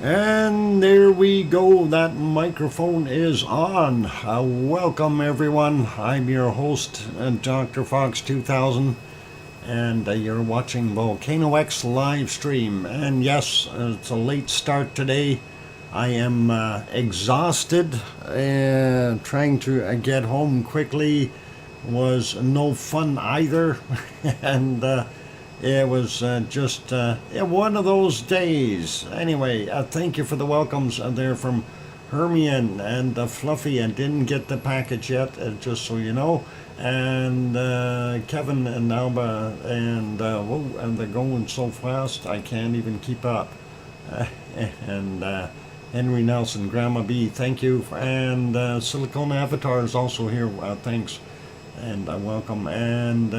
And there we go, that microphone is on. Welcome everyone, I'm your host, DrFox2000, and you're watching VolcanoX live stream. And yes, it's a late start today. I am exhausted, trying to get home quickly was no fun either, and it was just one of those days. Anyway, thank you for the welcomes there from Hermione and Fluffy. I didn't get the package yet, just so you know. And Kevin and Alba, and they're going so fast I can't even keep up. And Henry Nelson, Grandma B, thank you. And Silicone Avatar is also here. Thanks. And welcome. And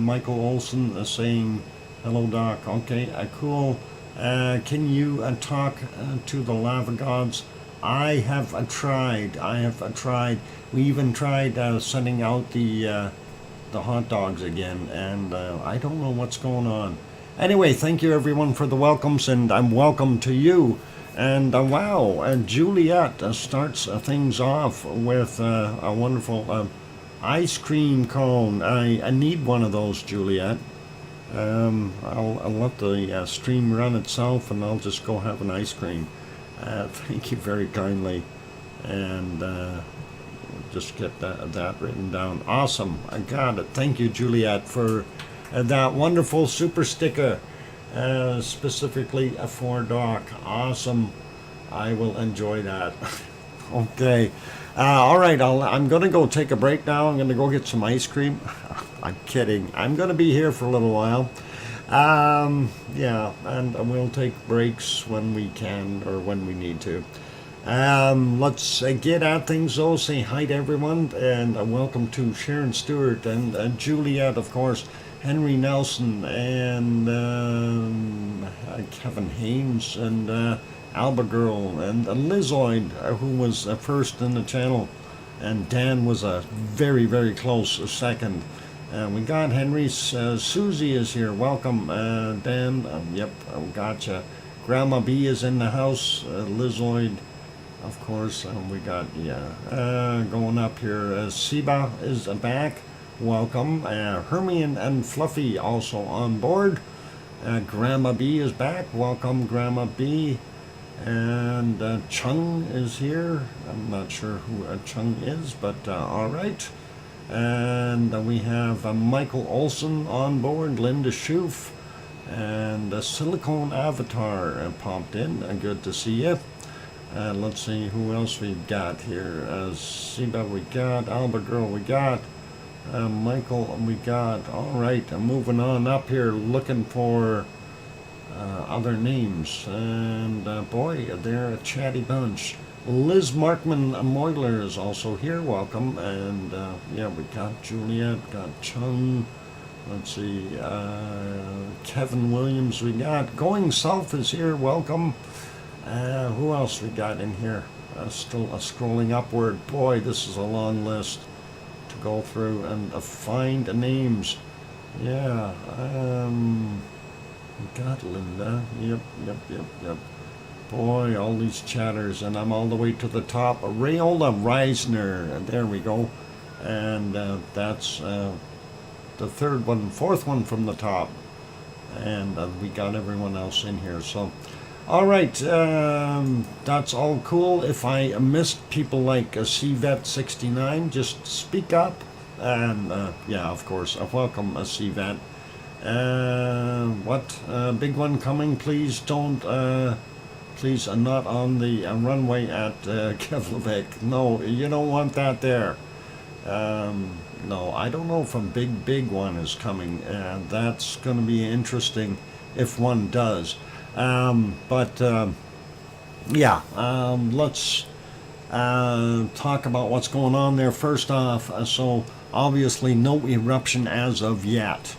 Michael Olson saying hello, Doc. Okay, cool. Can you talk to the lava gods? I have tried. We even tried sending out the hot dogs again, and I don't know what's going on. Anyway, thank you everyone for the welcomes, and I'm welcome to you. And wow, Juliet starts things off with a wonderful ice cream cone. I need one of those, Juliet. I'll let the stream run itself, and I'll just go have an ice cream. Thank you very kindly, and just get that written down. Awesome, I got it. Thank you, Juliet, for that wonderful super sticker, specifically for Doc. Awesome, I will enjoy that. Okay. All right, I'm going to go take a break now. I'm going to go get some ice cream. I'm kidding. I'm going to be here for a little while. Yeah, and we'll take breaks when we can or when we need to. Let's get at things, though. Say hi to everyone, and welcome to Sharon Stewart and Juliet, of course, Henry Nelson, and Kevin Haynes, and Alba Girl, and Lizoid, who was first in the channel, and Dan was a very, very close second. We got Henry. Susie is here. Welcome, Dan. Yep, gotcha. Grandma B is in the house. Lizoid, of course. We got, going up here. Siba is back. Welcome. Hermione and Fluffy also on board. Grandma B is back. Welcome, Grandma B. And Chung is here. I'm not sure who Chung is, but all right. And we have Michael Olson on board, Linda Schoof, and Silicone Avatar popped in. Good to see you. Let's see who else we got here. Siba we got, Alba Girl we got, Michael we got. All right, I'm moving on up here looking for other names, and boy, they're a chatty bunch. Liz Markman Moyler is also here. Welcome. And yeah, we got Juliet, got Chung. Let's see, Kevin Williams we got. Going South is here. Welcome. Who else we got in here? Still scrolling upward. Boy, this is a long list to go through and find names. Yeah. We got Linda. Yep. Boy, all these chatters, and I'm all the way to the top. Rayola Reisner, there we go. And that's the fourth one from the top. And we got everyone else in here. So, all right, that's all cool. If I missed people like CVET69, just speak up. And yeah, of course, welcome CVET. Big one coming, please don't... Please, not on the runway at Keflavik. No, you don't want that there. No, I don't know if a big one is coming. That's going to be interesting if one does. Yeah, let's talk about what's going on there. First off, so obviously no eruption as of yet.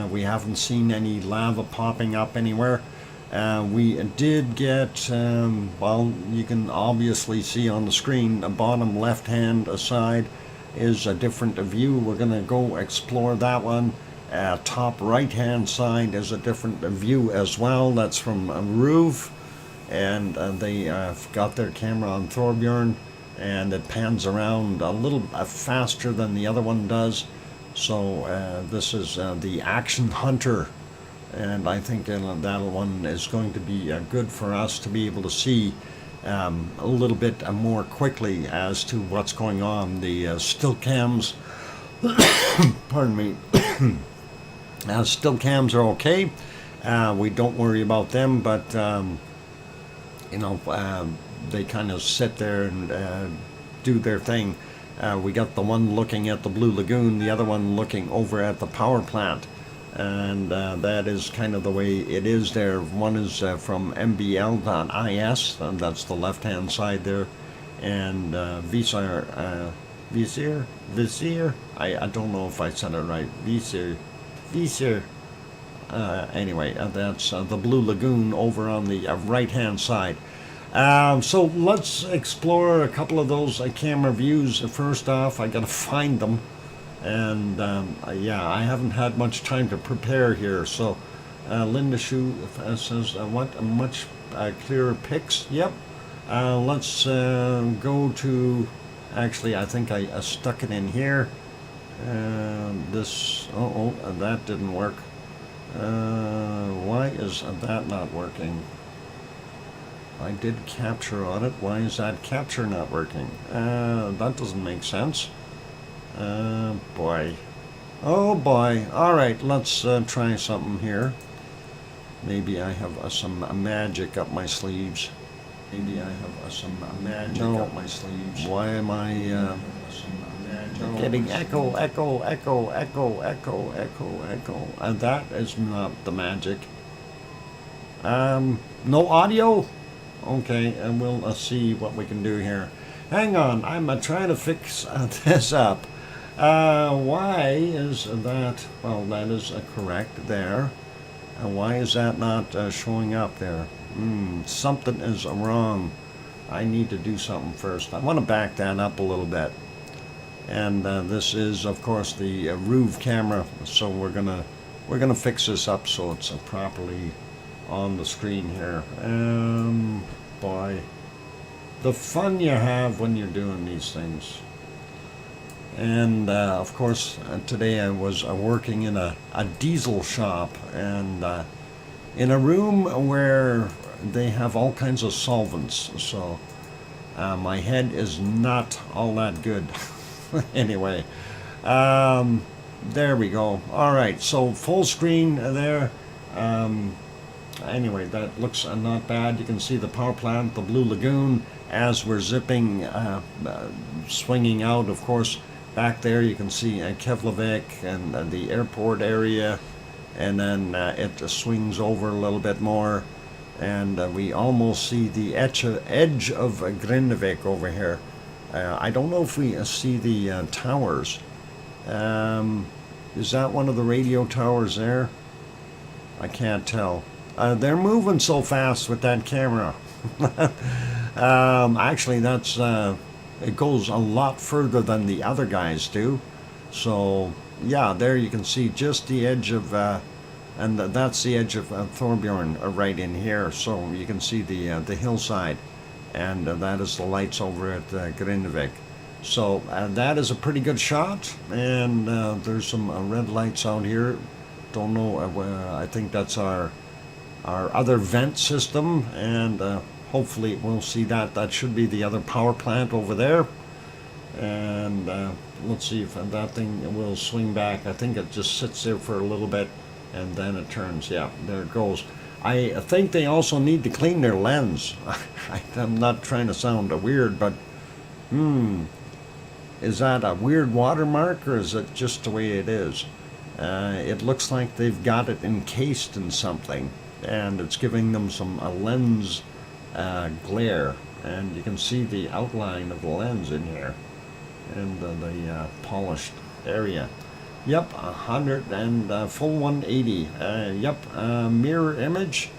We haven't seen any lava popping up anywhere. We did get, well, you can obviously see on the screen, the bottom left-hand side is a different view. We're going to go explore that one. Top right-hand side is a different view as well. That's from Ruve. and they got their camera on Thorbjorn, and it pans around a little faster than the other one does. So this is the Action Hunter, and I think that one is going to be good for us to be able to see a little bit more quickly as to what's going on. The still cams, pardon me, still cams are okay. We don't worry about them, but they kind of sit there and do their thing. We got the one looking at the Blue Lagoon, the other one looking over at the power plant, and that is kind of the way it is there. One is from mbl.is, and that's the left-hand side there, and Visir, I don't know if I said it right, Visir. Anyway, that's the Blue Lagoon over on the right-hand side. So let's explore a couple of those camera views. First off, I gotta find them, and yeah, I haven't had much time to prepare here. So Linda Shu says, what a much clearer pics. Yep. Let's go to, actually I think I stuck it in here. This, that didn't work. Why is that not working? I did capture on it. Why is that capture not working? That doesn't make sense. Boy. Oh boy. Alright, let's try something here. Maybe I have some magic up my sleeves. Maybe I have some magic up my sleeves. Why am I getting echo? And that is not the magic. No audio? Okay, and we'll see what we can do here. Hang on, I'm trying to fix this up. Why is that? Well, that is correct there. Why is that not showing up there? Something is wrong. I need to do something first. I want to back that up a little bit. And this is, of course, the Rove camera. So we're gonna fix this up so it's properly on the screen here. Boy, the fun you have when you're doing these things. And of course, today I was working in a diesel shop, and in a room where they have all kinds of solvents. So my head is not all that good. Anyway, there we go. All right, so full screen there. Anyway, that looks not bad. You can see the power plant, the Blue Lagoon, as we're zipping, swinging out. Of course, back there you can see Keflavik and the airport area, and then it swings over a little bit more, and we almost see the edge of Grindavik over here. I don't know if we see the towers. Is that one of the radio towers there? I can't tell. They're moving so fast with that camera. Actually, that's it goes a lot further than the other guys do. So yeah, there you can see just the edge of, and that's the edge of Thorbjorn right in here. So you can see the hillside, and that is the lights over at Grindavik. So that is a pretty good shot, and there's some red lights out here. Don't know. I think that's our other vent system, and hopefully we'll see that. That should be the other power plant over there. And let's see if that thing will swing back. I think it just sits there for a little bit, and then it turns. Yeah, there it goes. I think they also need to clean their lens. I'm not trying to sound weird, but is that a weird watermark, or is it just the way it is? It looks like they've got it encased in something, and it's giving them some lens glare, and you can see the outline of the lens in here, and the polished area. Yep, 100 and full 180. Yep, mirror image.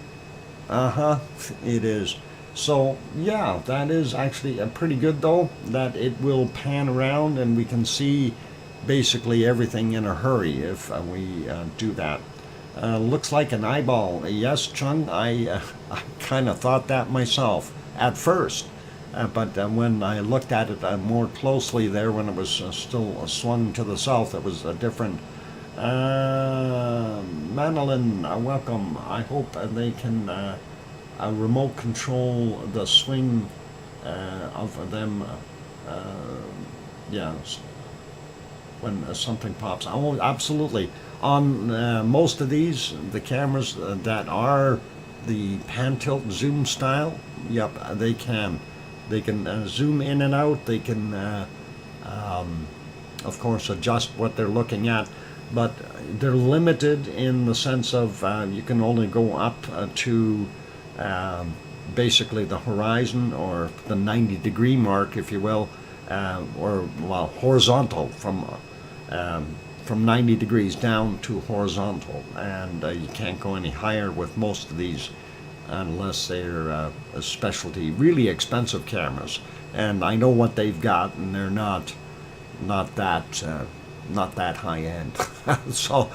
It is. So yeah, that is actually pretty good, though, that it will pan around and we can see basically everything in a hurry if we do that. looks like an eyeball. Yes, Chung, I kind of thought that myself at first. But when I looked at it more closely there, when it was still swung to the south, it was a different. Manolin, welcome. I hope they can remote control the swing of them. Yeah, when something pops. Oh, absolutely. On most of these, the cameras that are the pan tilt zoom style, yep, they can. They can zoom in and out. They can, of course, adjust what they're looking at, but they're limited in the sense of you can only go up to basically the horizon, or the 90-degree mark, if you will, or well, horizontal from 90 degrees down to horizontal, and you can't go any higher with most of these unless they're a specialty, really expensive cameras. And I know what they've got, and they're not that high end. So,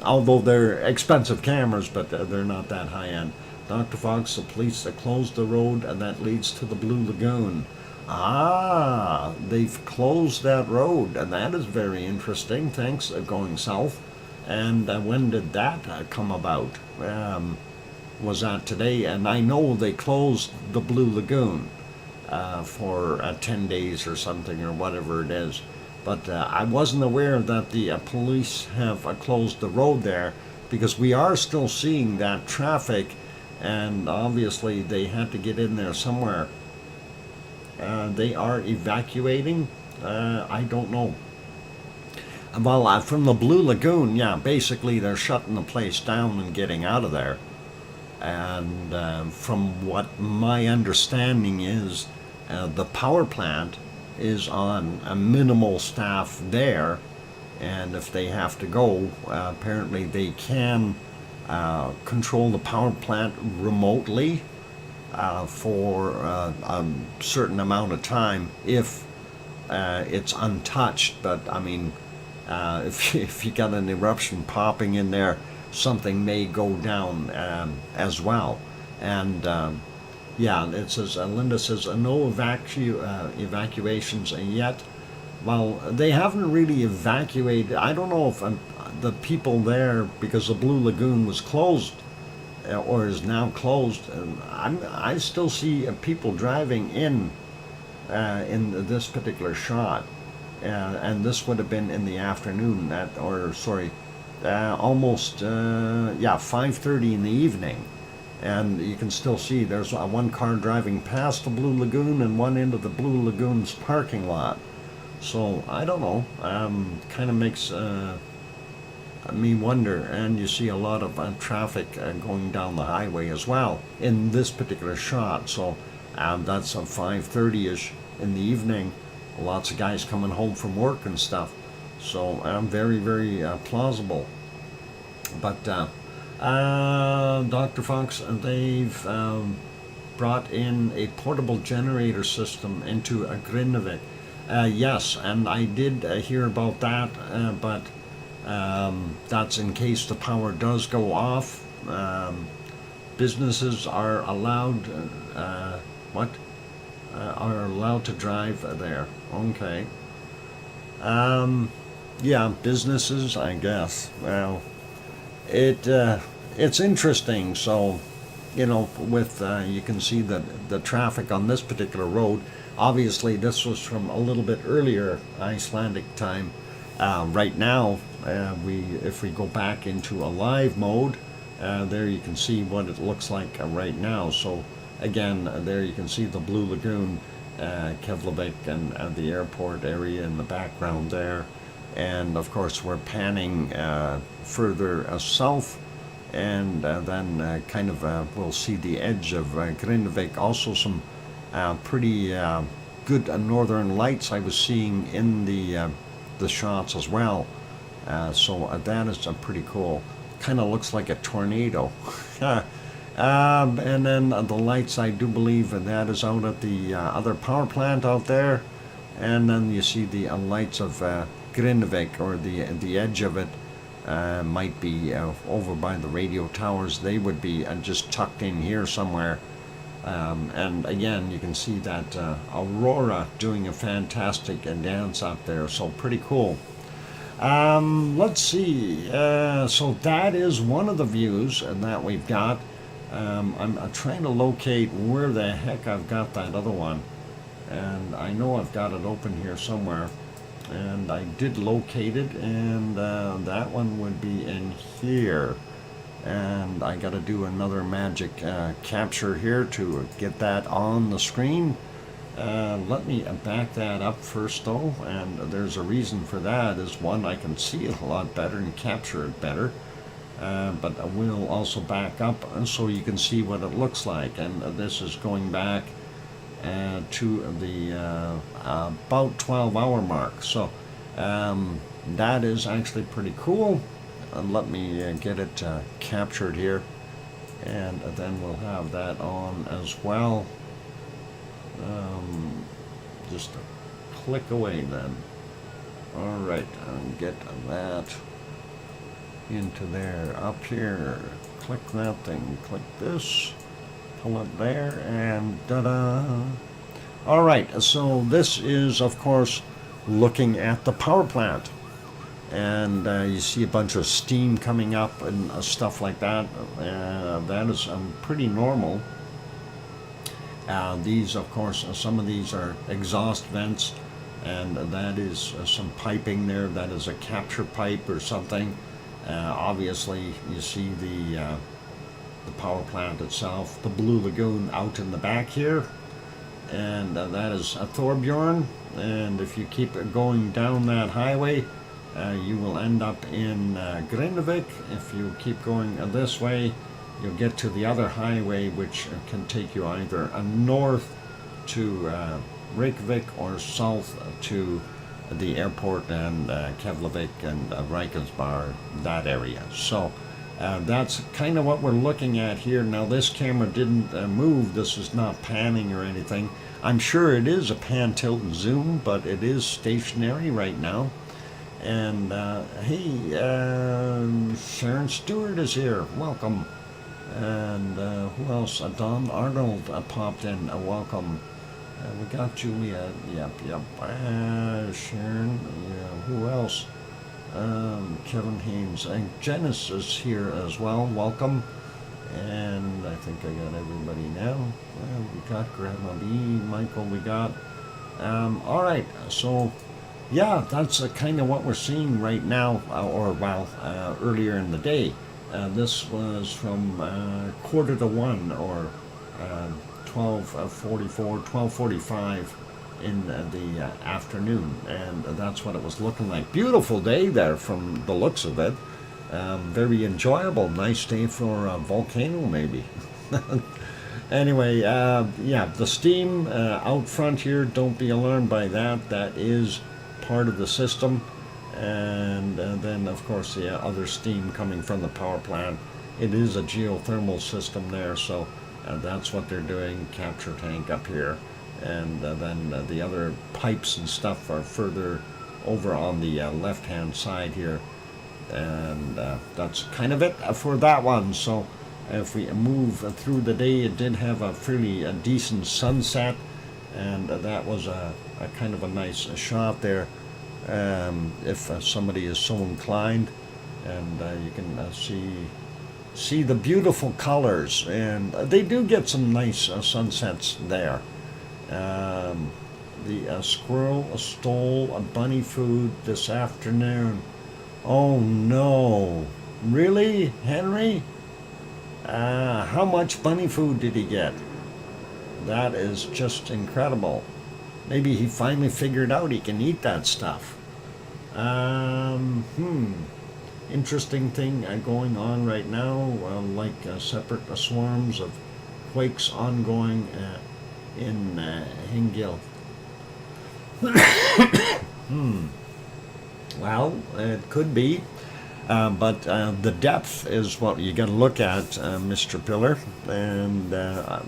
although they're expensive cameras, but they're not that high end. Dr. Fox, the police that closed the road and that leads to the Blue Lagoon. Ah, they've closed that road, and that is very interesting. Thanks, going south. And when did that come about? Was that today? And I know they closed the Blue Lagoon for 10 days or something, or whatever it is. But I wasn't aware that the police have closed the road there, because we are still seeing that traffic, and obviously they had to get in there somewhere. They are evacuating. I don't know. Well, from the Blue Lagoon, yeah, basically they're shutting the place down and getting out of there. And from what my understanding is, the power plant is on a minimal staff there, and if they have to go, apparently they can control the power plant remotely for a certain amount of time if it's untouched. But I mean, if you got an eruption popping in there, something may go down as well. And yeah, it says, Linda says, no evacuations yet. Well, they haven't really evacuated. I don't know if the people there, because the Blue Lagoon was closed, or is now closed. I still see people driving in this particular shot, and this would have been in the afternoon. Almost 5:30 in the evening, and you can still see there's one car driving past the Blue Lagoon and one into the Blue Lagoon's parking lot. So I don't know. Kind of makes me wonder, and you see a lot of traffic going down the highway as well in this particular shot. So that's 5:30ish in the evening. Lots of guys coming home from work and stuff. So very, very plausible. But Dr. Fox, they've brought in a portable generator system into Grindavik. Yes, and I did hear about that, but that's in case the power does go off. Businesses are allowed, are allowed to drive there. Okay. Yeah, businesses, I guess. Well, it's interesting. So, with you can see the traffic on this particular road. Obviously, this was from a little bit earlier Icelandic time. Right now, if we go back into a live mode, there you can see what it looks like right now. So again, there you can see the Blue Lagoon, Keflavik, and the airport area in the background there. And of course, we're panning further south, and then we'll see the edge of Grindavik. Also, some pretty good northern lights I was seeing in the shots as well. So that is pretty cool. Kind of looks like a tornado. And then the lights, I do believe that is out at the other power plant out there. And then you see the lights of Grindavik, or the edge of it, might be over by the radio towers. They would be just tucked in here somewhere. And again, you can see that Aurora doing a fantastic dance up there, so pretty cool. Let's see, so that is one of the views that we've got. I'm trying to locate where the heck I've got that other one, and I know I've got it open here somewhere, and I did locate it, and that one would be in here. And I got to do another magic capture here to get that on the screen. Let me back that up first though, and there's a reason for that. Is one, I can see it a lot better and capture it better, but I will also back up so you can see what it looks like. And this is going back to the about 12-hour mark, so that is actually pretty cool. Let me get it captured here, and then we'll have that on as well. Just a click away then. All right, and get that into there. Up here, click that thing, click this, pull it there, and ta-da! All right, so this is, of course, looking at the power plant. And you see a bunch of steam coming up and stuff like that. That is pretty normal. These, of course, some of these are exhaust vents, and that is some piping there. That is a capture pipe or something. Obviously, you see the power plant itself, the Blue Lagoon out in the back here, and that is a Thorbjorn. And if you keep going down that highway, you will end up in Grindavik. If you keep going this way, you'll get to the other highway, which can take you either north to Reykjavik or south to the airport and Keflavik and Reykjanesbær, that area. So that's kind of what we're looking at here. Now this camera didn't move. This is not panning or anything. I'm sure it is a pan, tilt, and zoom, but it is stationary right now. And hey, Sharon Stewart is here. Welcome. And who else? Don Arnold popped in. Welcome. We got Julia. Yep. Sharon. Yeah. Who else? Kevin Haynes. And Janice is here as well. Welcome. And I think I got everybody now. We got Grandma B. Michael. We got. All right. So. Yeah, that's kind of what we're seeing right now, earlier in the day. This was from 1:45 or 12:45 in the afternoon, and that's what it was looking like. Beautiful day there from the looks of it. Very enjoyable. Nice day for a volcano, maybe. Anyway, yeah, the steam out front here, don't be alarmed by that. That is part of the system, and then of course the other steam coming from the power plant. It is a geothermal system there, so that's what they're doing. Capture tank up here, and then the other pipes and stuff are further over on the left hand side here, and that's kind of it for that one. So if we move through the day, it did have a fairly decent sunset, and that was a kind of a nice shot there, if somebody is so inclined, and you can see the beautiful colors, and they do get some nice sunsets there. The squirrel stole a bunny food this afternoon. Oh no, really, Henry? How much bunny food did he get? That is just incredible. Maybe he finally figured out he can eat that stuff. Interesting thing going on right now, like separate swarms of quakes ongoing in Hengil. Well, it could be, but the depth is what you got to look at, Mr. Pillar. And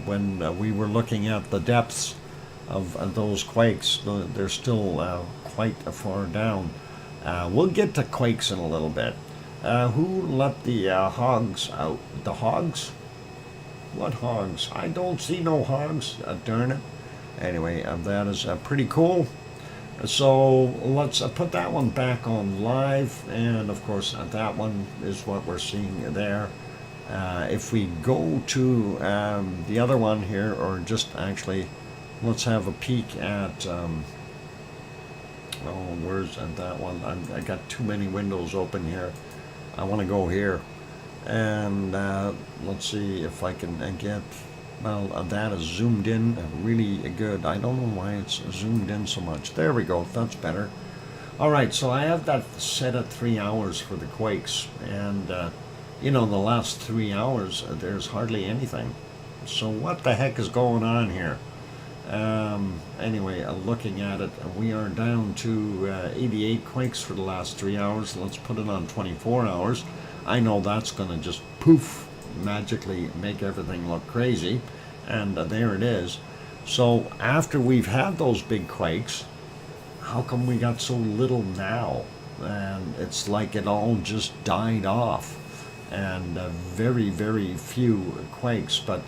when we were looking at the depths of those quakes, they're still quite far down. We'll get to quakes in a little bit. Who let the hogs out? The hogs? What hogs? I don't see no hogs. Darn it. Anyway, that is pretty cool. So let's put that one back on live, and of course that one is what we're seeing there. If we go to the other one here, or just actually, let's have a peek at, oh, where's that one? I got too many windows open here. I want to go here, and let's see if I can get, well, that is zoomed in really good. I don't know why it's zoomed in so much. There we go, that's better. All right, so I have that set at 3 hours for the quakes, and you know, the last 3 hours, there's hardly anything. So what the heck is going on here? Anyway, looking at it, we are down to 88 quakes for the last 3 hours. Let's put it on 24 hours. I know that's going to just poof, magically make everything look crazy. And there it is. So after we've had those big quakes, how come we got so little now? And it's like it all just died off. And very, very few quakes. But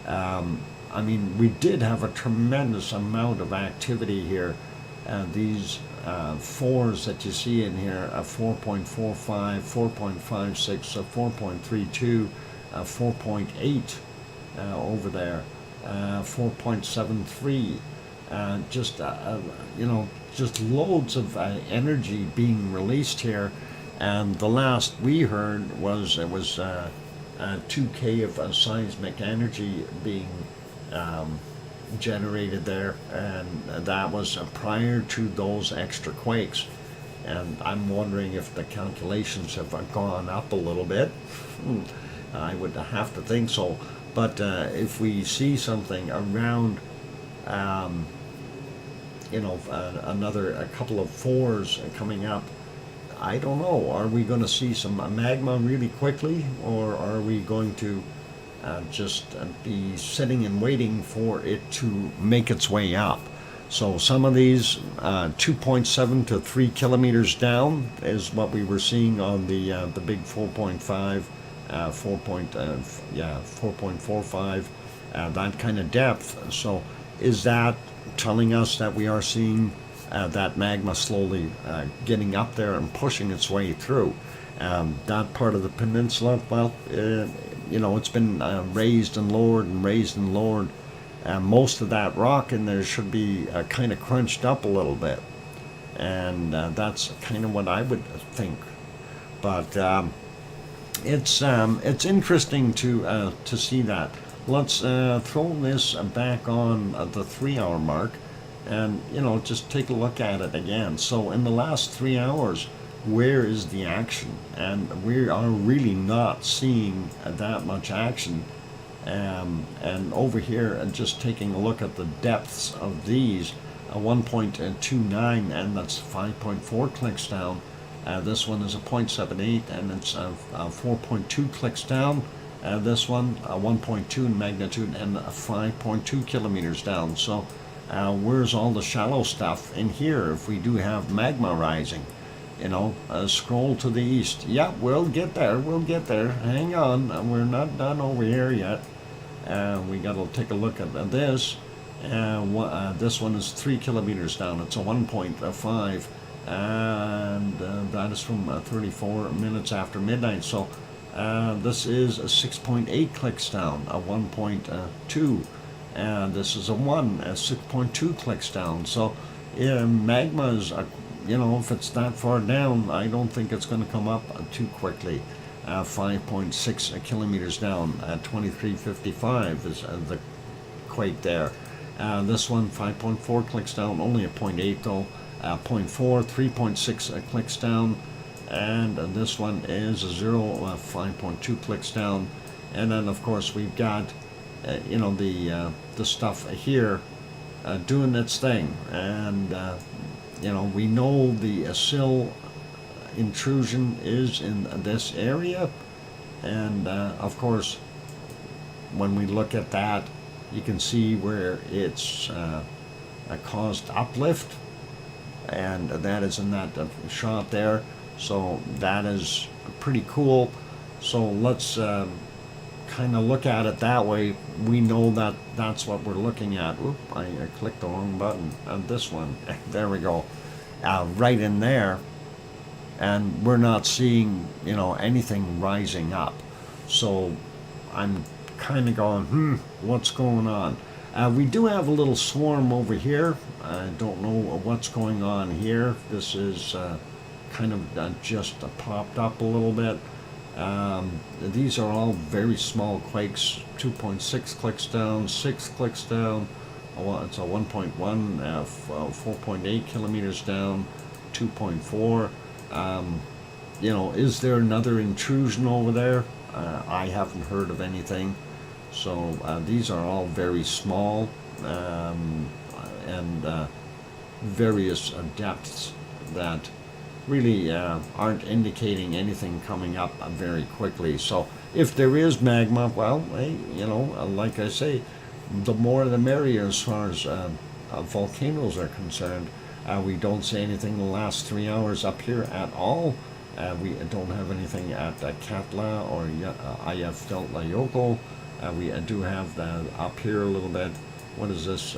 I mean, we did have a tremendous amount of activity here. These 4s that you see in here, 4.45, 4.56, 4.32, 4.8 over there, 4.73. Just you know, just loads of energy being released here. And the last we heard was it was 2K of seismic energy being generated there, and that was prior to those extra quakes. And I'm wondering if the calculations have gone up a little bit. I would have to think so. But if we see something around, you know, a couple of 4s coming up, I don't know. Are we going to see some magma really quickly, or are we going to just be sitting and waiting for it to make its way up? So some of these 2.7 to 3 kilometers down is what we were seeing on the big 4.5, 4.45, that kind of depth. So is that telling us that we are seeing that magma slowly getting up there and pushing its way through? That part of the peninsula, well, you know, it's been raised and lowered and raised and lowered. Most of that rock in there should be kind of crunched up a little bit, and that's kind of what I would think. But it's interesting to see that. Let's throw this back on the 3 hour mark, and you know, just take a look at it again. So in the last 3 hours, where is the action? And we are really not seeing that much action. And over here, just taking a look at the depths of these, 1.29, and that's 5.4 clicks down. This one is a 0.78, and it's 4.2 clicks down. This one, 1.2 in magnitude, and 5.2 kilometers down. So where's all the shallow stuff in here if we do have magma rising? You know, scroll to the east. Yeah, we'll get there. We'll get there. Hang on. We're not done over here yet. We got to take a look at this. This one is 3 kilometers down. It's a 1.5. And that is from 34 minutes after midnight. So this is a 6.8 clicks down, a 1.2. And this is a 6.2 clicks down. So magma is you know, if it's that far down, I don't think it's going to come up too quickly. 5.6 kilometers down at 23:55 is the quake there. This one, 5.4 clicks down, only a 0.8 though. 0.4, 3.6 clicks down. And this one is a 5.2 clicks down. And then, of course, we've got, you know, the stuff here doing its thing. And you know, we know the sill intrusion is in this area, and of course, when we look at that, you can see where it's caused uplift, and that is in that shot there. So that is pretty cool. So let's kind of look at it that way. We know that that's what we're looking at. Oop, I clicked the wrong button on this one. There we go. Right in there, and we're not seeing, you know, anything rising up. So I'm kind of going, what's going on? We do have a little swarm over here. I don't know what's going on here. This is kind of just popped up a little bit. These are all very small quakes. 2.6 clicks down, 6 clicks down. It's a 1.1, 4.8 kilometers down, 2.4. You know, is there another intrusion over there? I haven't heard of anything. So these are all very small and various depths that really aren't indicating anything coming up very quickly. So if there is magma, well, hey, you know, like I say, the more the merrier as far as volcanoes are concerned. We don't see anything in the last 3 hours up here at all. We don't have anything at Katla or Eyjafjallajökull. We do have that up here a little bit. What is this?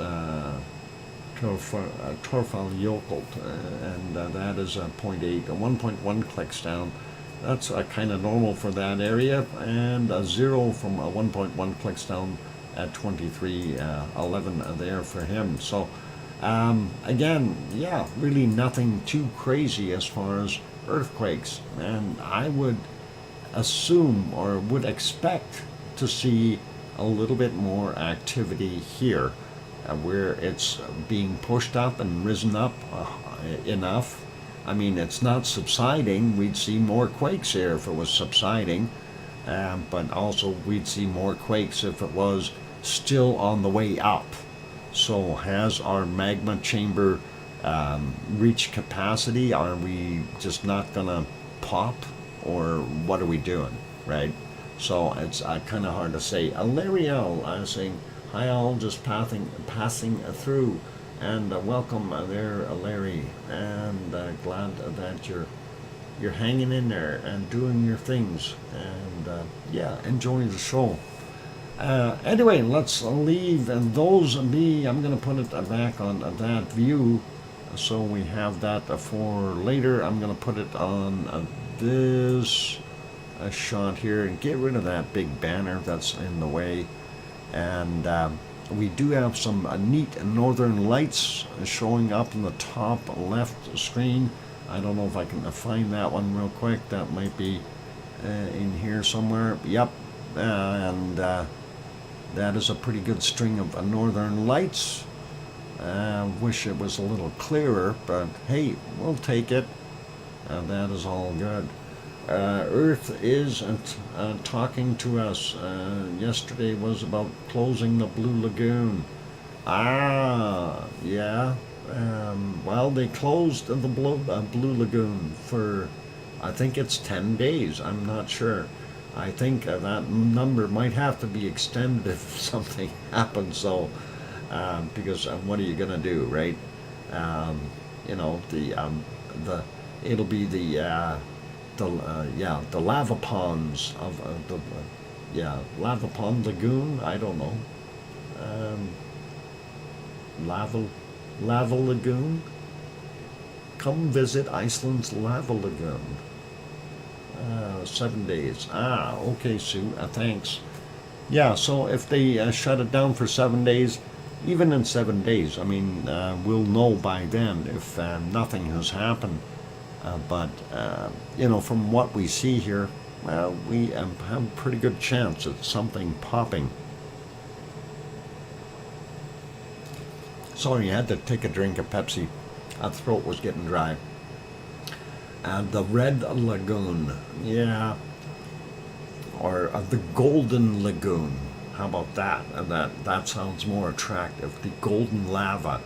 Torfalljökull, and that is 0.8, 1.1 clicks down. That's kind of normal for that area, and 0 from 1.1 clicks down at 2311 there for him. So again, yeah, really nothing too crazy as far as earthquakes, and I would assume or would expect to see a little bit more activity here, where it's being pushed up and risen up enough. I mean, it's not subsiding. We'd see more quakes here if it was subsiding, but also we'd see more quakes if it was still on the way up. So has our magma chamber reached capacity? Are we just not gonna pop, or what are we doing, right? So it's kind of hard to say. Larry L saying, hi all, just passing through, and welcome there, Larry, and glad that you're hanging in there and doing your things, and yeah, enjoying the show. Anyway, let's leave those be. I'm going to put it back on that view, so we have that for later. I'm going to put it on this shot here and get rid of that big banner that's in the way. And we do have some neat northern lights showing up in the top left screen. I don't know if I can find that one real quick. That might be in here somewhere. Yep, and that is a pretty good string of northern lights. Wish it was a little clearer, but hey, we'll take it. That is all good. Earth is talking to us. Yesterday was about closing the Blue Lagoon. Yeah. Well, they closed the Blue Lagoon for, I think it's 10 days. I'm not sure. I think that number might have to be extended if something happens. So, because what are you gonna do, right? You know, it'll be the lava ponds of lava pond lagoon. I don't know. Lava lagoon. Come visit Iceland's lava lagoon. 7 days. Okay, Sue. Thanks. Yeah. So if they shut it down for 7 days, even in 7 days, I mean, we'll know by then if nothing has happened. But you know, from what we see here, well, we have a pretty good chance at something popping. Sorry, I had to take a drink of Pepsi. My throat was getting dry. The Red Lagoon, yeah, or the Golden Lagoon. How about that? That sounds more attractive. The golden lava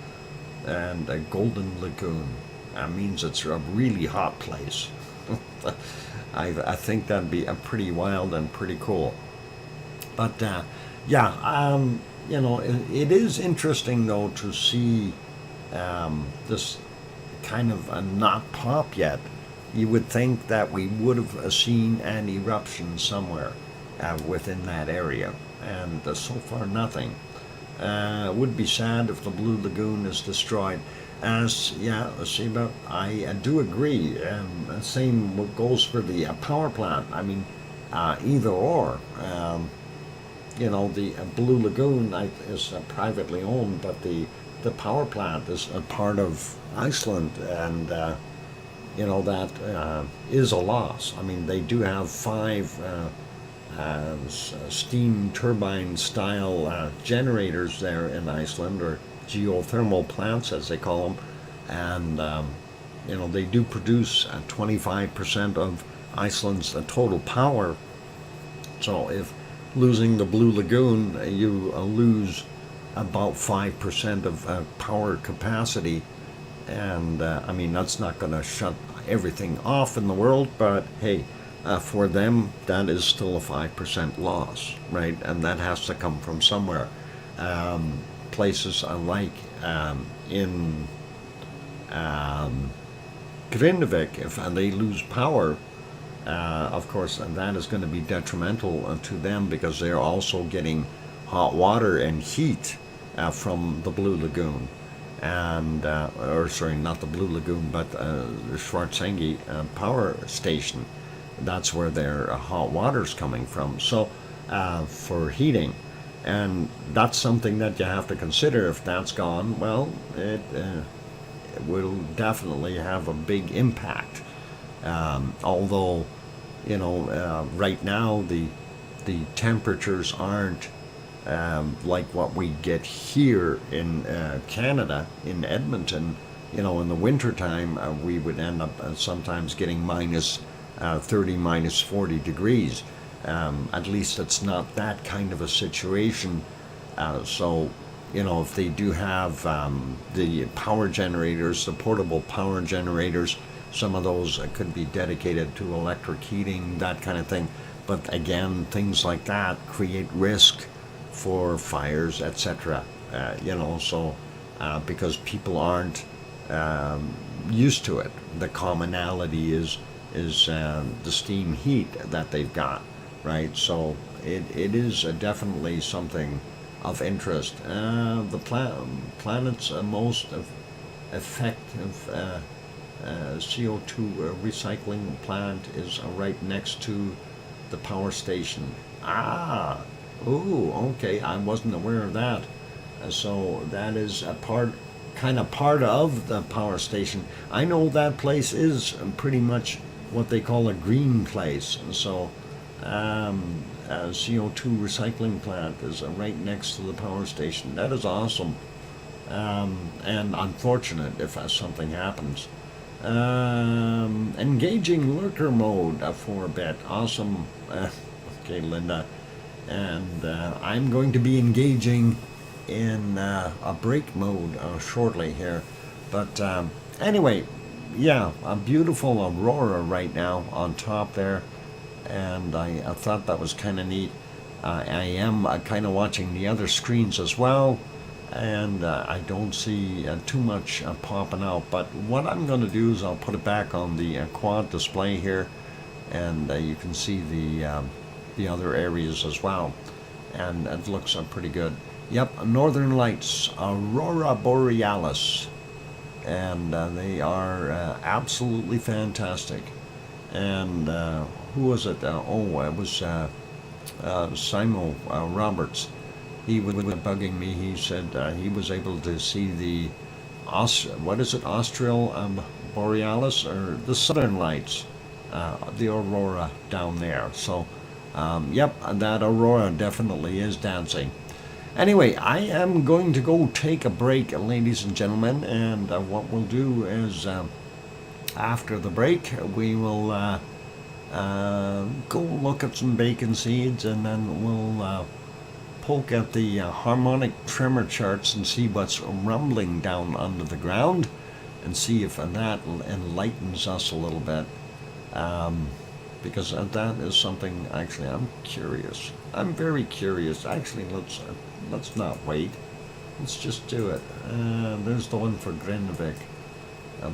and a Golden Lagoon. That means it's a really hot place. I think that'd be a pretty wild and pretty cool. But yeah, you know, it is interesting though to see this kind of not pop yet. you would think that we would have seen an eruption somewhere within that area, and so far nothing. It would be sad if the Blue Lagoon is destroyed. Sheba, I do agree. Same goes for the power plant. I mean, either or. The Blue Lagoon is privately owned, but the power plant is a part of Iceland, and that is a loss. I mean, they do have 5 steam turbine style generators there in Iceland, or geothermal plants as they call them, and they do produce 25% of Iceland's total power. So if losing the Blue Lagoon, you lose about 5% of power capacity, and I mean, that's not going to shut everything off in the world, but hey, for them, that is still a 5% loss, right? And that has to come from somewhere. Places like in Grindavik, if they lose power, of course, that is going to be detrimental to them, because they're also getting hot water and heat from the Blue Lagoon. And, or sorry, not the Blue Lagoon, but the Svartsengi power station. That's where their hot water's coming from. So, for heating. And that's something that you have to consider. If that's gone, well, it will definitely have a big impact. Although, right now the temperatures aren't like what we get here in Canada, in Edmonton. In the wintertime, we would end up sometimes getting minus 30, minus 40 degrees. At least it's not that kind of a situation. So, if they do have the power generators, the portable power generators, some of those could be dedicated to electric heating, that kind of thing. But again, things like that create risk for fires, etc. Because people aren't used to it. The commonality is the steam heat that they've got, right? So it is definitely something of interest. The planet's most effective CO2 recycling plant is right next to the power station. Okay, I wasn't aware of that. So that is a part of the power station. I know that place is pretty much what they call a green place. So a CO2 recycling plant is right next to the power station. That is awesome, and unfortunate if something happens. Engaging lurker mode for a bit. Awesome. Okay, Linda. And I'm going to be engaging in a break mode shortly here. But anyway, yeah, a beautiful aurora right now on top there. And I thought that was kind of neat. I am kind of watching the other screens as well. And I don't see too much popping out. But what I'm going to do is I'll put it back on the quad display here. And you can see the other areas as well. And it looks pretty good. Yep, Northern Lights, Aurora Borealis. And they are absolutely fantastic. And who was it? It was Simon Roberts. He was bugging me. He said he was able to see the Austral Borealis, or the Southern Lights, the Aurora down there. So, yep, that Aurora definitely is dancing. Anyway, I am going to go take a break, ladies and gentlemen, and what we'll do is after the break, we will go look at some bacon seeds, and then we'll poke at the harmonic tremor charts and see what's rumbling down under the ground, and see if that enlightens us a little bit. Because that is something, actually, I'm curious. I'm very curious. Actually, let's not wait. Let's just do it. There's the one for Grindavik.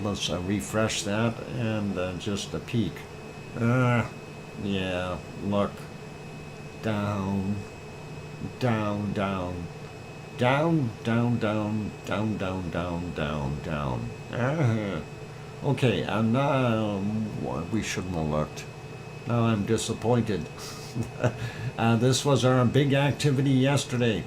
let's refresh that and just a peek. Yeah, look. Down, down, down, down, down, down, down, down, down, down, down. Okay, and now we shouldn't have looked. Now I'm disappointed. This was our big activity yesterday,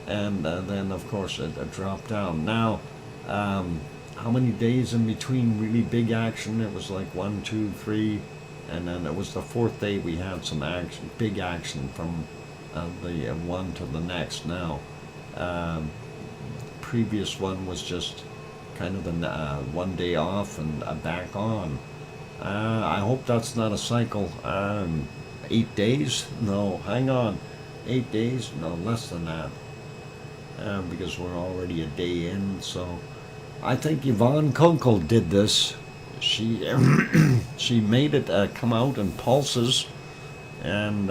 and then of course it dropped down. Now, how many days in between really big action? It was like 1, 2, 3, and then it was the fourth day we had some action, big action from the one to the next. Now, previous one was just kind of the 1 day off and back on. I hope that's not a cycle. 8 days? No, hang on. 8 days? No, less than that. Because we're already a day in. So I think Yvonne Kunkel did this. She she made it come out in pulses, and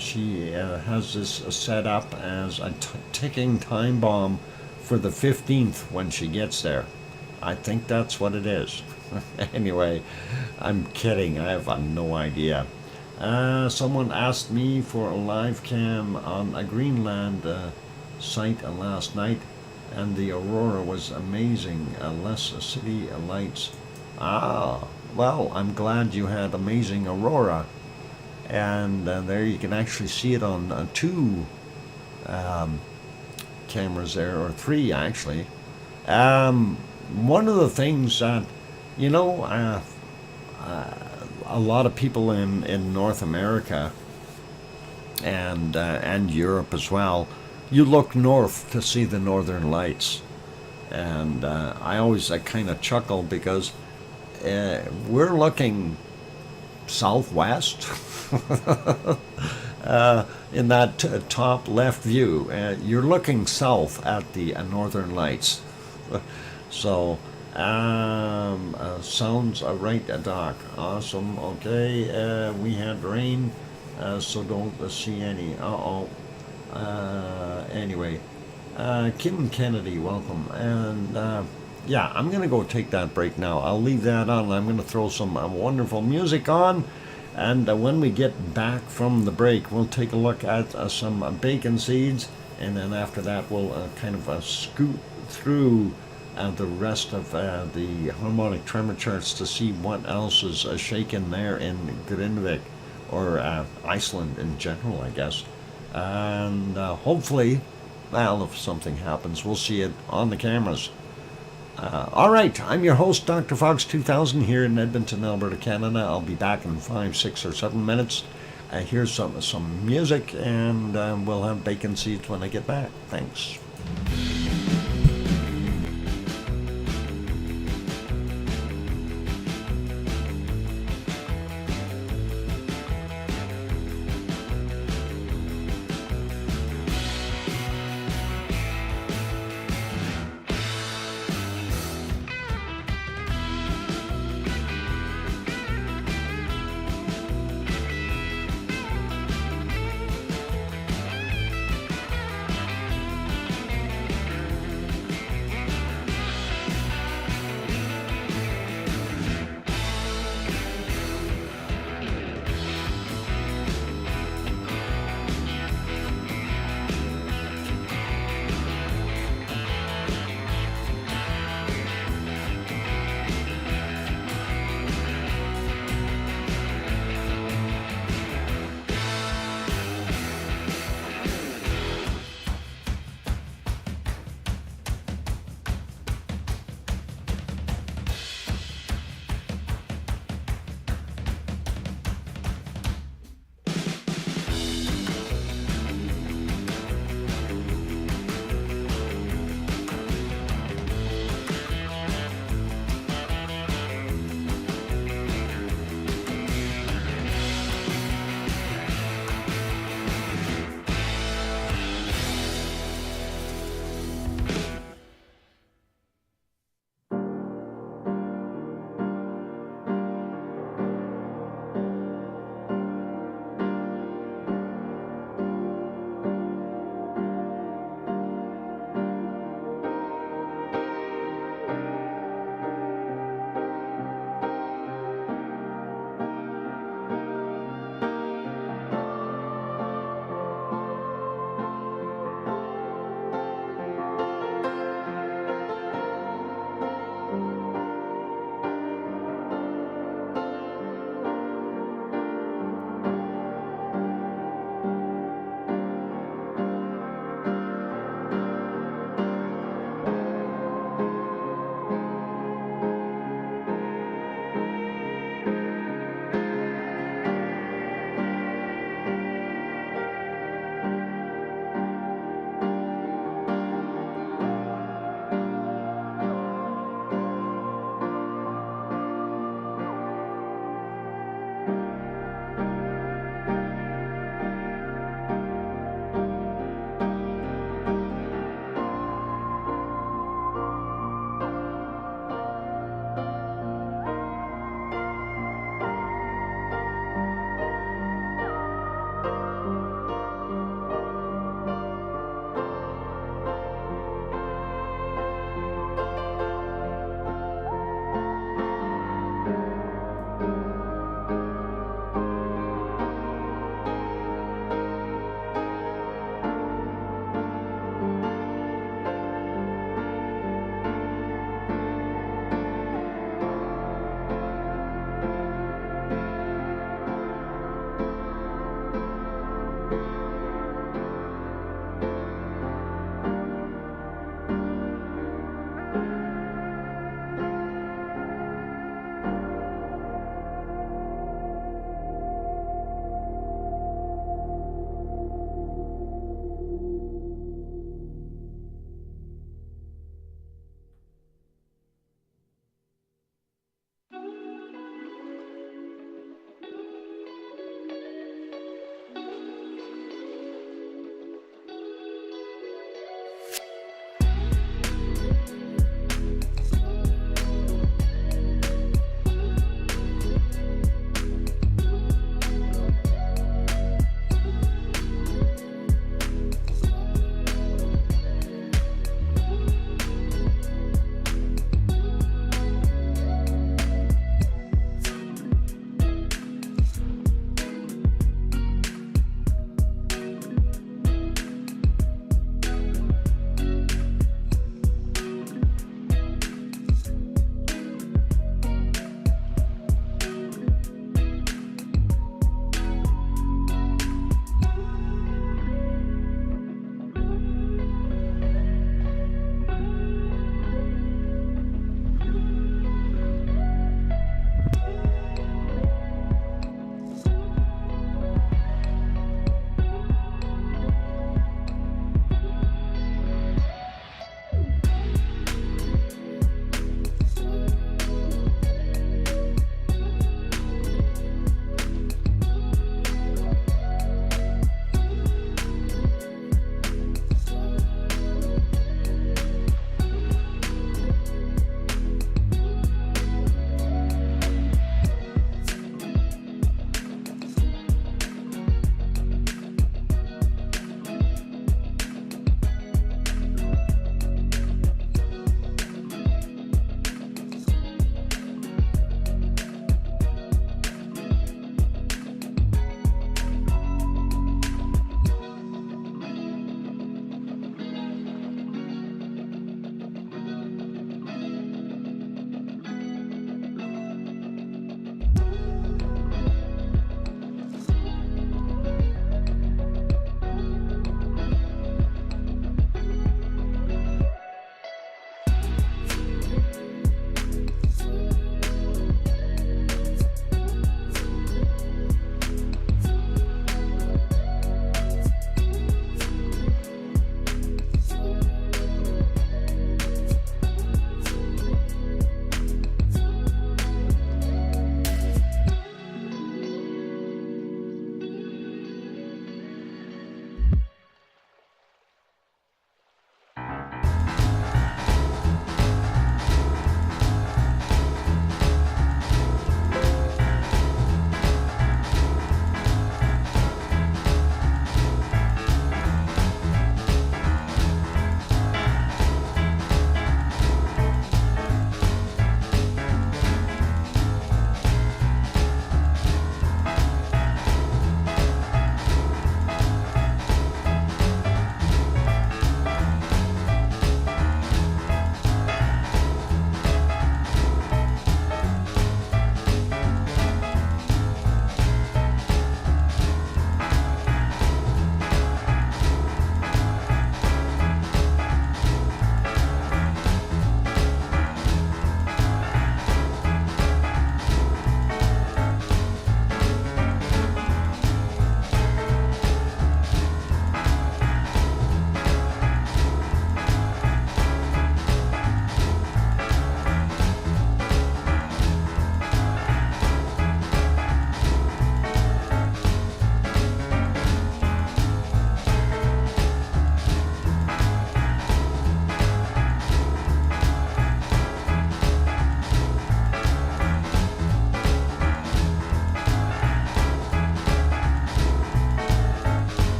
she has this set up as a ticking time bomb for the 15th when she gets there. I think that's what it is. Anyway, I'm kidding. I have no idea. Someone asked me for a live cam on a Greenland site last night, and the Aurora was amazing. Less city lights. Well, I'm glad you had amazing Aurora, and there you can actually see it on 2 cameras there, or 3 actually. One of the things that, you know, a lot of people in North America and Europe as well, you look north to see the northern lights, and I always kind of chuckle because we're looking southwest in that top left view. You're looking south at the northern lights. So sounds right, Doc. Awesome. Okay, we had rain, so don't see any. Anyway, Kim Kennedy, welcome. And yeah, I'm going to go take that break now. I'll leave that on. I'm going to throw some wonderful music on. And when we get back from the break, we'll take a look at some bacon seeds. And then after that, we'll kind of scoot through the rest of the harmonic tremor charts to see what else is shaking there in Grindavik, or Iceland in general, I guess. And hopefully, well, if something happens, we'll see it on the cameras. All right, I'm your host, DrFox2000, here in Edmonton, Alberta, Canada. I'll be back in 5, 6, or 7 minutes. Here's some music, and we'll have bacon seeds when I get back. Thanks.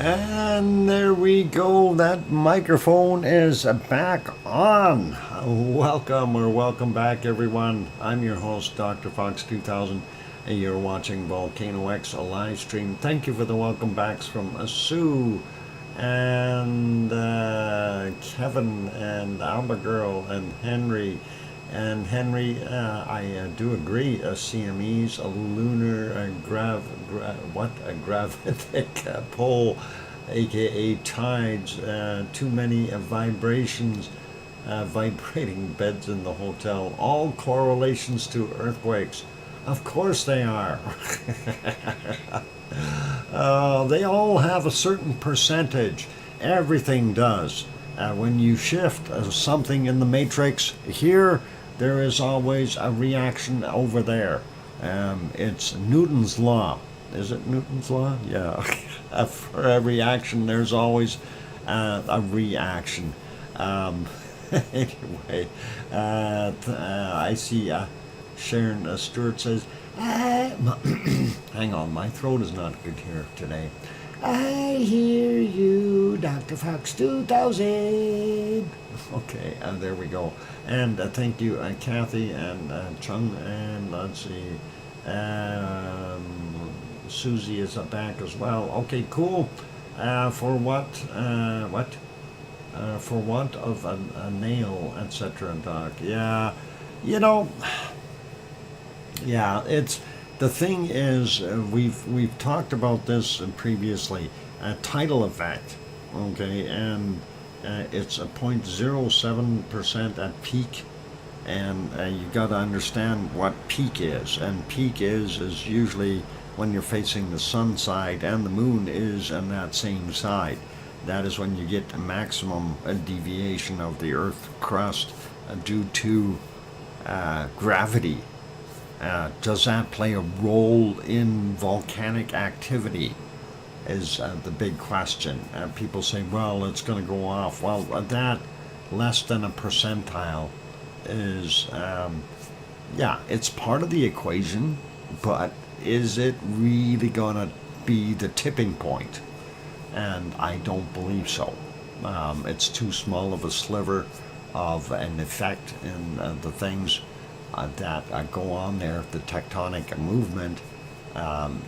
And there we go. That microphone is back on. Welcome back, everyone. I'm your host, DrFox2000, and you're watching VolcanoX, a live stream. Thank you for the welcome backs from Sue and Kevin and Albagirl and Henry. And Henry, I do agree. CMEs, a lunar a gravitic pole, aka tides. Too many vibrations, vibrating beds in the hotel. All correlations to earthquakes. Of course they are. They all have a certain percentage. Everything does. When you shift something in the matrix here, there is always a reaction over there. It's Newton's law. Is it Newton's law? Yeah. For every action, there's always a reaction. Anyway, I see Sharon Stewart says, hang on, my throat is not good here today. I hear you, Dr. Fox 2000. Okay, there we go. And thank you, Kathy and Chung. And let's see, Susie is back as well. Okay, cool. For what? For want of a nail, etc. Doc. Yeah, you know. Yeah, it's. The thing is, we've talked about this previously. Tidal effect, okay, and it's a 0.07% at peak, and you got to understand what peak is. And peak is usually when you're facing the sun side, and the moon is on that same side. That is when you get the maximum deviation of the Earth crust due to gravity. Does that play a role in volcanic activity is the big question. People say, well, it's going to go off. Well, that less than a percentile is, yeah, it's part of the equation, but is it really going to be the tipping point? And I don't believe so. It's too small of a sliver of an effect in the things that go on there. The tectonic movement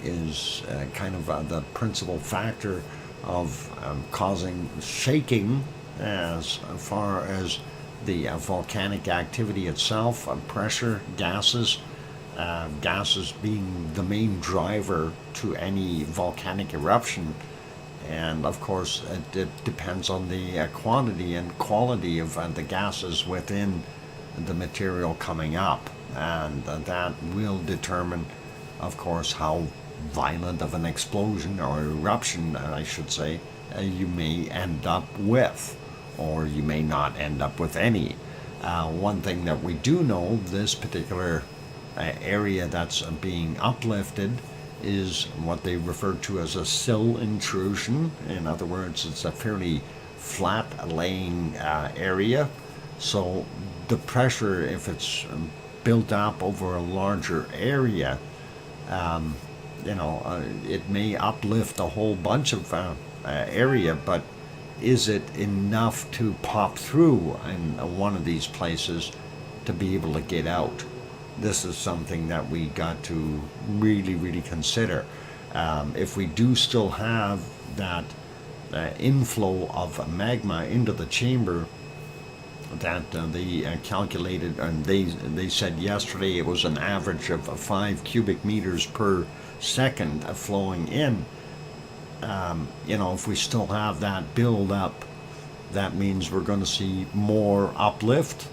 is kind of the principal factor of causing shaking as far as the volcanic activity itself, pressure, gases being the main driver to any volcanic eruption. And of course, it depends on the quantity and quality of the gases within the material coming up, and that will determine, of course, how violent of an explosion or eruption, I should say, you may end up with, or you may not end up with any. One thing that we do know, this particular area that's being uplifted is what they refer to as a sill intrusion. In other words, it's a fairly flat laying area. So the pressure, if it's built up over a larger area, it may uplift a whole bunch of area, but is it enough to pop through in one of these places to be able to get out? This is something that we got to really, really consider. If we do still have that inflow of magma into the chamber, that they calculated, and they said yesterday it was an average of 5 cubic meters per second flowing in. If we still have that build up, that means we're going to see more uplift.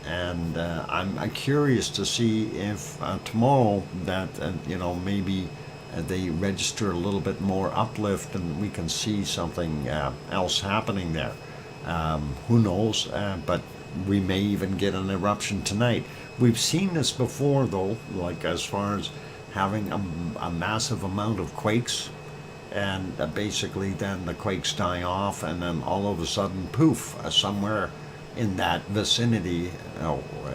And I'm curious to see if tomorrow that maybe they register a little bit more uplift and we can see something else happening there. Who knows, but we may even get an eruption tonight. We've seen this before, though, like as far as having a massive amount of quakes, and basically then the quakes die off, and then all of a sudden, poof, somewhere in that vicinity,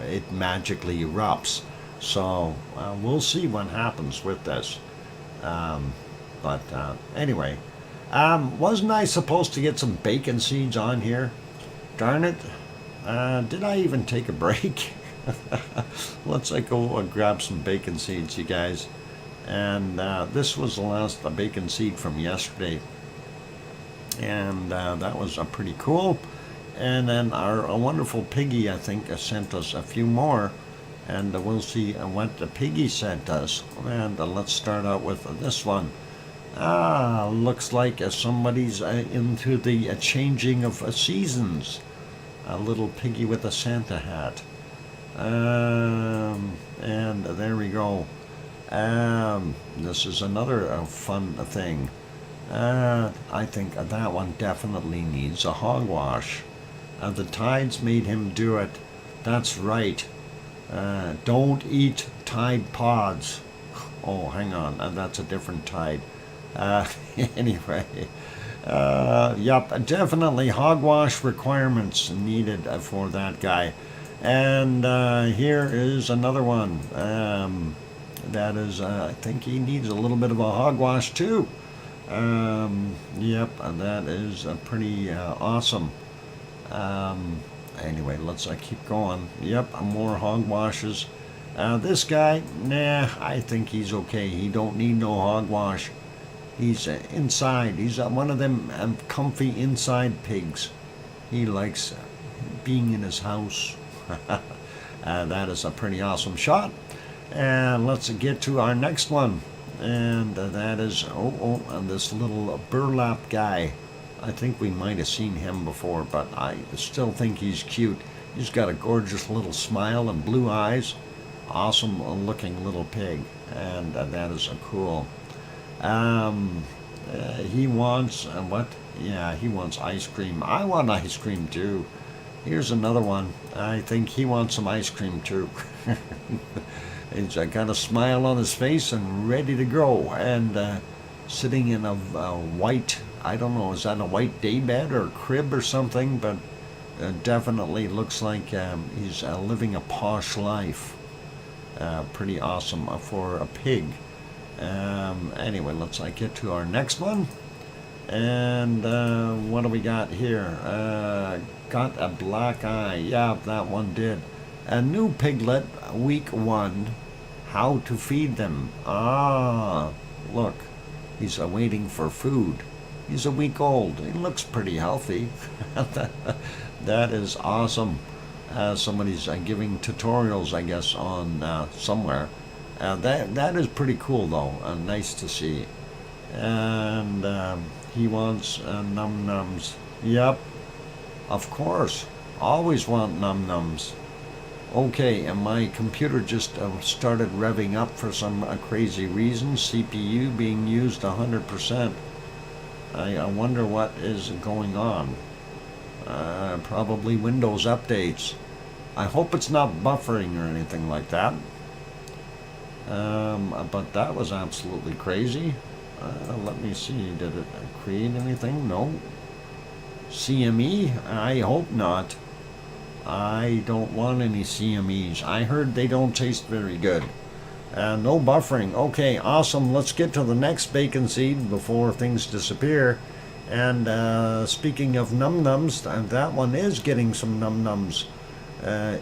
it magically erupts. So we'll see what happens with this. But anyway, Wasn't I supposed to get some bacon seeds on here? Darn it. Did I even take a break? Let's go grab some bacon seeds, you guys. And this was the last bacon seed from yesterday. And that was pretty cool. And then our wonderful Piggy, I think, sent us a few more. And we'll see what the Piggy sent us. And let's start out with this one. Looks like somebody's into the changing of seasons. A little Piggy with a Santa hat. And there we go. This is another fun thing. I think that one definitely needs a hogwash. The tides made him do it. That's right. Don't eat Tide Pods. Oh, hang on. That's a different tide. Anyway. Yep, definitely hogwash requirements needed for that guy. And here is another one. That is, I think he needs a little bit of a hogwash too. Yep, that is pretty awesome. Anyway, let's keep going. Yep, more hogwashes. This guy, nah, I think he's okay. He don't need no hogwash. He's inside. He's one of them comfy inside pigs. He likes being in his house. That is a pretty awesome shot. And let's get to our next one. And that is, and this little burlap guy. I think we might have seen him before, but I still think he's cute. He's got a gorgeous little smile and blue eyes. Awesome looking little pig. And that is cool. He wants, what? Yeah, he wants ice cream. I want ice cream too. Here's another one. I think he wants some ice cream too. He's got a smile on his face and ready to go. And sitting in a white, I don't know, is that a white daybed or a crib or something? But definitely looks like he's living a posh life. Pretty awesome for a pig. Anyway, let's get to our next one. And what do we got here? Got a black eye. Yeah, that one did. A new piglet, week 1. How to feed them. Look, he's waiting for food. He's a week old. He looks pretty healthy. That is awesome. Somebody's giving tutorials, I guess, on somewhere. That is pretty cool, though. Nice to see. And he wants num-nums. Yep, of course. Always want num-nums. Okay, and my computer just started revving up for some crazy reason. CPU being used 100%. I wonder what is going on. Probably Windows updates. I hope it's not buffering or anything like that. But that was absolutely crazy. Let me see. Did it create anything? No. CME? I hope not. I don't want any CMEs. I heard they don't taste very good. No buffering. Okay, awesome. Let's get to the next bacon seed before things disappear. And speaking of num-nums, that one is getting some num-nums.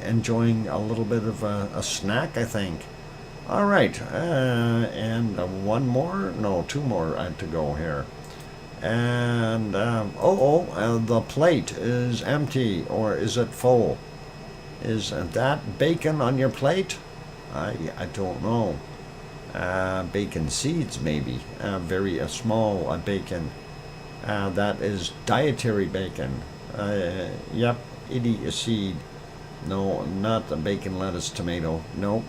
Enjoying a little bit of a snack, I think. All right, and one more? No, two more to go here. And, the plate is empty, or is it full? Is that bacon on your plate? I don't know. Bacon seeds, maybe. Very small bacon. That is dietary bacon. Yep, itty seed. No, not the bacon, lettuce, tomato. No,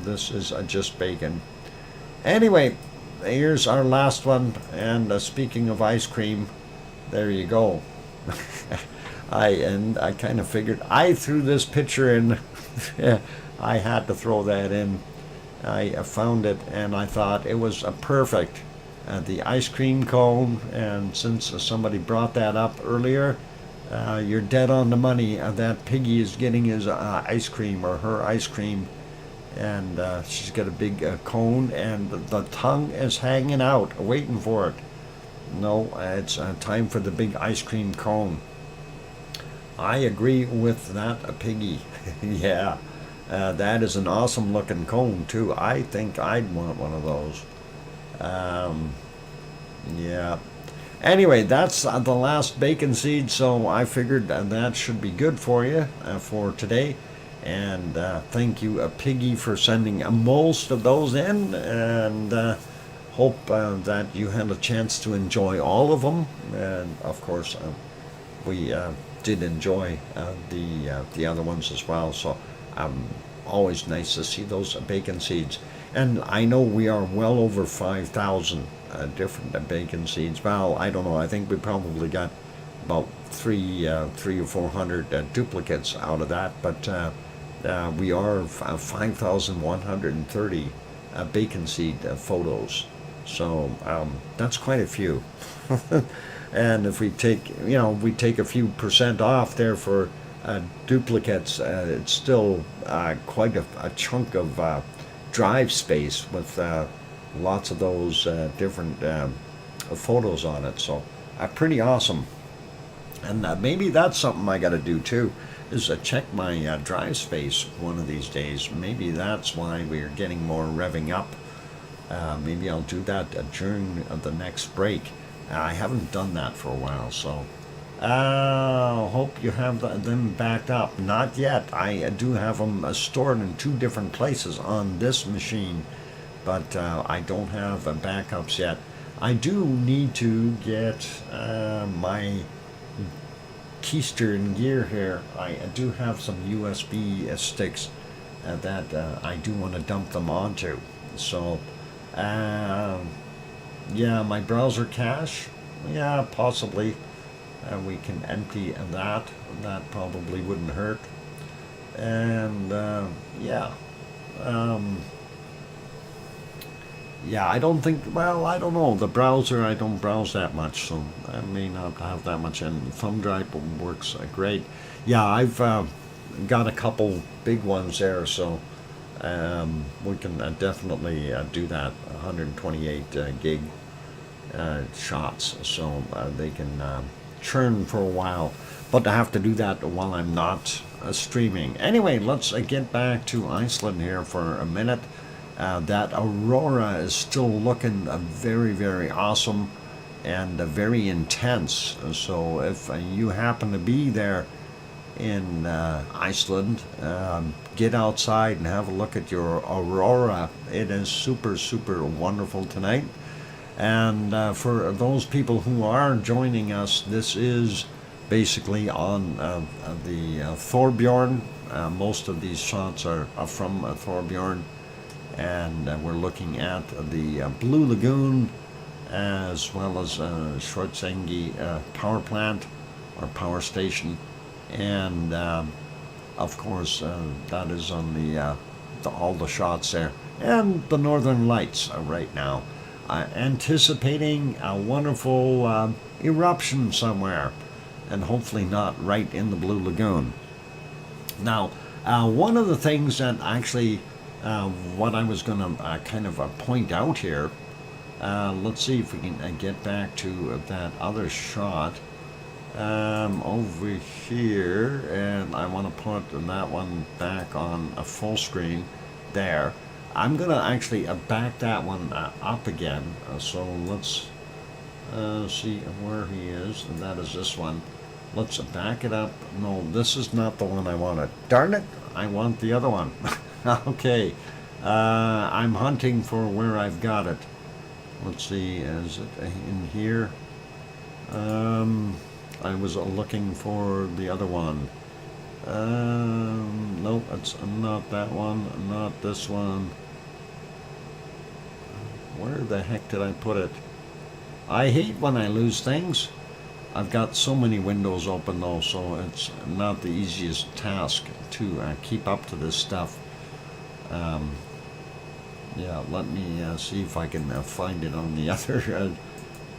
this is just bacon. Anyway, here's our last one. And speaking of ice cream, there you go. I kind of figured I threw this picture in. I had to throw that in. I found it and I thought it was perfect. The ice cream cone, and since somebody brought that up earlier, you're dead on the money. That piggy is getting his ice cream, or her ice cream, and she's got a big cone, and the tongue is hanging out, waiting for it. No, it's time for the big ice cream cone. I agree with that, Piggy. Yeah, that is an awesome looking cone too. I think I'd want one of those. Um, yeah. Anyway, that's the last bacon seed, so I figured that should be good for you for today. And thank you, Piggy, for sending most of those in, and hope that you had a chance to enjoy all of them. And of course, we did enjoy the other ones as well. So always nice to see those bacon seeds. And I know we are well over 5,000 different bacon seeds. Well, I don't know. I think we probably got about three or 400 duplicates out of that. But we are 5,130 bacon seed photos. So that's quite a few. And if we take, we take a few percent off there for duplicates, it's still quite a chunk of drive space with lots of those different photos on it. So pretty awesome. And maybe that's something I got to do too, is check my drive space one of these days. Maybe that's why we're getting more revving up. Maybe I'll do that during the next break. I haven't done that for a while, so hope you have them backed up. Not yet. I do have them stored in two different places on this machine, but I don't have backups yet. I do need to get my keister gear here. I do have some USB sticks that I do want to dump them onto. So yeah, my browser cache, yeah, possibly we can empty that. That probably wouldn't hurt. And yeah, yeah, I don't think, well, I don't know, the browser, I don't browse that much, so I may not have that much. And thumb drive works great. Yeah, I've got a couple big ones there, so we can definitely do that. 128 gig shots, so they can churn for a while, but I have to do that while I'm not streaming. Anyway, let's get back to Iceland here for a minute. That Aurora is still looking very, very awesome and very intense. So if you happen to be there in Iceland, get outside and have a look at your Aurora. It is super, super wonderful tonight. And for those people who are joining us, this is basically on the Thorbjorn. Most of these shots are from Thorbjorn. And we're looking at the Blue Lagoon, as well as Shortsengi power plant or power station. And of course, that is on all the shots there. And the Northern Lights right now. Anticipating a wonderful eruption somewhere, and hopefully not right in the Blue Lagoon. Now, one of the things that actually, what I was going to kind of point out here, let's see if we can get back to that other shot over here, and I want to put that one back on a full screen there. I'm going to actually back that one up again, so let's see where he is, and that is this one. Let's back it up. No, this is not the one I wanted. Darn it, I want the other one. Okay, I'm hunting for where I've got it. Let's see, is it in here? I was looking for the other one. Nope, it's not that one, not this one. Where the heck did I put it? I hate when I lose things. I've got so many windows open though, so it's not the easiest task to keep up to this stuff. Yeah, let me see if I can find it on the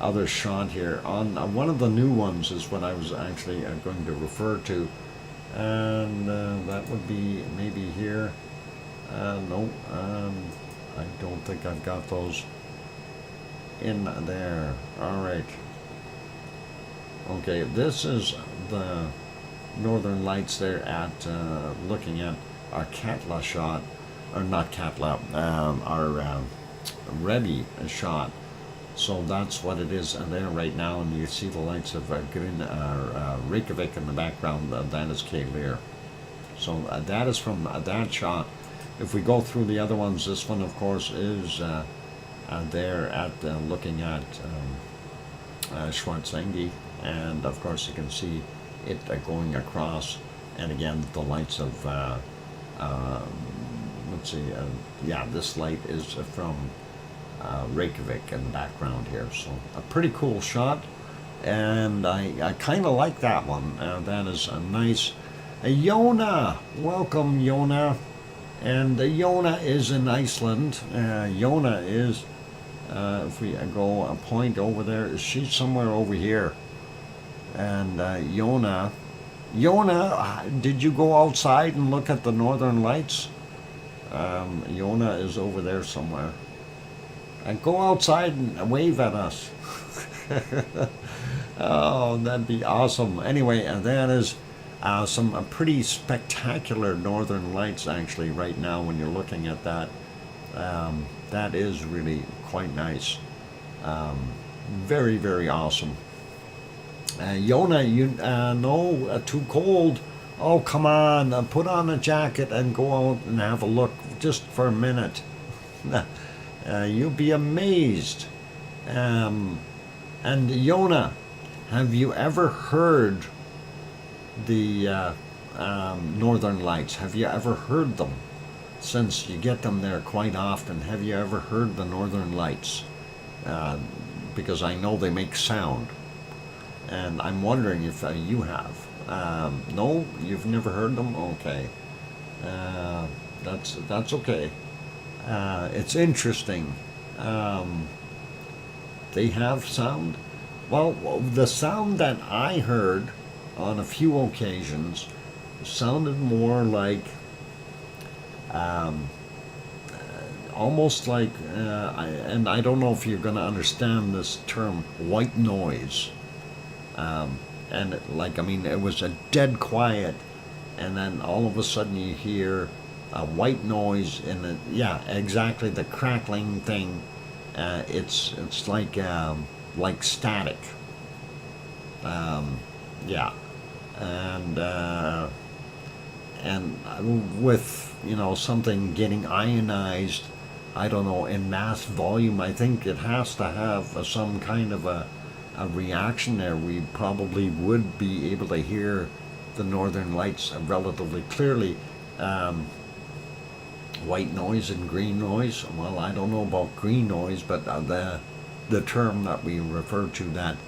other shot here. On one of the new ones is what I was actually going to refer to, and that would be maybe here. No, I don't think I've got those in there. All right, Okay, this is the northern lights there at looking at our Katla shot, or not Katla, our Rebbe shot. So that's what it is there right now, and you see the lights of Reykjavik in the background. That is Cape Lear. So that is from that shot. If we go through the other ones, this one, of course, is there at looking at Schwarzenegger, and of course you can see it going across. And again, the lights of let's see, yeah, this light is from Reykjavik in the background here. So a pretty cool shot, and I kind of like that one. That is a nice. Jona, welcome Jona, and Jona is in Iceland. Jona is, if we go a point over there, she's somewhere over here. And Jona, did you go outside and look at the northern lights? Jona is over there somewhere. And go outside and wave at us. Oh, that'd be awesome. Anyway, that is some pretty spectacular northern lights actually right now when you're looking at that. That is really quite nice. Very, very awesome. Jona, you no, too cold. Oh, come on, put on a jacket and go out and have a look just for a minute. You'll be amazed. And Jona, have you ever heard the northern lights? Have you ever heard them? Since you get them there quite often, have you ever heard the northern lights? Because I know they make sound, and I'm wondering if you have. No, you've never heard them? Okay, that's okay. It's interesting. They have sound. Well, the sound that I heard on a few occasions sounded more like almost like, and I don't know if you're going to understand this term, white noise. And I mean, it was a dead quiet, and then all of a sudden you hear a white noise, and yeah, exactly, the crackling thing. It's like static. Yeah, and with something getting ionized, I don't know, in mass volume, I think it has to have some kind of a reaction there. We probably would be able to hear the northern lights relatively clearly. White noise and green noise. Well, I don't know about green noise, but the term that we refer to, that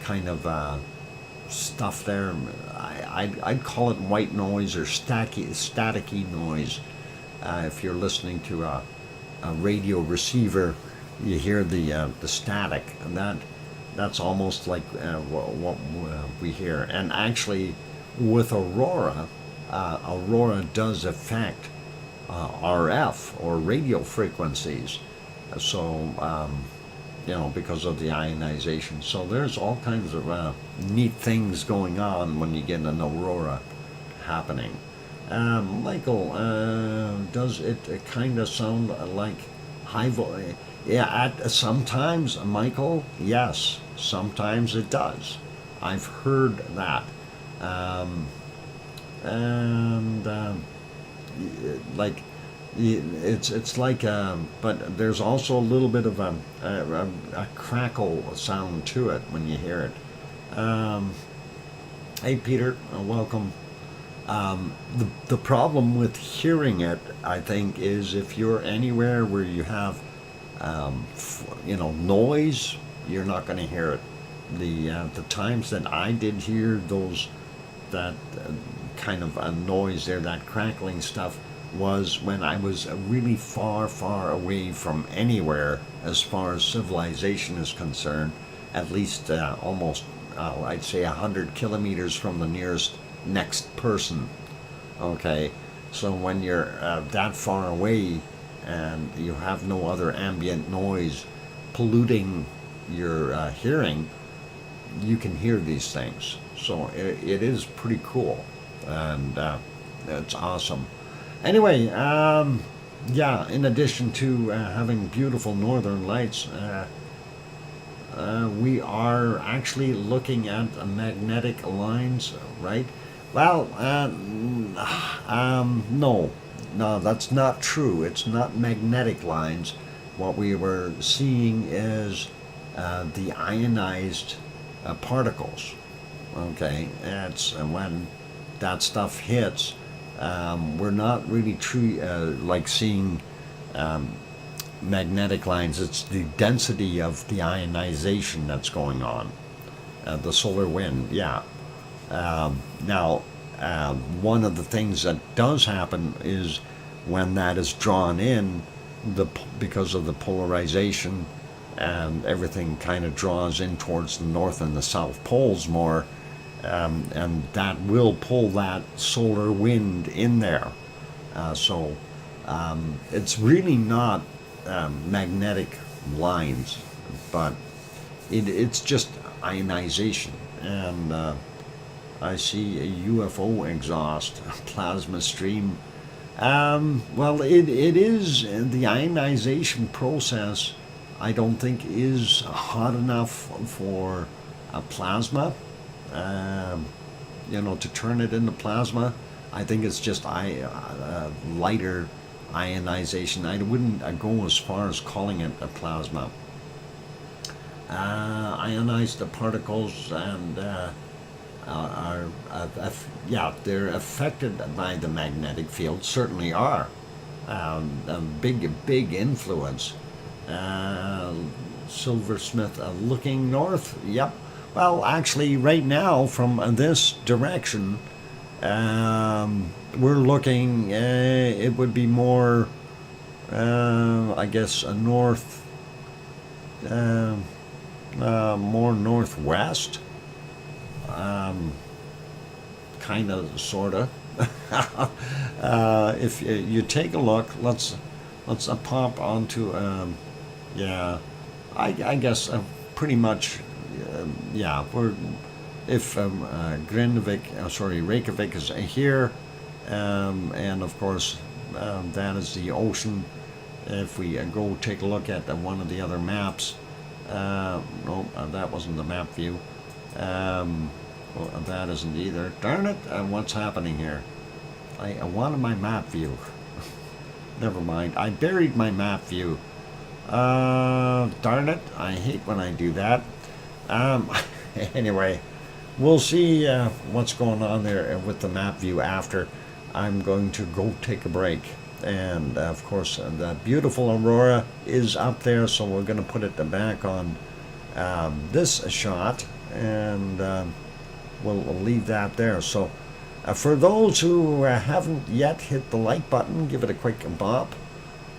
kind of stuff there, I'd call it white noise or staticky noise. If you're listening to a radio receiver, you hear the static, and that's almost like what we hear. And actually, with Aurora, Aurora does affect RF or radio frequencies. So, because of the ionization. So there's all kinds of neat things going on when you get an aurora happening. Michael, does it kind of sound like high voltage? Yeah, sometimes, Michael, yes, sometimes it does. I've heard that. It's like, but there's also a little bit of a crackle sound to it when you hear it. Hey, Peter, welcome. The problem with hearing it, I think, is if you're anywhere where you have, noise, you're not going to hear it. The times that I did hear that kind of a noise there, that crackling stuff, was when I was really far, far away from anywhere as far as civilization is concerned, at least almost, I'd say 100 kilometers from the next person. Okay, so when you're that far away and you have no other ambient noise polluting your hearing, you can hear these things. So it is pretty cool, and it's awesome. Anyway, yeah, in addition to having beautiful northern lights, we are actually looking at magnetic lines, right? Well, no, that's not true. It's not magnetic lines. What we were seeing is the ionized particles. Okay, it's when that stuff hits, we're not really like seeing magnetic lines. It's the density of the ionization that's going on. The solar wind, yeah. Now, one of the things that does happen is when that is drawn in, because of the polarization, and everything kind of draws in towards the north and the south poles more, and that will pull that solar wind in there. So it's really not magnetic lines, but it's just ionization. And I see a UFO exhaust, plasma stream. Well, it is the ionization process. I don't think is hot enough for a plasma, to turn it into plasma. I think it's just lighter ionization. I wouldn't go as far as calling it a plasma. Ionized particles and they're affected by the magnetic field. Certainly are. A big influence. Silversmith looking north. Yep. Well, actually, right now from this direction, we're looking. It would be more, I guess, a north, more northwest. Kind of, sorta. If you take a look, let's pop onto. Yeah, I guess pretty much. Yeah, if Reykjavik is here, and of course that is the ocean. If we go take a look at one of the other maps, no, that wasn't the map view. Well, that isn't either. Darn it! What's happening here? I wanted my map view. Never mind. I buried my map view. Darn it! I hate when I do that. Anyway, we'll see what's going on there with the map view after. I'm going to go take a break. And of course, the beautiful Aurora is up there, so we're going to put it back on this shot, and we'll leave that there. So for those who haven't yet hit the like button, give it a quick bop.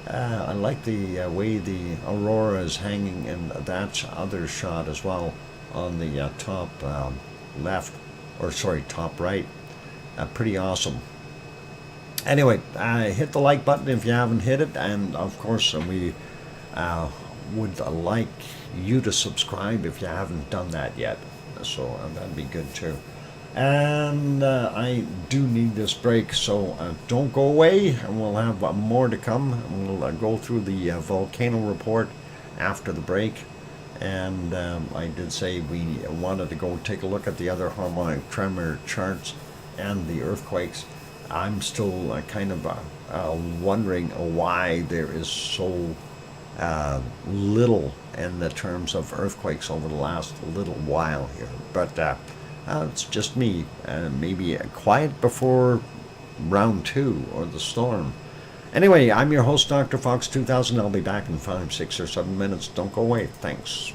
I like the way the Aurora is hanging in that other shot as well on the top left, or sorry, top right. Pretty awesome. Anyway, hit the like button if you haven't hit it, and of course we would like you to subscribe if you haven't done that yet. So that'd be good too. And I do need this break, so don't go away, and we'll have more to come. We'll go through the volcano report after the break. And I did say we wanted to go take a look at the other harmonic tremor charts and the earthquakes. I'm still kind of wondering why there is so little in the terms of earthquakes over the last little while here. But it's just me. Maybe quiet before round 2 or the storm. Anyway, I'm your host, DrFox2000. I'll be back in 5, 6, or 7 minutes. Don't go away. Thanks.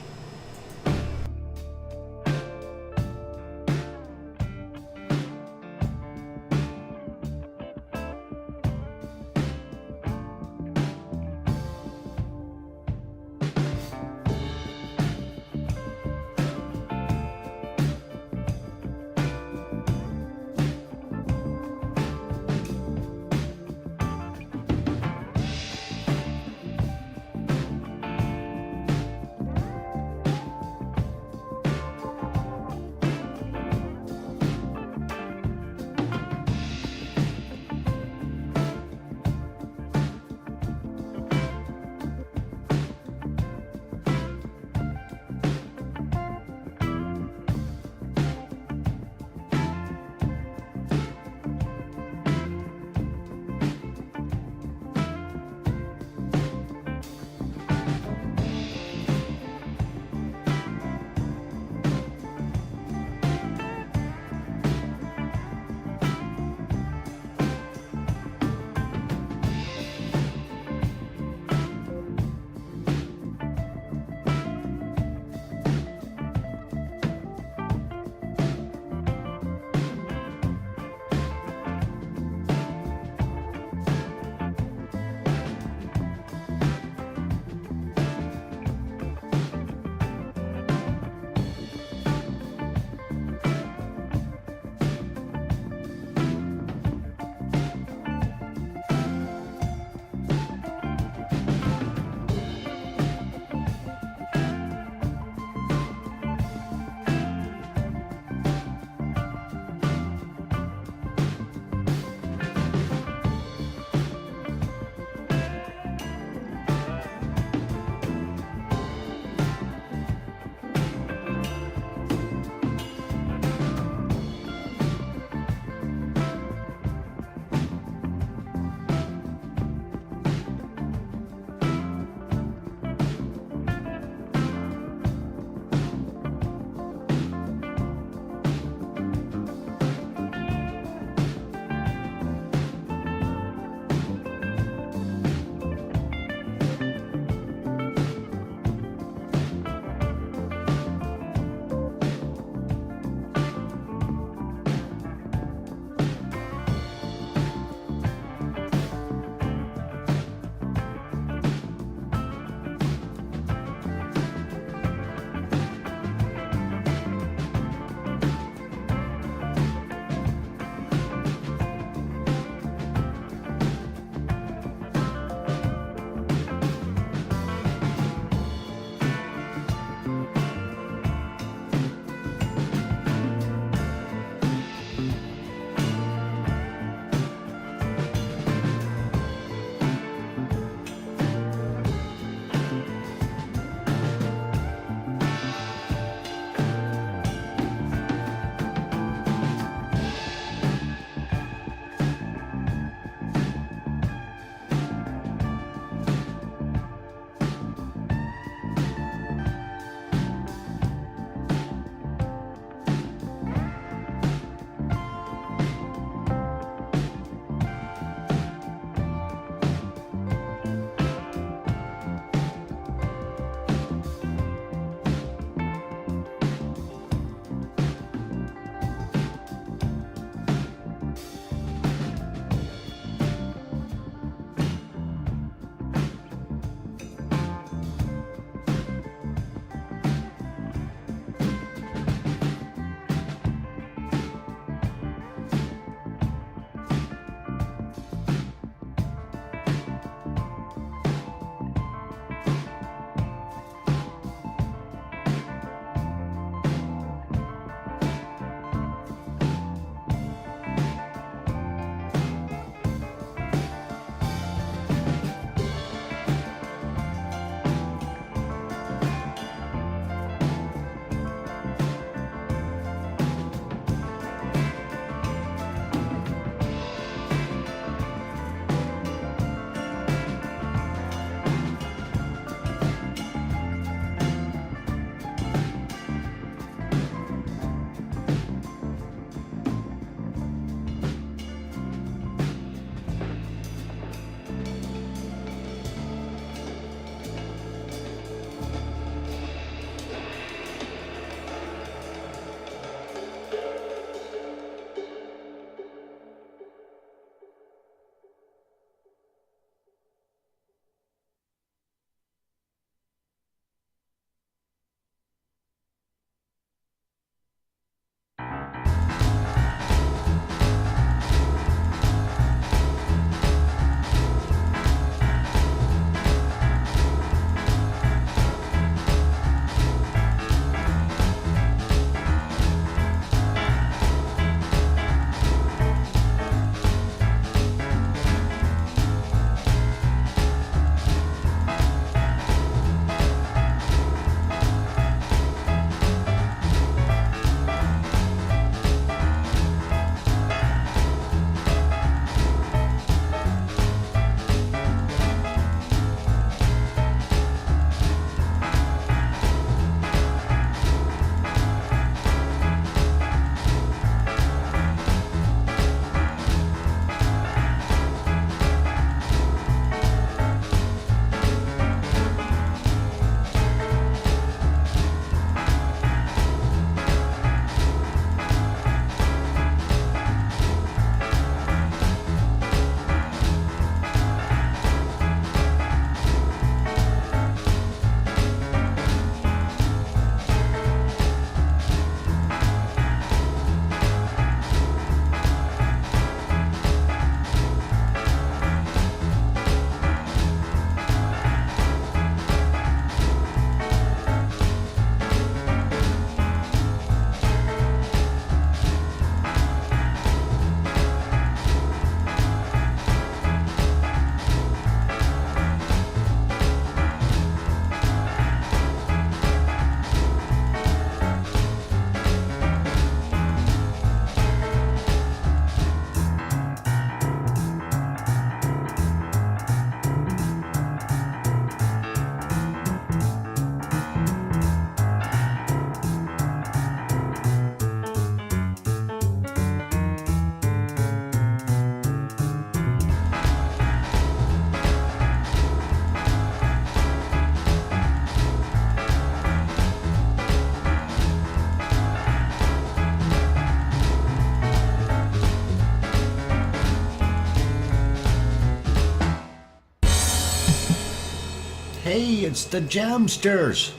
Hey, it's the Jamsters.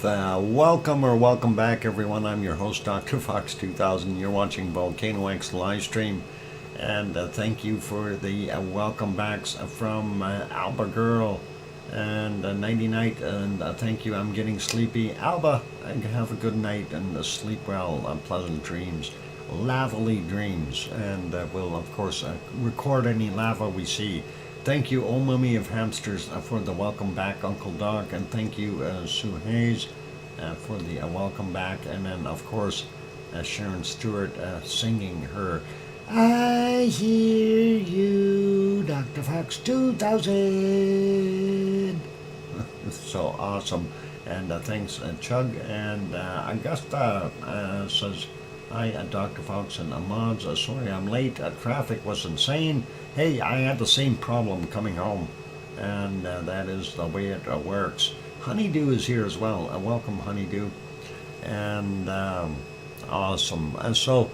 Welcome back, everyone. I'm your host, DrFox2000. You're watching VolcanoX live stream, and thank you for the welcome backs from Alba Girl and Nighty Night, and thank you. I'm getting sleepy. Alba, have a good night and sleep well. Pleasant dreams, lavally dreams, and we'll of course record any lava we see. Thank you, old mummy of hamsters, for the welcome back, Uncle Doc, and thank you, Sue Hayes, for the welcome back, and then of course Sharon Stewart singing her "I Hear You, Dr. Fox 2000." So awesome, and thanks, Chug, and Augusta says, "Hi, Dr. Fox and Ahmad. Sorry I'm late. Traffic was insane. Hey, I had the same problem coming home, and that is the way it works." Honeydew is here as well. Welcome, Honeydew, and awesome. And so,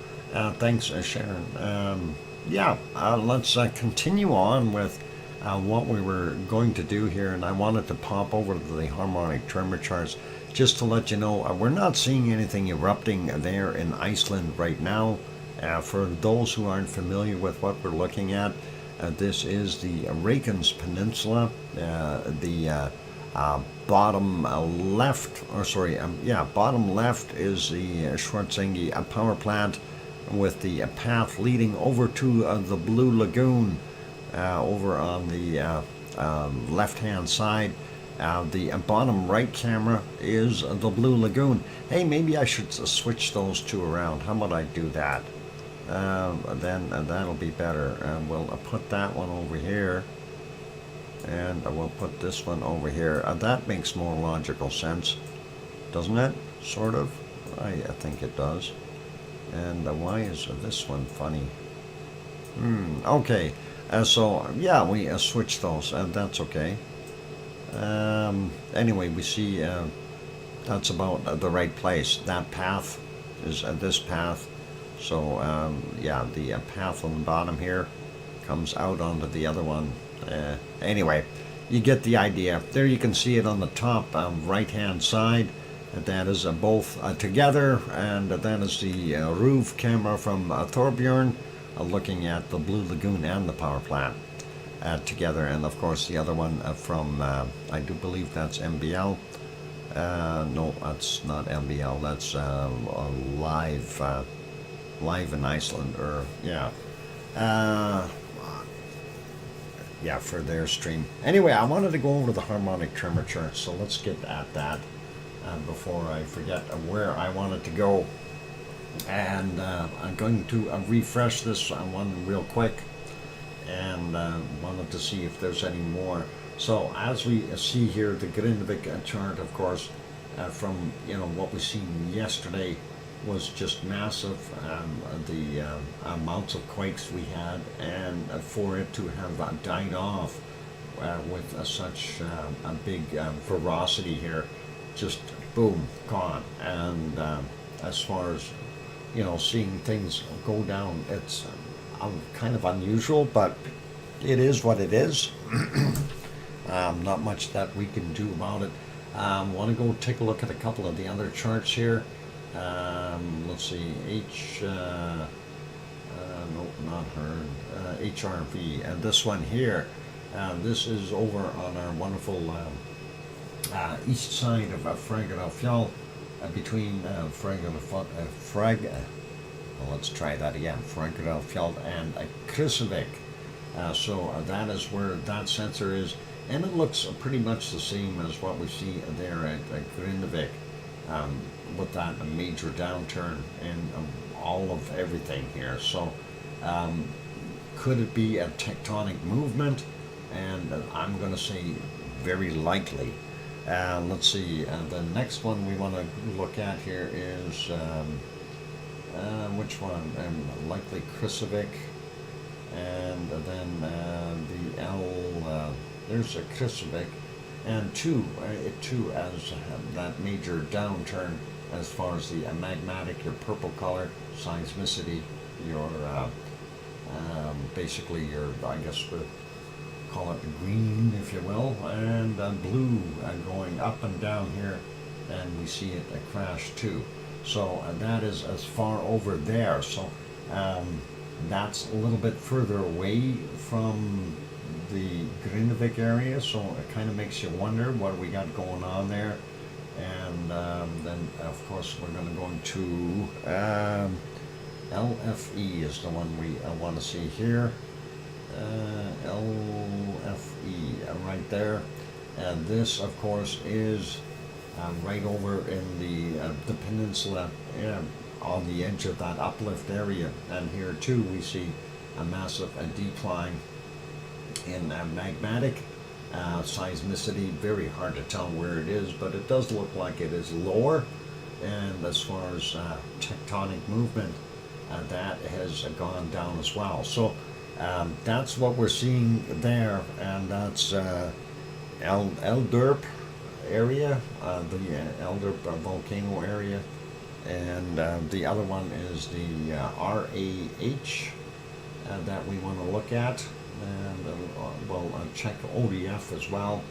thanks, Sharon. Let's continue on with what we were going to do here, and I wanted to pop over to the harmonic tremor charts just to let you know we're not seeing anything erupting there in Iceland right now. For those who aren't familiar with what we're looking at, this is the Reykjanes Peninsula, the bottom left is the Schwarzenegger power plant with the path leading over to the Blue Lagoon over on the left-hand side. The bottom right camera is the Blue Lagoon. Hey, maybe I should switch those two around. How about I do that? Then that'll be better. We'll put that one over here, and we'll put this one over here. That makes more logical sense, doesn't it? Sort of. I think it does. And why is this one funny? Okay. So yeah, we switch those, and that's okay. Anyway, we see that's about the right place. That path is this path. So the path on the bottom here comes out onto the other one. Anyway, you get the idea. There you can see it on the top right hand side. That is both together, and that is the roof camera from Thorbjorn looking at the Blue Lagoon and the power plant together, and of course the other one from I do believe that's MBL. No, that's not MBL. That's live in Iceland, or for their stream. Anyway, I wanted to go over the harmonic tremor chart, so let's get at that before I forget where I wanted to go. And I'm going to refresh this one real quick, and wanted to see if there's any more. So as we see here, the Grindvik chart, of course, from what we seen yesterday was just massive. The amounts of quakes we had, and for it to have died off with such a big ferocity here, just boom, gone. And as far as seeing things go down, it's kind of unusual, but it is what it is. Not much that we can do about it. Want to go take a look at a couple of the other charts here. Let's see, not her, HRV, and this one here. This is over on our wonderful east side of Fraggerafjall, between let's try that again, Fraggerafjall and Krusvik. So that is where that sensor is, and it looks pretty much the same as what we see there at Grindvik, with that major downturn in all of everything here. So could it be a tectonic movement? And I'm going to say very likely. Let's see, the next one we want to look at here is which one? Likely Krusvik, and then the L, there's a Krusvik, and it too has that major downturn as far as the magmatic, your purple color, seismicity, your basically your, I guess, call it green, if you will, and blue going up and down here, and we see it crash too. So that is as far over there. So that's a little bit further away from the Grindavik area, so it kind of makes you wonder what we got going on there. And then, of course, we're going to go into LFE is the one we want to see here. LFE right there, and this, of course, is right over in the peninsula on the edge of that uplift area. And here too we see a massive decline in magmatic seismicity. Very hard to tell where it is, but it does look like it is lower. And as far as tectonic movement, that has gone down as well. So that's what we're seeing there, and that's Elderp area, the Elderp volcano area, and the other one is the RAH that we want to look at, and we'll check ODF as well.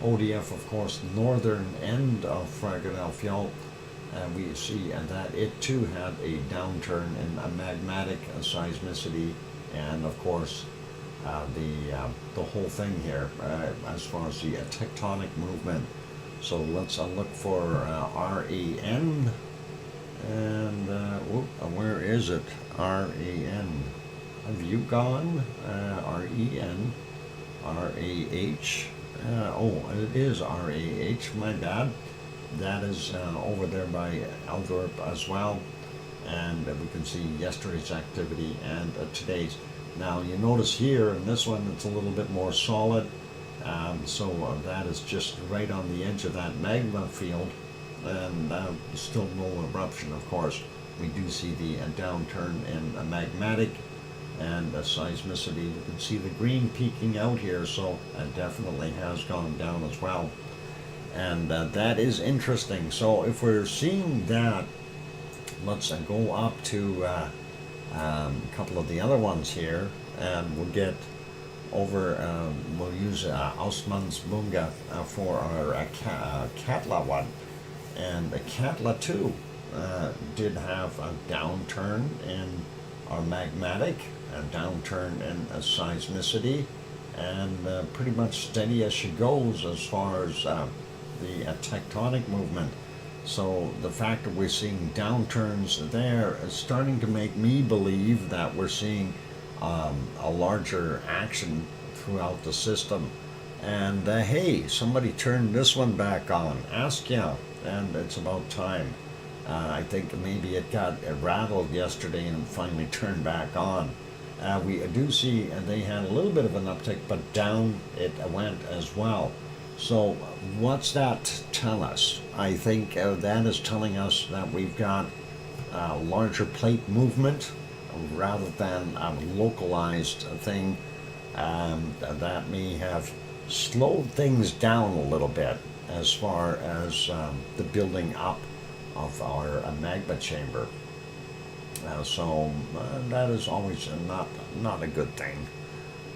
ODF, of course, northern end of Philadelphia. We see that it too had a downturn in magmatic seismicity, and of course the whole thing here as far as the tectonic movement. So let's look for RAN, and where is it? RAN. Have you gone? REN, RAH. Oh, it is RAH. My bad. That is over there by Eldorp as well, and we can see yesterday's activity and today's. Now you notice here in this one it's a little bit more solid, so that is just right on the edge of that magma field, and still no eruption, of course. We do see the downturn in magmatic and seismicity. You can see the green peeking out here, so it definitely has gone down as well. And that is interesting. So if we're seeing that, let's go up to a couple of the other ones here, and we'll get over, we'll use Ausmannsbunga for our Katla one. And the Katla 2 did have a downturn in our magmatic, a downturn in seismicity, and pretty much steady as she goes as far as the tectonic movement. So the fact that we're seeing downturns there is starting to make me believe that we're seeing a larger action throughout the system. And hey, somebody turned this one back on, Askia, and it's about time. I think maybe it got rattled yesterday and finally turned back on. We do see they had a little bit of an uptick, but down it went as well. So what's that tell us? I think that is telling us that we've got larger plate movement rather than a localized thing that may have slowed things down a little bit as far as the building up of our magma chamber. So that is always not a good thing.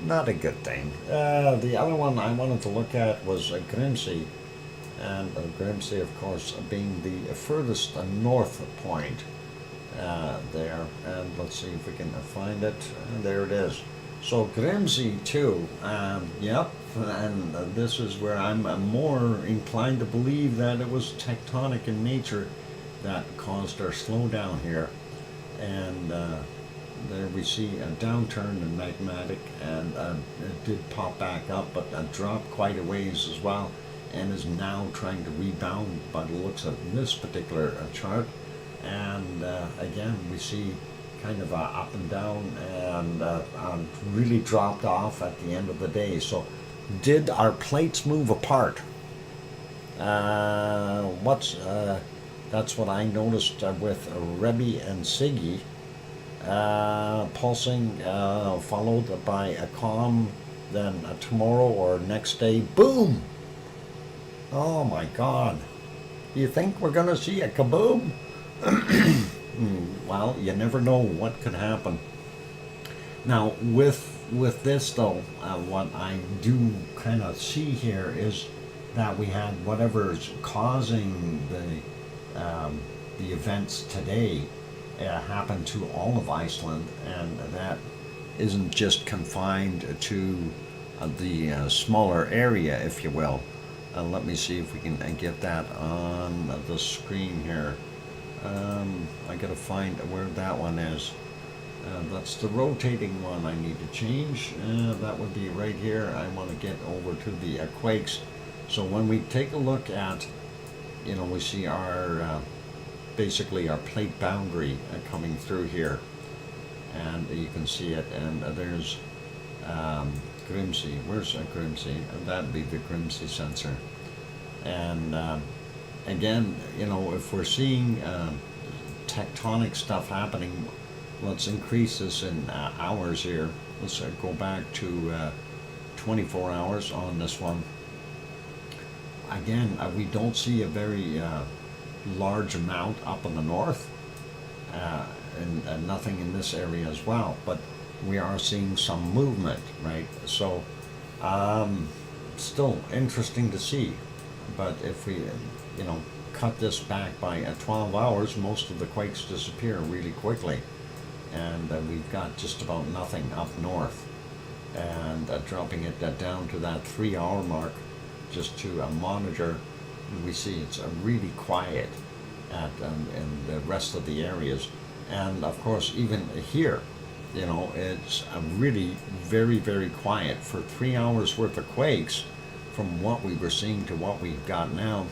Not a good thing. The other one I wanted to look at was Grimsey, and Grimsey, of course, being the furthest north point there. And let's see if we can find it. And there it is. So Grimsey too. Yep. And this is where I'm more inclined to believe that it was tectonic in nature that caused our slowdown here. And there we see a downturn in magmatic, and it did pop back up, but dropped quite a ways as well, and is now trying to rebound by the looks of this particular chart. And again, we see kind of up and down, and really dropped off at the end of the day. So did our plates move apart? That's what I noticed with Rebbe and Siggy. Pulsing, followed by a calm, then tomorrow or next day, boom! Oh my God. You think we're going to see a kaboom? Well, you never know what could happen. Now, with this though, what I do kind of see here is that we had whatever's causing the events today happen to all of Iceland, and that isn't just confined to the smaller area, if you will. Let me see if we can get that on the screen here. I gotta find where that one is. That's the rotating one I need to change. That would be right here. I want to get over to the quakes. So when we take a look at, we see our basically our plate boundary coming through here, and you can see it. And there's Grimsey. Where's Grimsey? That'd be the Grimsey sensor. And again, if we're seeing tectonic stuff happening, let's increase this in hours here. Let's go back to 24 hours on this one. Again, we don't see a very large amount up in the north, and nothing in this area as well, but we are seeing some movement, right? So still interesting to see, but if we cut this back by 12 hours, most of the quakes disappear really quickly, and we've got just about nothing up north, and dropping it down to that 3-hour mark just to monitor, we see it's really quiet in the rest of the areas. And of course, even here, it's really very, very quiet for 3 hours worth of quakes from what we were seeing to what we've got now.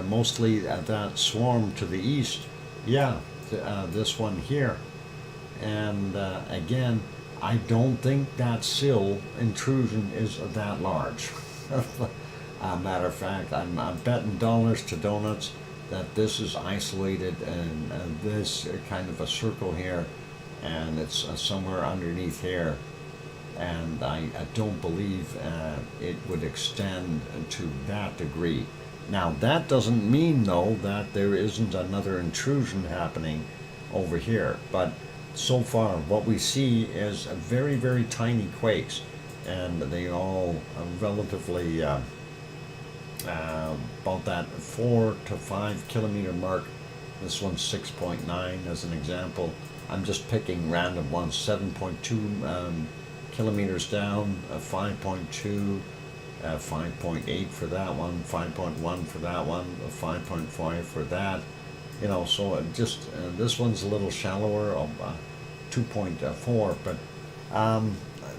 Mostly that swarm to the east, this one here, and again, I don't think that sill intrusion is that large. Matter of fact, I'm betting dollars to donuts that this is isolated, and this kind of a circle here, and it's somewhere underneath here, and I don't believe it would extend to that degree. Now, that doesn't mean, though, that there isn't another intrusion happening over here, but so far what we see is a very, very tiny quakes, and they all are relatively about that 4 to 5 kilometer mark. This one's 6.9 as an example. I'm just picking random ones. 7.2 kilometers down, 5.2, 5.8 for that one, 5.1 for that one, 5.5 for that. So it just this one's a little shallower, 2.4, but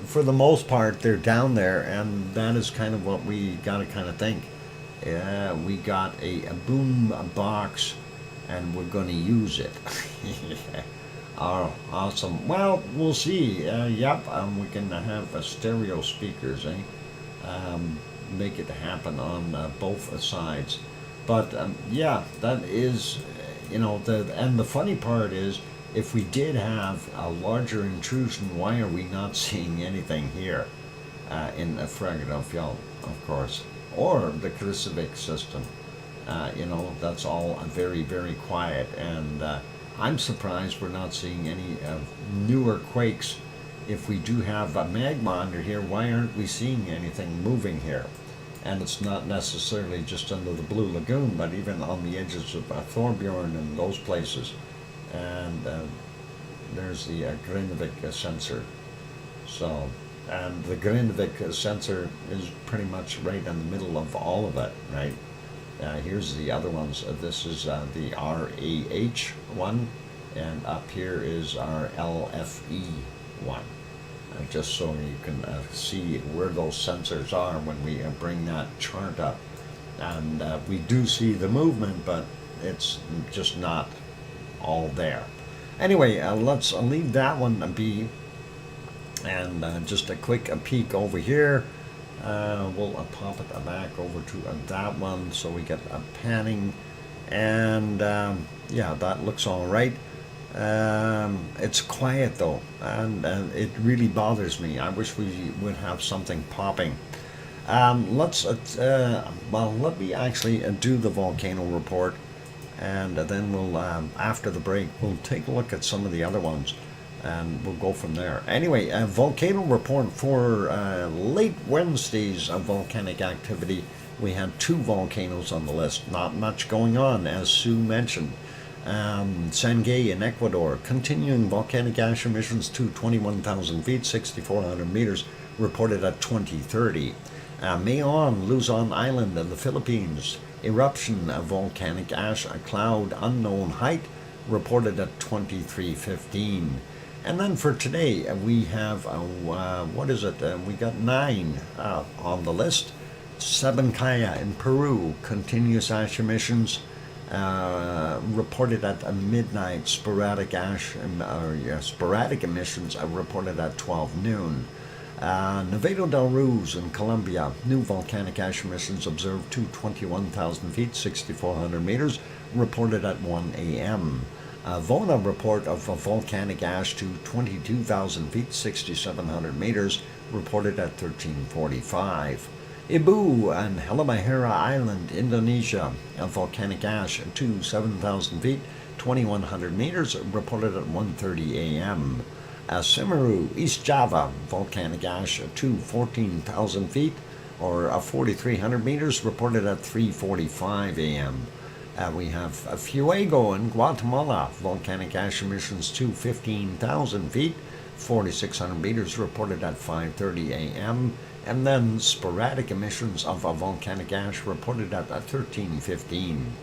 for the most part they're down there, and that is kind of what we got to kind of think. We got a boom box, and we're going to use it. Oh, awesome. Well, we'll see. Yep, we can have stereo speakers, make it happen on both sides. But yeah, that is, and the funny part is, if we did have a larger intrusion, why are we not seeing anything here in the Fragedalfjall, of course, or the Kristevik system? That's all very, very quiet, and I'm surprised we're not seeing any newer quakes. If we do have a magma under here, why aren't we seeing anything moving here? And it's not necessarily just under the Blue Lagoon, but even on the edges of Thorbjorn and those places. And there's the Grindavik sensor. So, and the Grindavik sensor is pretty much right in the middle of all of it, right? Here's the other ones. This is the RAH one, and up here is our LFE one. Just so you can see where those sensors are when we bring that chart up. And we do see the movement, but it's just not all there. Anyway, let's leave that one be, and just a quick peek over here. We'll pop it back over to that one so we get a panning, and yeah, that looks all right. It's quiet though, and it really bothers me. I wish we would have something popping. Let me actually do the volcano report, and then we'll, after the break, we'll take a look at some of the other ones, and we'll go from there. Anyway, a volcano report for late Wednesday's volcanic activity. We had 2 volcanoes on the list. Not much going on, as Sue mentioned. Sangay in Ecuador, continuing volcanic ash emissions to 21,000 feet, 6,400 meters, reported at 2030. Mayon, Luzon Island in the Philippines, eruption of volcanic ash, a cloud unknown height, reported at 2315. And then for today, we have, what is it? We got 9 on the list. Sabancaya in Peru, continuous ash emissions, reported at midnight. Sporadic emissions reported at 12 noon. Nevado del Ruiz in Colombia, new volcanic ash emissions observed to 21,000 feet, 6,400 meters, reported at 1 a.m. Vona report of volcanic ash to 22,000 feet, 6,700 meters, reported at 1345. Ibu and Halmahera Island, Indonesia, volcanic ash to 7,000 feet, 2,100 meters, reported at 1:30 a.m. Semeru, East Java, volcanic ash to 14,000 feet, or 4,300 meters, reported at 3:45 a.m. We have Fuego in Guatemala, volcanic ash emissions to 15,000 feet, 4,600 meters, reported at 5:30 a.m. And then sporadic emissions of volcanic ash reported at 13:15.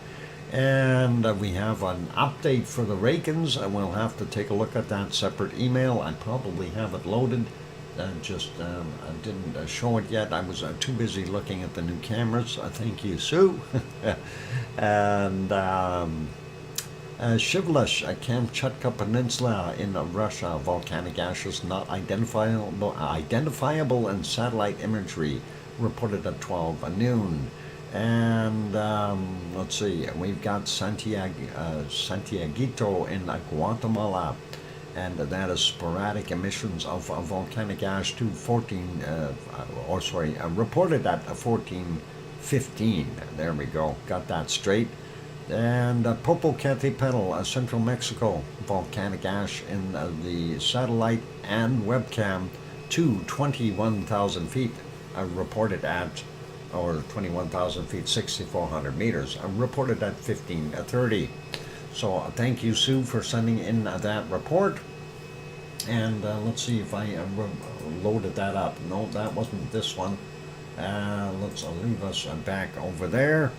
And we have an update for the Rakens, and we'll have to take a look at that separate email. I probably have it loaded. I didn't show it yet. I was too busy looking at the new cameras. Thank you, Sue. And Shivlash, Kamchatka Peninsula in Russia, volcanic ashes not identifiable in satellite imagery, reported at 12 noon. And let's see, we've got Santiaguito in Guatemala, and that is sporadic emissions of volcanic ash to reported at 14:15. There we go, got that straight. And Popo Central Mexico, volcanic ash in the satellite and webcam to 21,000 feet, reported at, or 21,000 feet, 6,400 meters, reported at 15:30. So thank you, Sue, for sending in that report. And let's see if I loaded that up. No, that wasn't this one. Let's leave us back over there.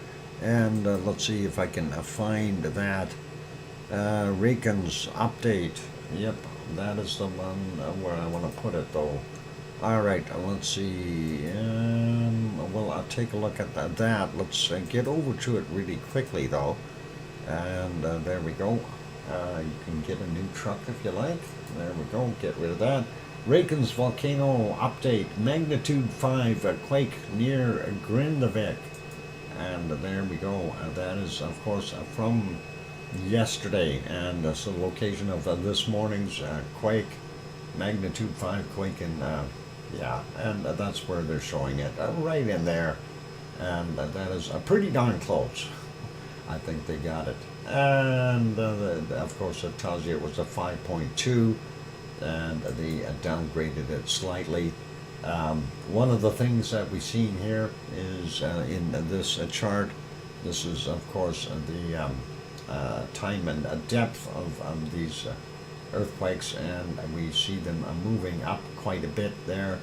And let's see if I can find that Rakens update. Yep, that is the one where I want to put it, though. All right, let's see. Well, I'll take a look at that. Let's get over to it really quickly, though. And there we go. You can get a new truck if you like. There we go. Get rid of that. Rakens volcano update. Magnitude 5 quake near Grindavik. And there we go. That is, of course, from yesterday. And so the location of this morning's quake. Magnitude 5 quake in, yeah, and that's where they're showing it. Right in there. And that is pretty darn close. I think they got it. And of course it tells you it was a 5.2, and they downgraded it slightly. One of the things that we've seen here is in this chart, this is of course the time and depth of these earthquakes, and we see them moving up quite a bit there,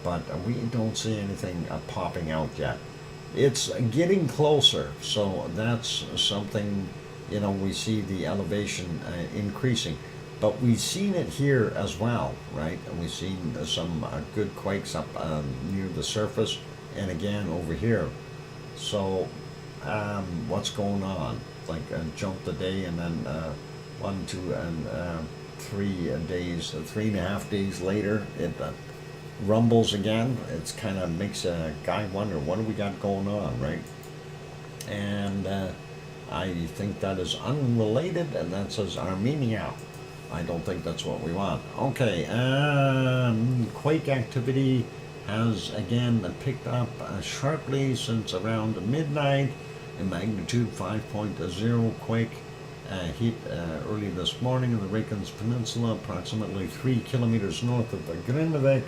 but we don't see anything popping out yet. It's getting closer, so that's something, you know, we see the elevation increasing. But we've seen it here as well, right? And we've seen some good quakes up near the surface, and again over here. So what's going on? Like jump the day, and then 1, 2, and 3 days, 3.5 days later, it rumbles again. It's kind of makes a guy wonder, what do we got going on, right? And I think that is unrelated, and that says Armenia. I don't think that's what we want. Okay, quake activity has again picked up sharply since around midnight. a magnitude 5.0 quake hit early this morning in the Reykjanes Peninsula, approximately 3 kilometers north of Grindavik,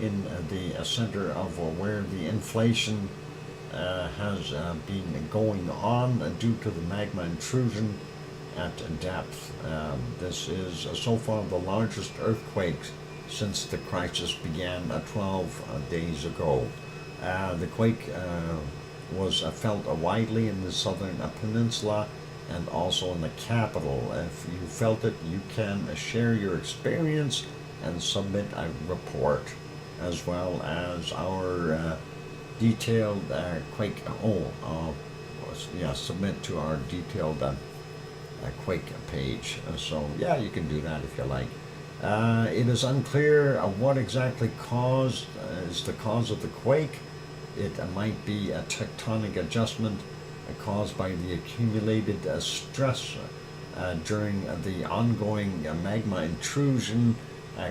in the center of where the inflation has been going on due to the magma intrusion at depth. This is so far the largest earthquake since the crisis began 12 days ago. The quake was felt widely in the southern peninsula and also in the capital. If you felt it, you can share your experience and submit a report, as well as our detailed quake. Submit to our detailed quake page. So yeah, you can do that if you like. It is unclear what exactly is the cause of the quake. It might be a tectonic adjustment caused by the accumulated stress during the ongoing magma intrusion,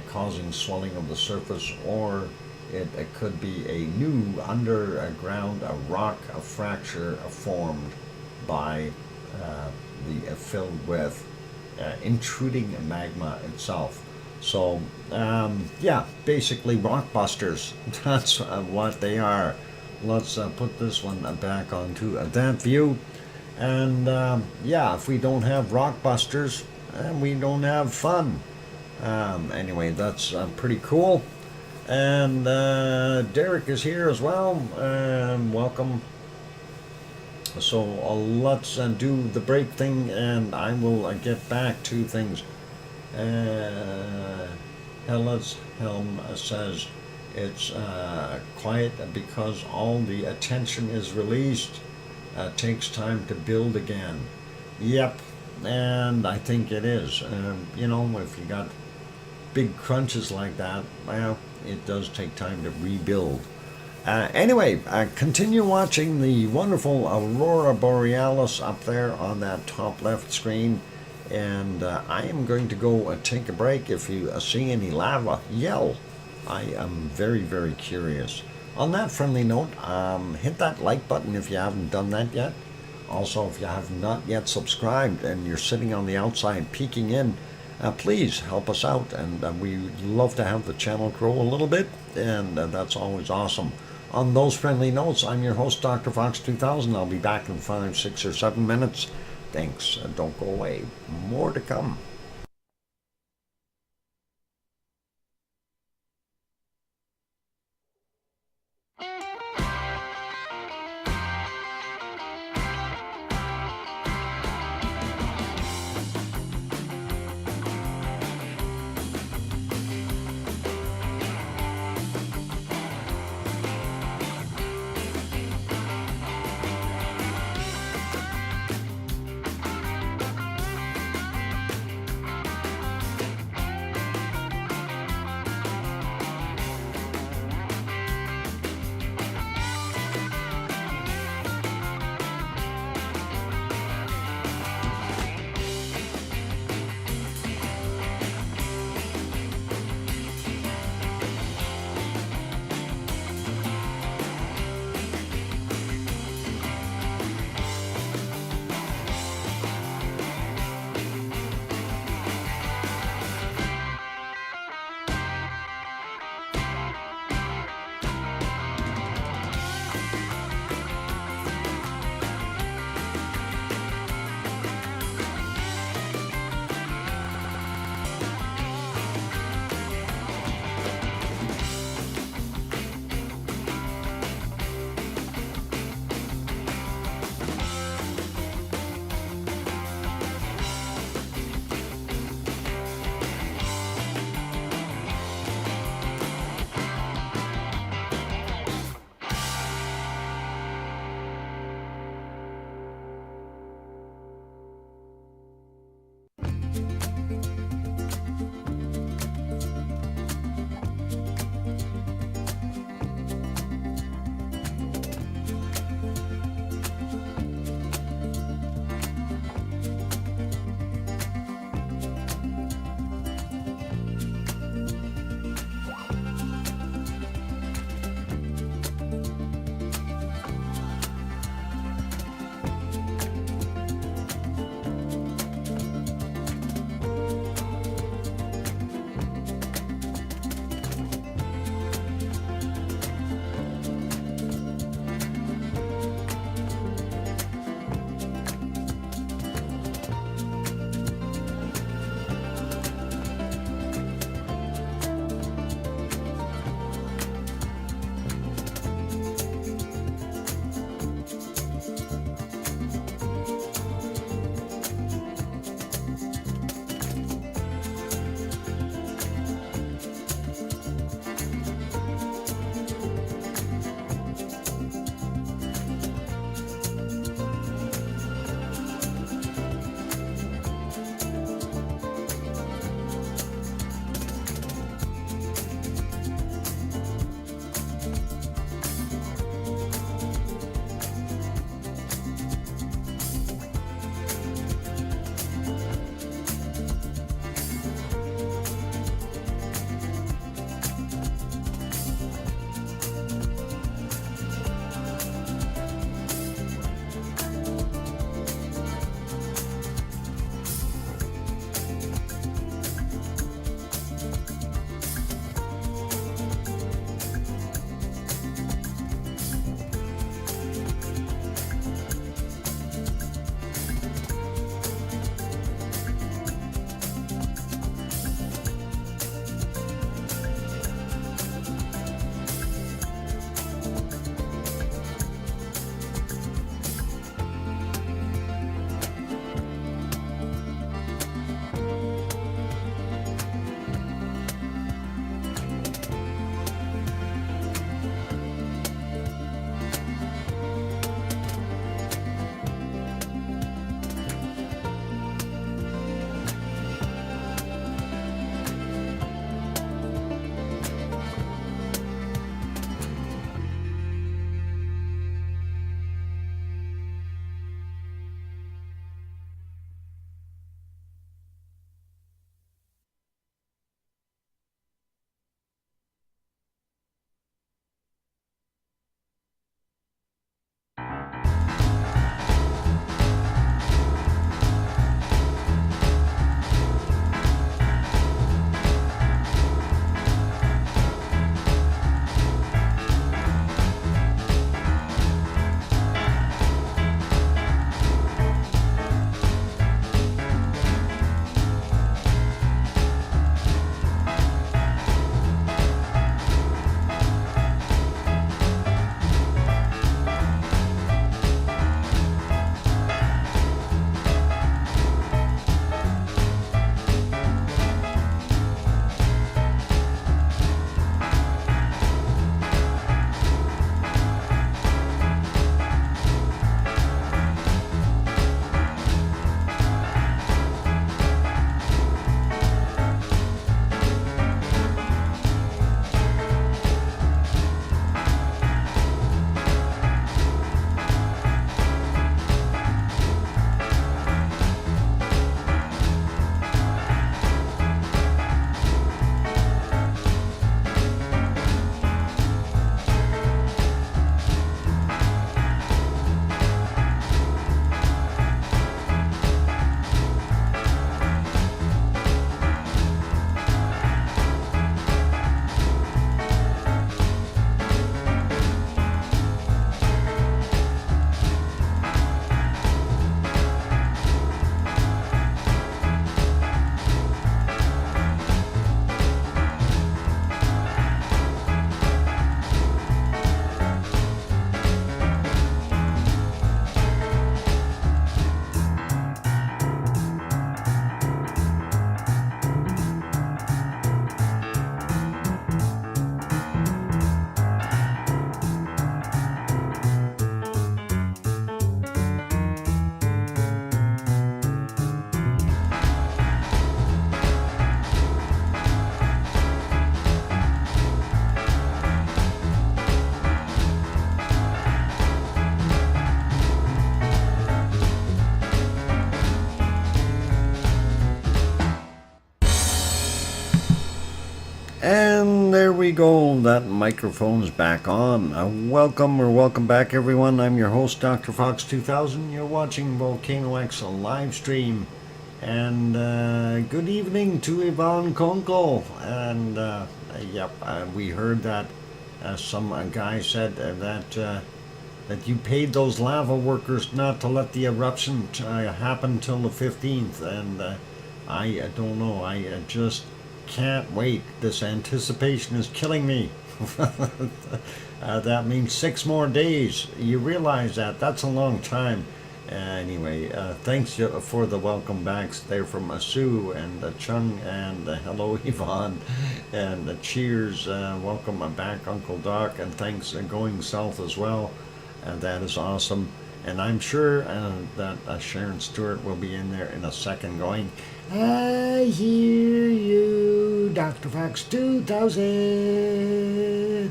causing swelling of the surface, or it could be a new underground rock fracture formed by filled with intruding magma itself. So basically rock busters. That's what they are. Let's put this one back onto that view. And if we don't have rock busters, we don't have fun. Anyway, that's pretty cool. And Derek is here as well. Welcome. So let's do the break thing, and I will get back to things. Hella's Helm says it's quiet because all the attention is released. Takes time to build again. Yep, and I think it is. If you got big crunches like that, well, it does take time to rebuild. Anyway, continue watching the wonderful Aurora Borealis up there on that top left screen. And I am going to go take a break. If you see any lava, yell. I am very, very curious. On that friendly note, hit that like button if you haven't done that yet. Also, if you have not yet subscribed and you're sitting on the outside peeking in, please help us out. And we'd love to have the channel grow a little bit, and that's always awesome. On those friendly notes, I'm your host, DrFox2000. I'll be back in 5, 6, or 7 minutes. Thanks. Don't go away. More to come. And there we go. That microphone's back on. Welcome back, everyone. I'm your host, DrFox2000. You're watching VolcanoX live stream. And good evening to Yvonne Kunkel. And we heard that some guy said that you paid those lava workers not to let the eruption happen till the 15th. And I don't know. I just can't wait. This anticipation is killing me. That means 6 more days. You realize that? That's a long time. Anyway, thanks for the welcome backs there from Sue and Chung and hello Yvonne and cheers. Welcome back, Uncle Doc, and thanks going south as well. That is awesome. And I'm sure that Sharon Stewart will be in there in a second going, I hear you, Dr. Fox 2000.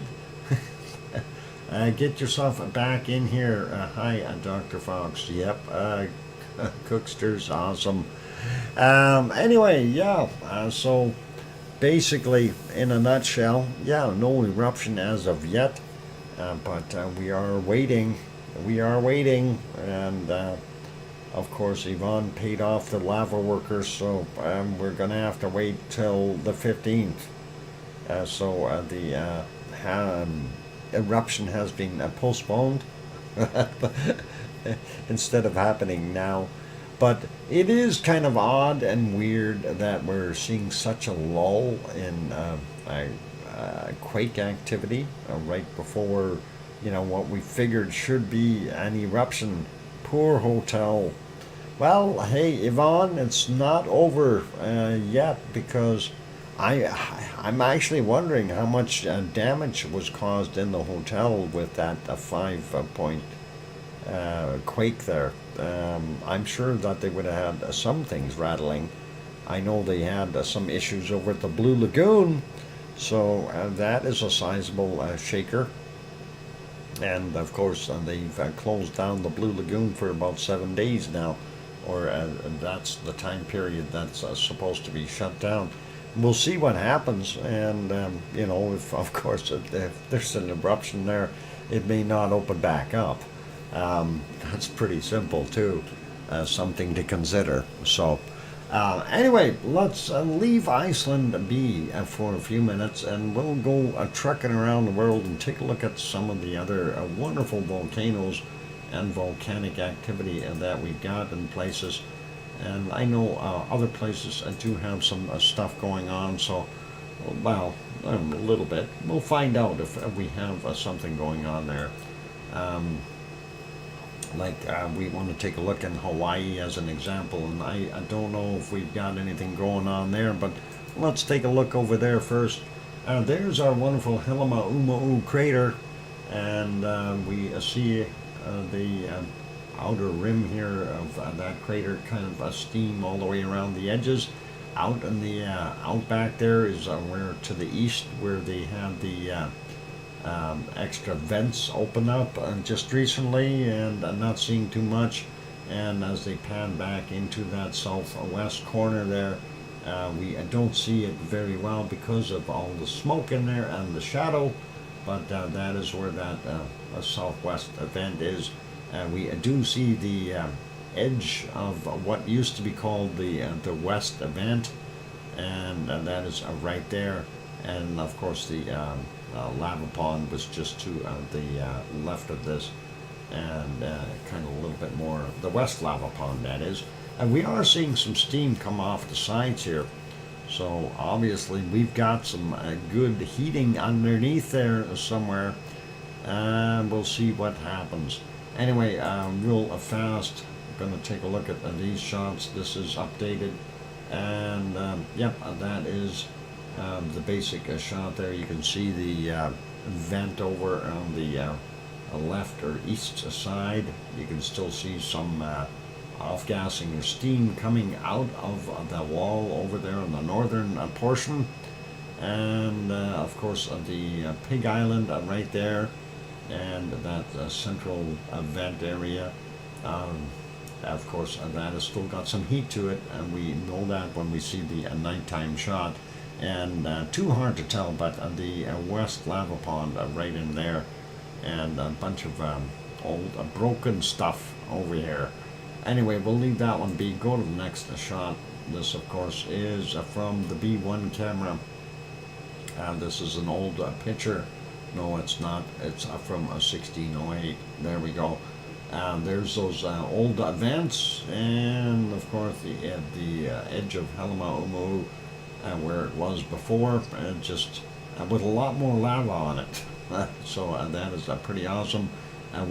Get yourself back in here. Hi, Dr. Fox. Yep, Cookster's awesome. Anyway, so basically, in a nutshell, no eruption as of yet, but we are waiting. And of course, Yvonne paid off the lava workers, so we're going to have to wait till the 15th. So the eruption has been postponed instead of happening now. But it is kind of odd and weird that we're seeing such a lull in quake activity right before what we figured should be an eruption. Poor hotel. Well, hey, Yvonne, it's not over yet, because I'm actually wondering how much damage was caused in the hotel with that 5-point quake there. I'm sure that they would have had some things rattling. I know they had some issues over at the Blue Lagoon, so that is a sizable shaker. And of course, they've closed down the Blue Lagoon for about 7 days now, or that's the time period that's supposed to be shut down. We'll see what happens, and if of course if there's an eruption there, it may not open back up. That's pretty simple too, something to consider. So anyway, let's leave Iceland be for a few minutes, and we'll go trekking around the world and take a look at some of the other wonderful volcanoes and volcanic activity that we've got in places. And I know other places do have some stuff going on, so, well, a little bit. We'll find out if we have something going on there. We want to take a look in Hawaii as an example, and I don't know if we've got anything going on there, but let's take a look over there first. There's our wonderful Hilama crater, and we see the outer rim here of that crater, kind of steam all the way around the edges. Out in the outback there is where to the east, where they had the extra vents open up just recently, and not seeing too much. And as they pan back into that southwest corner there, we don't see it very well because of all the smoke in there and the shadow, but that is where that southwest vent is. We do see the edge of what used to be called the west vent, and that is right there. And of course the lava pond was just to the left of this, and kind of a little bit more the west lava pond, that is. And we are seeing some steam come off the sides here, so obviously we've got some good heating underneath there somewhere, and we'll see what happens. Anyway, real fast, I'm going to take a look at these shots. This is updated, and yep, that is the basic shot there. You can see the vent over on the left or east side. You can still see some off-gassing or steam coming out of the wall over there on the northern portion. And of course the Pig Island right there, and that central vent area. Of course, that has still got some heat to it, and we know that when we see the nighttime shot. and too hard to tell, but the West Lava Pond right in there, and a bunch of old broken stuff over here. Anyway, we'll leave that one be. Go to the next shot. This, of course, is from the B1 camera. This is an old picture. No, it's not. It's from 1608. There we go. There's those old vents, and of course the edge of Helma where it was before, just with a lot more lava on it. So that is pretty awesome.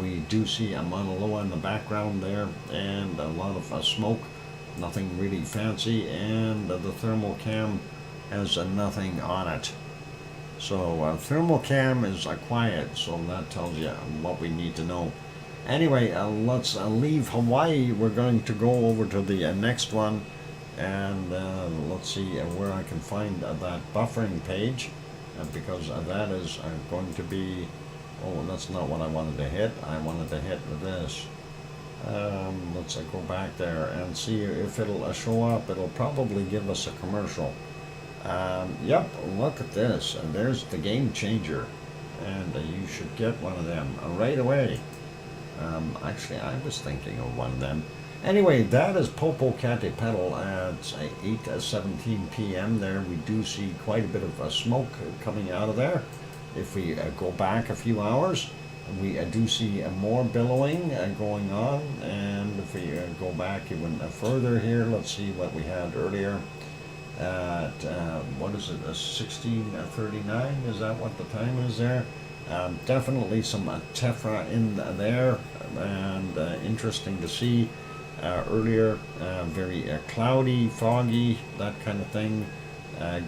We do see a Mauna Loa in the background there, and a lot of smoke. Nothing really fancy, and the thermal cam has nothing on it. So thermal cam is quiet, so that tells you what we need to know. Anyway, let's leave Hawaii. We're going to go over to the next one, and let's see where I can find that buffering page, because that is going to be, oh, that's not what I wanted to hit. I wanted to hit this. Let's go back there and see if it'll show up. It'll probably give us a commercial. Yep, look at this. There's the game changer, and you should get one of them right away. Actually, I was thinking of one of them. Anyway, that is Popo Pedal. It's 8:17 p.m. there. We do see quite a bit of smoke coming out of there. If we go back a few hours, we do see more billowing going on. And if we go back even further here, let's see what we had earlier. At what is it, 16:39? Is that what the time is there? Definitely some tephra in there, and interesting to see. Earlier, very cloudy, foggy, that kind of thing.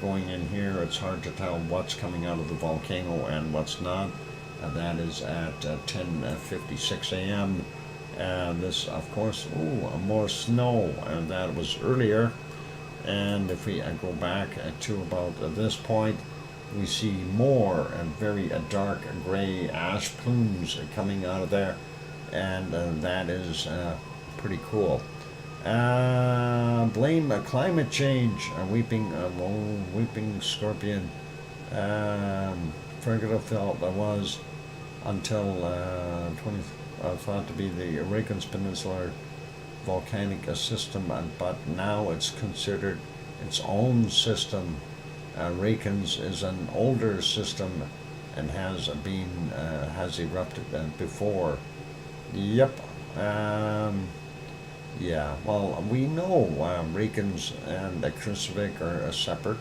Going in here, it's hard to tell what's coming out of the volcano and what's not. That is at 10:56 a.m. This, of course, more snow, and that was earlier. And if we go back to about this point, we see more very dark gray ash plumes coming out of there, and that is pretty cool. Blame climate change. Weeping scorpion. Frigidofelt was until thought to be the Reykjanes Peninsular volcanic system, but now it's considered its own system. Reykjanes is an older system and has erupted before. Yep. Yeah. Well, we know Reykjanes and Krusvik are separate.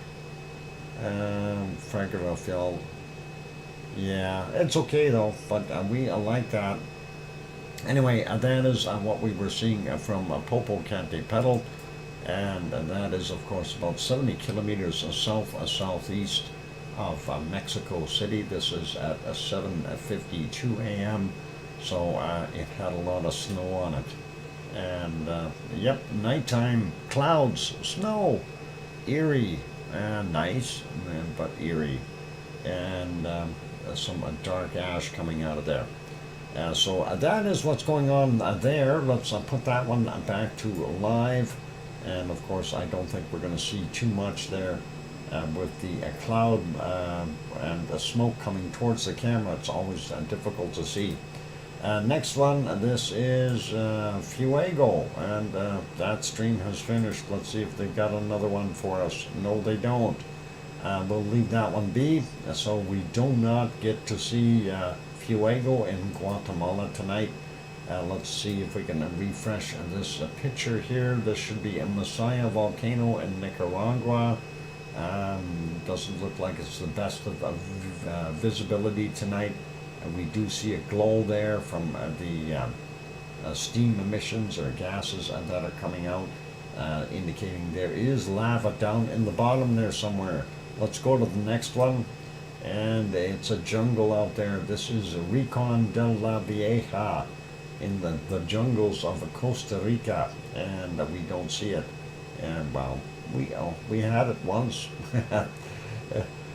Fraggerfjall. Yeah, it's okay though, but we like that. Anyway, that is what we were seeing from Popo Pedal, and that is, of course, about 70 kilometers southeast of Mexico City. This is at 7:52 a.m., so it had a lot of snow on it. And yep, nighttime, clouds, snow, eerie, nice, but eerie, and some dark ash coming out of there. So that is what's going on there. Let's put that one back to live. And of course, I don't think we're going to see too much there with the cloud and the smoke coming towards the camera. It's always difficult to see. Next one, this is Fuego, and that stream has finished. Let's see if they've got another one for us. No, they don't. We'll leave that one be. So we do not get to see Fuego in Guatemala tonight. Let's see if we can refresh this picture here. This should be a Messiah volcano in Nicaragua. Doesn't look like it's the best of visibility tonight. We do see a glow there from the steam emissions or gases that are coming out, indicating there is lava down in the bottom there somewhere. Let's go to the next one. And it's a jungle out there. This is Rincon de la Vieja in the jungles of Costa Rica, and we don't see it. And well, we had it once.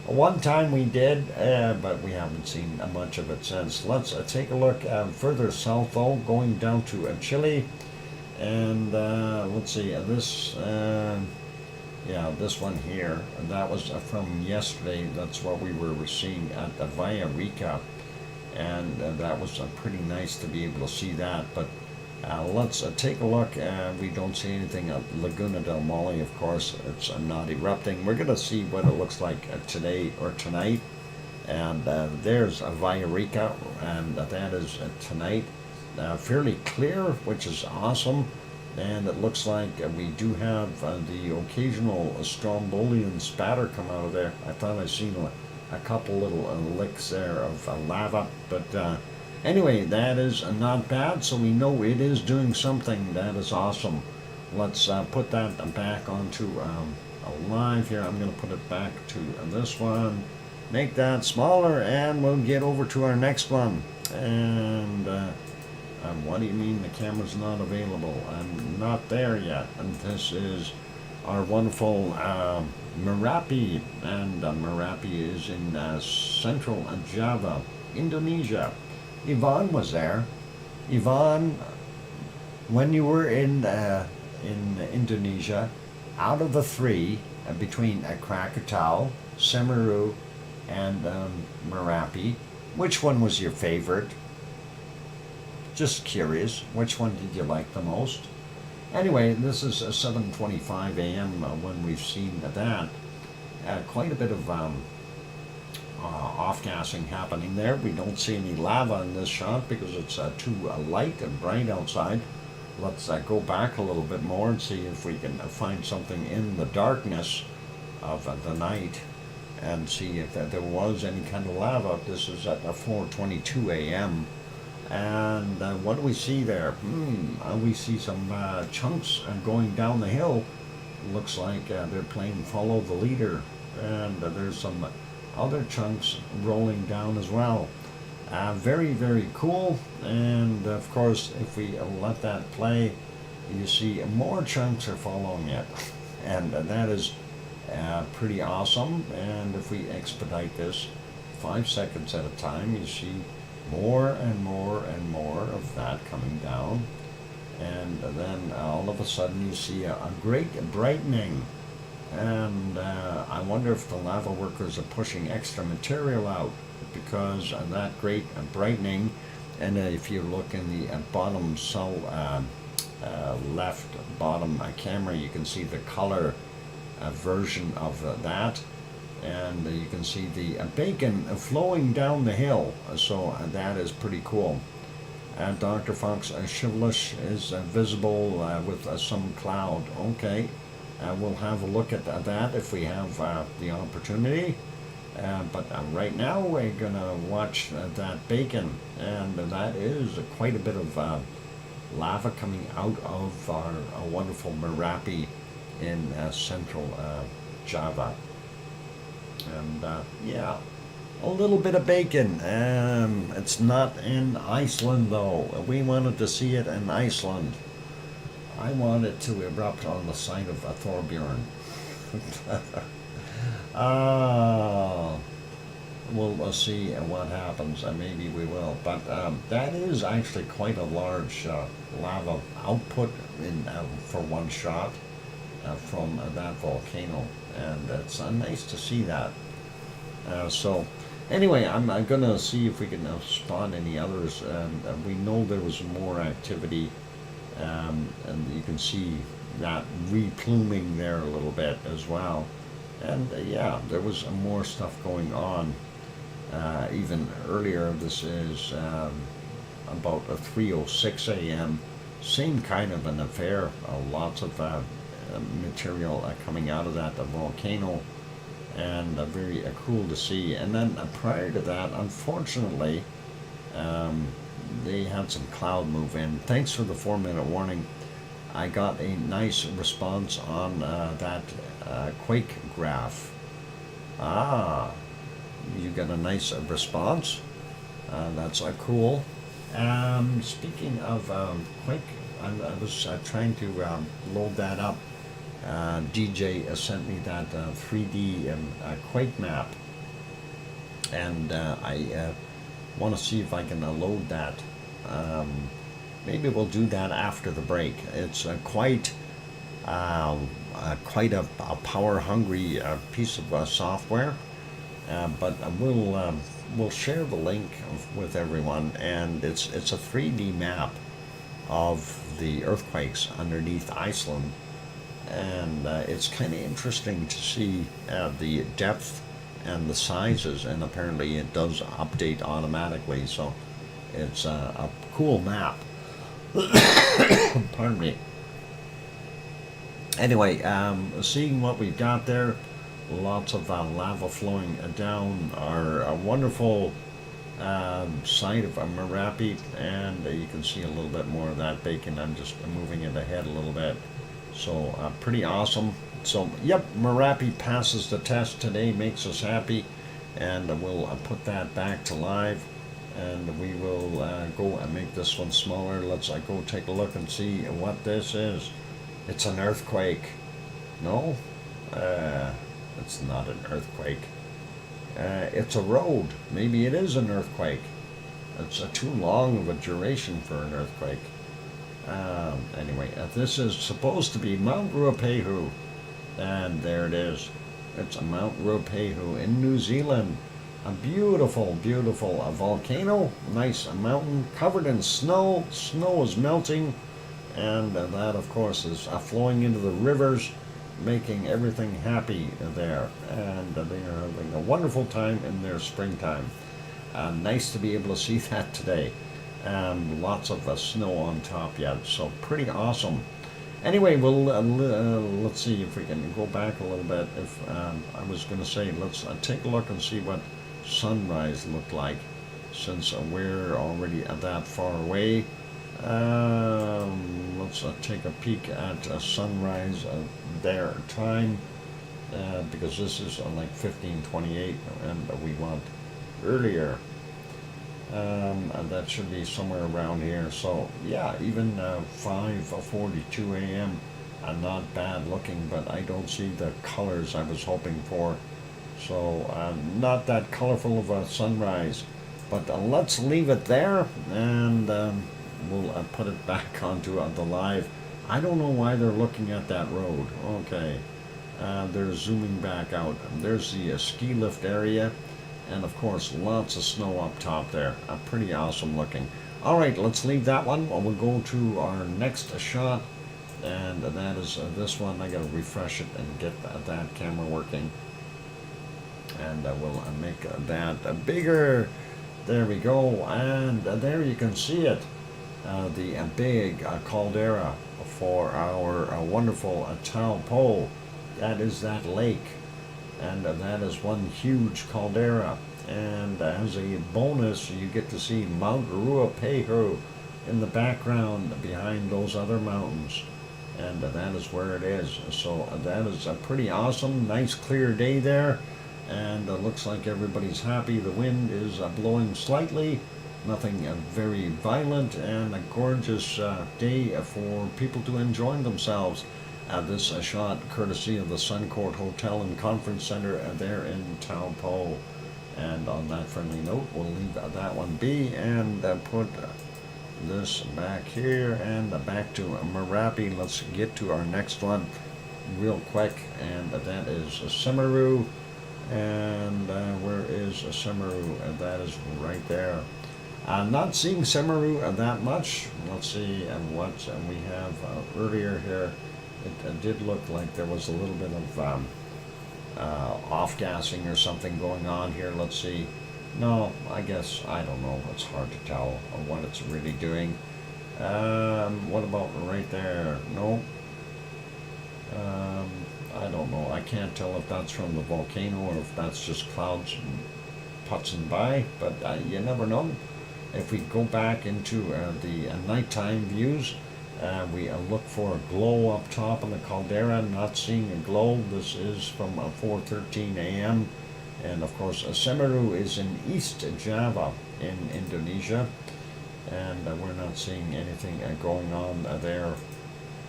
One time we did, but we haven't seen much of it since. Let's take a look further south though, going down to Chile, and let's see, this Yeah, this one here, that was from yesterday. That's what we were seeing at the Villarrica, and that was pretty nice to be able to see that. But let's take a look. We don't see anything at Laguna del Mole, of course. It's not erupting. We're going to see what it looks like today or tonight. And there's a Villarrica, and that is tonight. Fairly clear, which is awesome. And it looks like we do have the occasional Strombolian spatter come out of there. I thought I seen a couple little licks there of lava. But anyway, that is not bad. So we know it is doing something. That is awesome. Let's put that back onto live here. I'm going to put it back to this one. Make that smaller, and we'll get over to our next one. And what do you mean the camera's not available? I'm not there yet. And this is our wonderful Merapi, and Merapi is in central Java, Indonesia. Yvonne was there. Yvonne, when you were in Indonesia, out of the three, between Krakatau, Semeru, and Merapi, which one was your favorite? Just curious, which one did you like the most? Anyway, this is 7:25 a.m. When we've seen that. Quite a bit of off-gassing happening there. We don't see any lava in this shot because it's too light and bright outside. Let's go back a little bit more and see if we can find something in the darkness of the night and see if there was any kind of lava. This is at 4:22 a.m. And what do we see there? We see some chunks going down the hill. Looks like they're playing follow the leader. And there's some other chunks rolling down as well. Very, very cool. And of course, if we let that play, you see more chunks are following it. And that is pretty awesome. And if we expedite this 5 seconds at a time, you see more and more and more of that coming down. And then all of a sudden you see a great brightening. And I wonder if the lava workers are pushing extra material out because of that great brightening. And if you look in the bottom left bottom camera, you can see the color version of that. And you can see the bacon flowing down the hill. So that is pretty cool. Dr. Fox Shivlish is visible with some cloud. Okay, we'll have a look at that if we have the opportunity. But right now we're gonna watch that bacon, and that is quite a bit of lava coming out of our wonderful Merapi in central Java. And yeah, a little bit of bacon. It's not in Iceland though. We wanted to see it in Iceland. I want it to erupt on the site of Thorbjorn. We'll see what happens. Maybe we will. But that is actually quite a large lava output for one shot from that volcano. And it's nice to see that. So anyway, I'm going to see if we can spawn any others. We know there was more activity. And you can see that repluming there a little bit as well. And yeah, there was more stuff going on even earlier. This is about 3:06 a.m. Same kind of an affair. Lots of material coming out of that volcano, and very cool to see. And then prior to that, unfortunately, they had some cloud move in. Thanks for the 4-minute warning. I got a nice response on that quake graph. You got a nice response. That's cool. Speaking of quake, I was trying to load that up. DJ sent me that 3D quake map, and I want to see if I can load that. Maybe we'll do that after the break. It's quite quite a power-hungry piece of software. But we'll share the link with everyone, and it's a 3D map of the earthquakes underneath Iceland, and it's kind of interesting to see the depth and the sizes, and apparently it does update automatically, so it's a cool map. Pardon me. Anyway, seeing what we've got there, lots of lava flowing down our wonderful side of Merapi, and you can see a little bit more of that bacon. I'm just moving it ahead a little bit. So pretty awesome. So yep, Merapi passes the test today, makes us happy, and we'll put that back to live, and we will go and make this one smaller. Let's go take a look and see what this is. It's an earthquake. No? It's not an earthquake. It's a road. Maybe it is an earthquake. It's too long of a duration for an earthquake. Anyway, this is supposed to be Mount Ruapehu. And there it is. It's a Mount Ruapehu in New Zealand. A beautiful, beautiful volcano. Nice mountain covered in snow. Snow is melting. And that, of course, is flowing into the rivers, making everything happy there. And they are having a wonderful time in their springtime. Nice to be able to see that today. Lots of snow on top yet, so pretty awesome. Anyway, we'll let's see if we can go back a little bit. If I was going to say, let's take a look and see what sunrise looked like, since we're already that far away. Let's take a peek at sunrise their time, because this is like 15:28, and we want earlier. And that should be somewhere around here. So yeah, even 5:42 a.m. Not bad looking, but I don't see the colors I was hoping for. So not that colorful of a sunrise. But let's leave it there, and we'll put it back onto the live. I don't know why they're looking at that road. Okay, they're zooming back out. There's the ski lift area. And of course, lots of snow up top there. Pretty awesome looking. All right, let's leave that one. We'll go to our next shot, and that is this one. I gotta refresh it and get that camera working. And we'll make that bigger. There we go. And there you can see it. The big caldera for our wonderful Taupo. That is that lake. And that is one huge caldera. And as a bonus, you get to see Mount Ruapehu in the background behind those other mountains. And that is where it is. So that is a pretty awesome, nice clear day there. And looks like everybody's happy. The wind is blowing slightly. Nothing very violent, and a gorgeous day for people to enjoy themselves. This shot courtesy of the Suncourt Hotel and Conference Center there in Taupo. And on that friendly note, we'll leave that one be and put this back here and back to Merapi. Let's get to our next one real quick, and that is Semeru. And where is Semeru? And that is right there. Not seeing Semeru that much. Let's see what we have earlier here. It did look like there was a little bit of off-gassing or something going on here. Let's see. No, I guess, I don't know. It's hard to tell what it's really doing. What about right there? No. I don't know. I can't tell if that's from the volcano or if that's just clouds putzing by, but you never know. If we go back into the nighttime views, we look for a glow up top on the caldera. Not seeing a glow. This is from 4:13 a.m. And of course, Semeru is in East Java in Indonesia, and we're not seeing anything going on there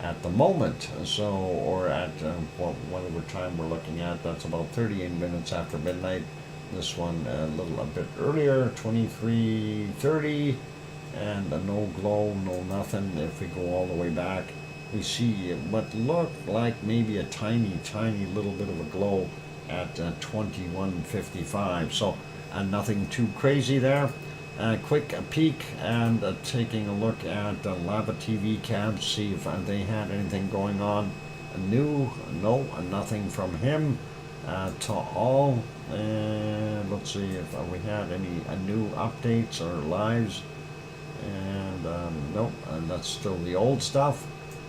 at the moment. So, or at whatever time we're looking at, that's about 38 minutes after midnight. This one a little bit earlier, 23:30, and no glow, no nothing. If we go all the way back, we see what looked like maybe a tiny little bit of a glow at 21:55. So nothing too crazy there. Quick peek and taking a look at the Lava TV cam, see if they had anything going on new. No, nothing from him to all. And let's see if we had any new updates or lives. And nope, that's still the old stuff.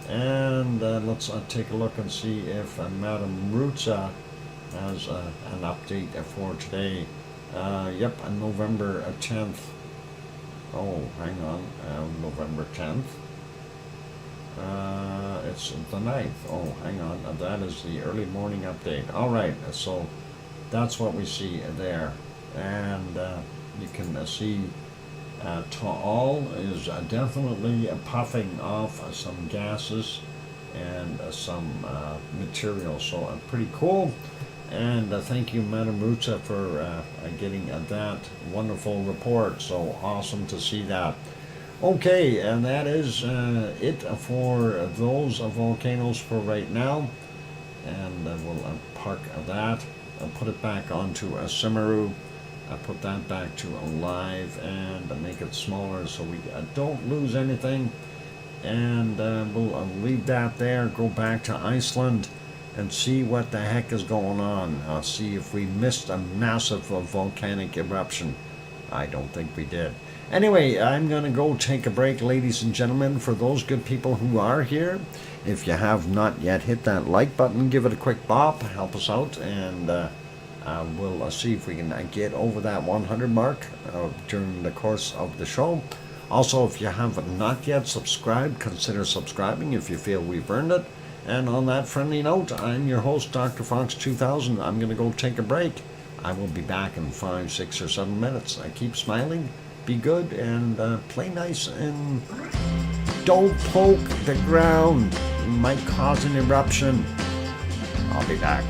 And let's take a look and see if Madam Rutsa has an update for today. Yep, November 10th. Oh, hang on, November 10th. It's the 9th. Oh, hang on, that is the early morning update. All right, so that's what we see there. And you can see Taal is definitely puffing off some gases and some material, so pretty cool. And thank you, Madam Rutsa, for getting that wonderful report. So awesome to see that. Okay, and that is it for those volcanoes for right now. And we'll park that. I'll put it back onto a Simmeru. I put that back to alive and make it smaller so we don't lose anything. And we'll leave that there, go back to Iceland and see what the heck is going on. See if we missed a massive volcanic eruption. I don't think we did. Anyway, I'm going to go take a break, ladies and gentlemen. For those good people who are here, if you have not yet hit that like button, give it a quick bop, help us out, and we'll see if we can get over that 100 mark during the course of the show. Also, if you have not yet subscribed, consider subscribing if you feel we've earned it. And on that friendly note, I'm your host, DrFox2000. I'm going to go take a break. I will be back in 5, 6, or 7 minutes. I keep smiling, be good, and play nice, and don't poke the ground. It might cause an eruption. I'll be back.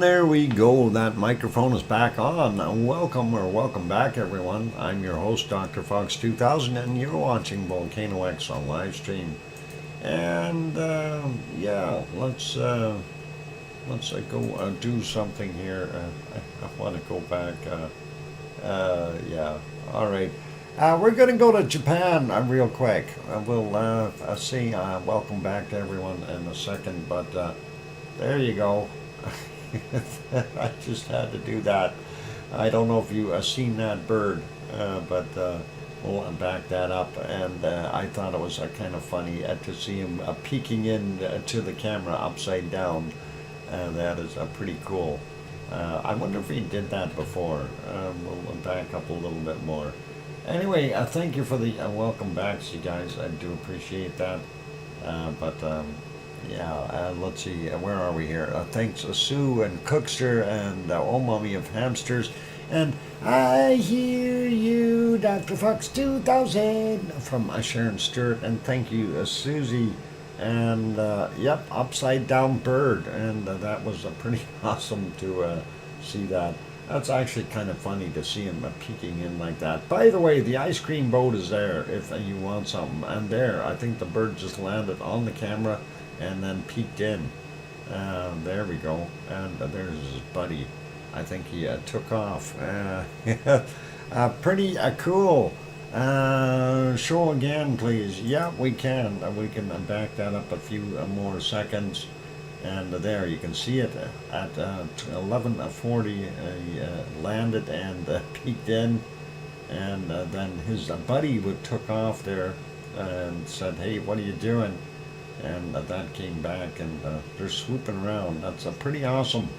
And there we go. That microphone is back on. Welcome back, everyone. I'm your host, DrFox2000, and you're watching VolcanoX on live stream. And yeah, let's go do something here. I want to go back. Yeah. All right. We're going to go to Japan real quick. We'll see. Welcome back to everyone in a second, but there you go. I just had to do that. I don't know if you seen that bird, but we'll back that up. And I thought it was kind of funny to see him peeking in to the camera upside down. That is pretty cool. I wonder if he did that before. We'll back up a little bit more. Anyway, thank you for the welcome backs, you guys. I do appreciate that. Yeah, let's see, where are we here? Thanks Sue and Cookster and Oh Mommy of Hamsters. And I hear you, DrFox2000 from Sharon Stewart. And thank you, Susie. And yep, upside down bird. And that was pretty awesome to see that. That's actually kind of funny to see him peeking in like that. By the way, the ice cream boat is there if you want something. And there, I think the bird just landed on the camera and then peeked in. There we go. And there's his buddy. I think he took off. Pretty cool. Show again, please. Yeah, we can. We can back that up a few more seconds. And there, you can see it at 11:40. Landed and peeked in. And then his buddy took off there and said, "Hey, what are you doing?" And that came back, and they're swooping around. That's pretty awesome.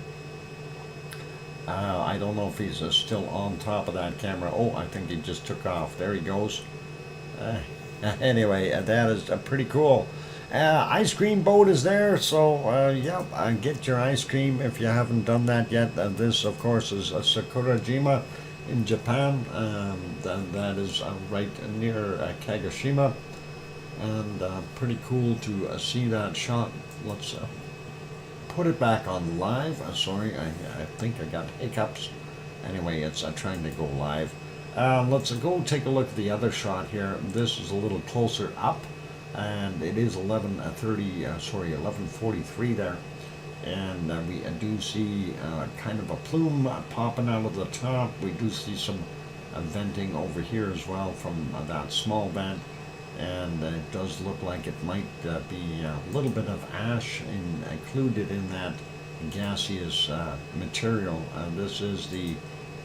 I don't know if he's still on top of that camera. Oh, I think he just took off. There he goes. Anyway, that is pretty cool. Ice cream boat is there, so yeah, get your ice cream if you haven't done that yet. This, of course, is Sakurajima in Japan. That is right near Kagoshima. And pretty cool to see that shot. Let's put it back on live. Sorry, I think I got hiccups. Anyway, it's trying to go live. Let's go take a look at the other shot here. This is a little closer up, and it is 11:43 there. And we do see kind of a plume popping out of the top. We do see some venting over here as well from that small vent. And it does look like it might be a little bit of ash included in that gaseous material. This is the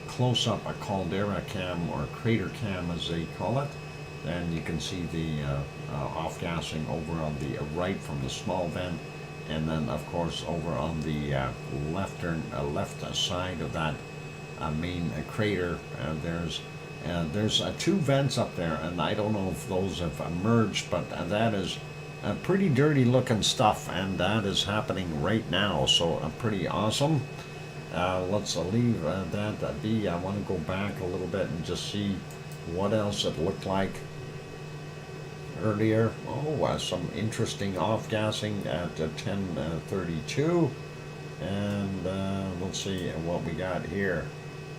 close-up caldera cam, or crater cam as they call it. And you can see the off-gassing over on the right from the small vent. And then, of course, over on the left side of that main crater, there's two vents up there, and I don't know if those have merged, but that is pretty dirty looking stuff, and that is happening right now, so pretty awesome. Let's leave that be. I want to go back a little bit and just see what else it looked like earlier. Oh, some interesting off-gassing at 10:32, and let's see what we got here.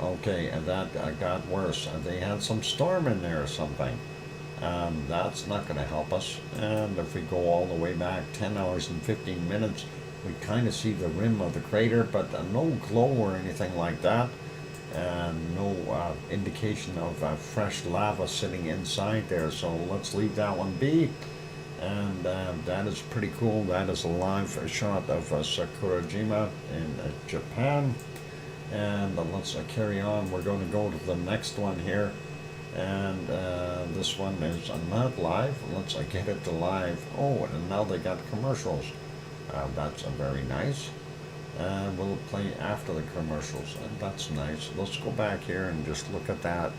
Okay, and that got worse. They had some storm in there or something. That's not going to help us. And if we go all the way back 10 hours and 15 minutes, we kind of see the rim of the crater, but no glow or anything like that. And no indication of fresh lava sitting inside there. So let's leave that one be. And that is pretty cool. That is a live shot of Sakurajima in Japan. And let's carry on. We're going to go to the next one here, and this one is not live. Let's get it to live. Oh, and now they got commercials. That's very nice. We'll play after the commercials, and that's nice. Let's go back here and just look at that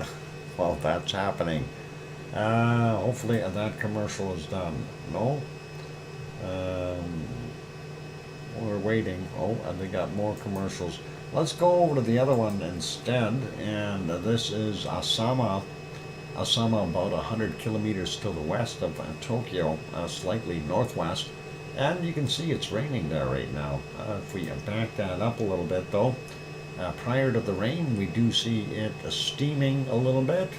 while that's happening. Hopefully that commercial is done. No? We're waiting. Oh, and they got more commercials. Let's go over to the other one instead, and this is Asama. Asama, about 100 kilometers to the west of Tokyo, slightly northwest, And you can see it's raining there right now. If we back that up a little bit though, prior to the rain, we do see it steaming a little bit,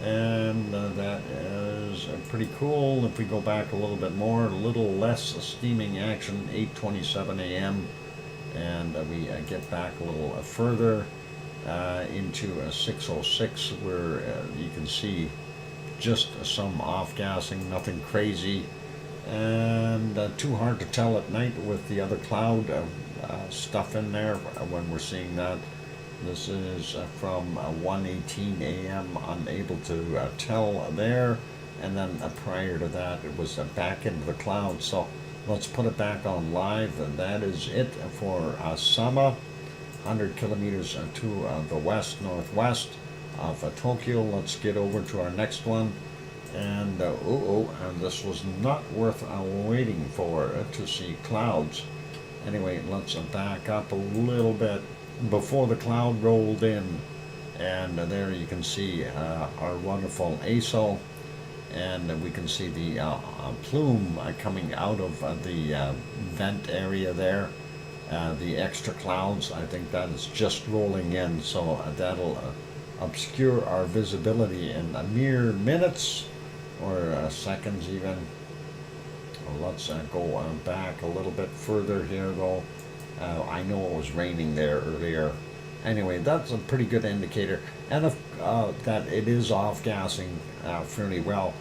and that is pretty cool. If we go back a little bit more, a little less steaming action, 8:27 a.m., and we get back a little further into 6:06, where you can see just some off-gassing, nothing crazy, and too hard to tell at night with the other cloud stuff in there when we're seeing that. This is from 1:18 a.m. unable to tell there, and then prior to that it was back into the clouds. So let's put it back on live, and that is it for Sama, 100 kilometers to the west northwest of Tokyo. Let's get over to our next one, and and this was not worth waiting for to see clouds. Anyway, let's back up a little bit before the cloud rolled in, and there you can see our wonderful ASO, and we can see the plume coming out of the vent area there. The extra clouds, I think that is just rolling in, so that'll obscure our visibility in a mere minutes or seconds even. Let's go back a little bit further here though. I know it was raining there earlier. Anyway, that's a pretty good indicator, and if that it is off-gassing fairly well.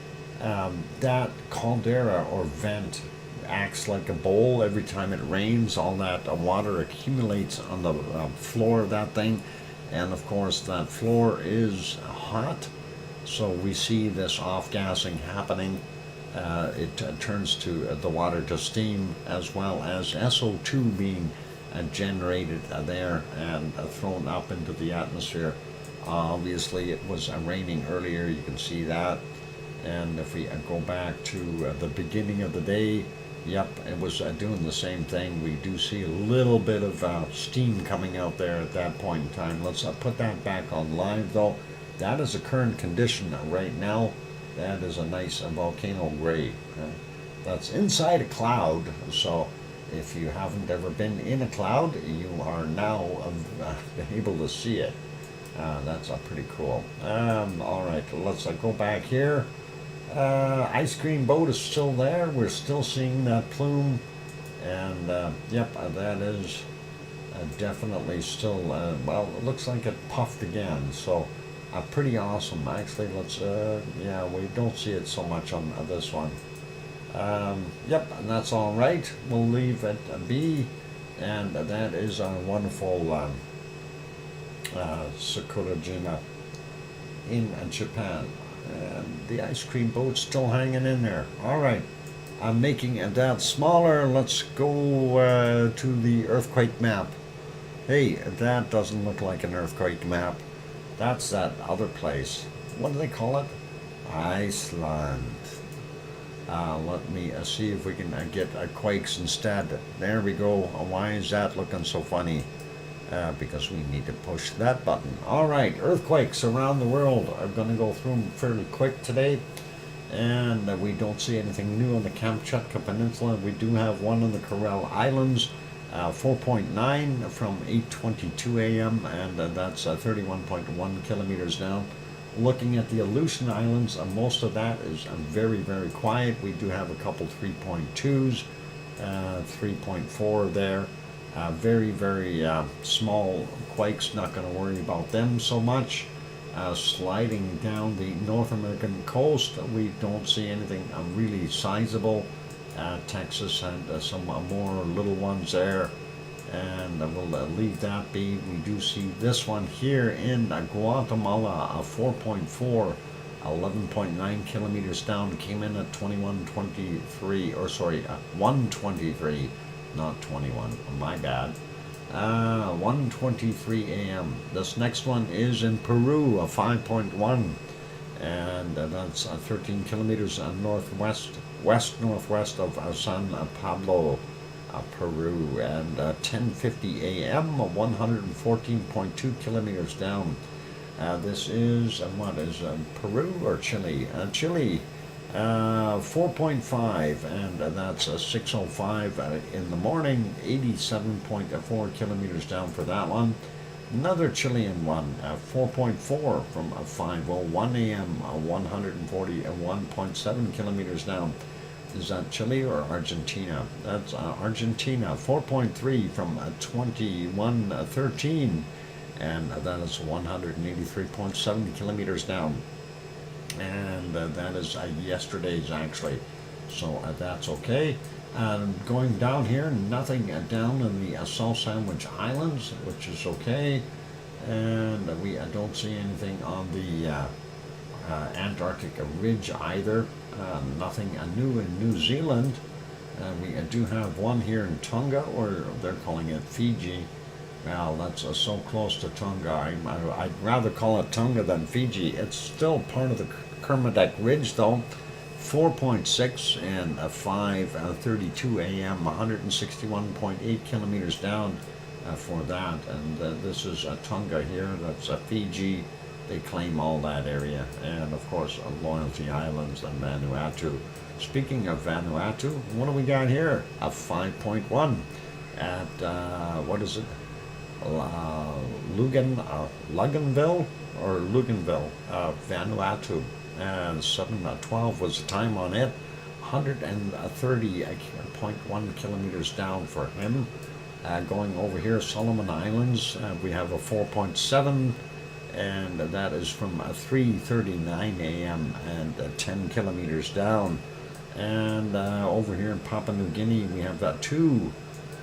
That caldera or vent acts like a bowl. Every time it rains, all that water accumulates on the floor of that thing, and of course that floor is hot, so we see this off-gassing happening. It turns to the water to steam, as well as SO2 being generated there and thrown up into the atmosphere. Obviously it was raining earlier, you can see that. And if we go back to the beginning of the day, yep, it was doing the same thing. We do see a little bit of steam coming out there at that point in time. Let's put that back on live though. That is a current condition right now. That is a nice volcano gray. That's inside a cloud, so if you haven't ever been in a cloud, you are now able to see it. That's pretty cool. All right, let's go back here. Ice cream boat is still there. We're still seeing that plume, and yep, that is definitely still, well, it looks like it puffed again, so pretty awesome. Actually, let's, yeah, we don't see it so much on this one. Yep, and that's all right. We'll leave it be, and that is our wonderful Sakurajima in Japan. And the ice cream boat's still hanging in there. All right, I'm making that smaller. Let's go to the earthquake map. Hey, that doesn't look like an earthquake map. That's that other place. What do they call it? Iceland. Let me see if we can get quakes instead. There we go. Why is that looking so funny? Because we need to push that button. All right, earthquakes around the world. I'm going to go through them fairly quick today. And we don't see anything new on the Kamchatka Peninsula. We do have one on the Kuril Islands, 4.9 from 8:22 a.m. and that's 31.1 kilometers down. Looking at the Aleutian Islands, most of that is very, very quiet. We do have a couple 3.2s, 3.4 there. Very, very small quakes, not going to worry about them so much. Sliding down the North American coast, we don't see anything really sizable. Texas and some more little ones there, and we'll leave that be. We do see this one here in Guatemala, 4.4, 11.9 kilometers down, came in at 21:23, or sorry, 1:23, not 21, my bad. 1:23 a.m. This next one is in Peru, 5.1, and that's 13 kilometers west-northwest of San Pablo, Peru, and 10:50 a.m., 114.2 kilometers down. This is, what is Peru or Chile? Chile, 4.5, and that's 6:05 in the morning. 87.4 kilometers down for that one. Another Chilean one, 4.4 from 5:01 a.m. 141.7 kilometers down. Is that Chile or Argentina? That's Argentina. 4.3 from 21:13, and that is 183.7 kilometers down. And that is yesterday's actually, so that's okay. Going down here, nothing down in the South Sandwich Islands, which is okay, and we don't see anything on the Antarctic Ridge either. Nothing new in New Zealand. We do have one here in Tonga, or they're calling it Fiji. Well, that's so close to Tonga. I'd rather call it Tonga than Fiji. It's still part of the Kermadec Ridge, though. 4.6 and 5:32 a.m. 161.8 kilometers down for that. And this is Tonga here. That's Fiji. They claim all that area. And of course, Loyalty Islands and Vanuatu. Speaking of Vanuatu, what do we got here? A 5.1 at what is it? Luganville, Vanuatu, and 7:12 was the time on it. 130.1 kilometers down for him. Going over here, Solomon Islands, we have a 4.7, and that is from 3:39 a.m. and 10 kilometers down. And over here in Papua New Guinea, we have 2.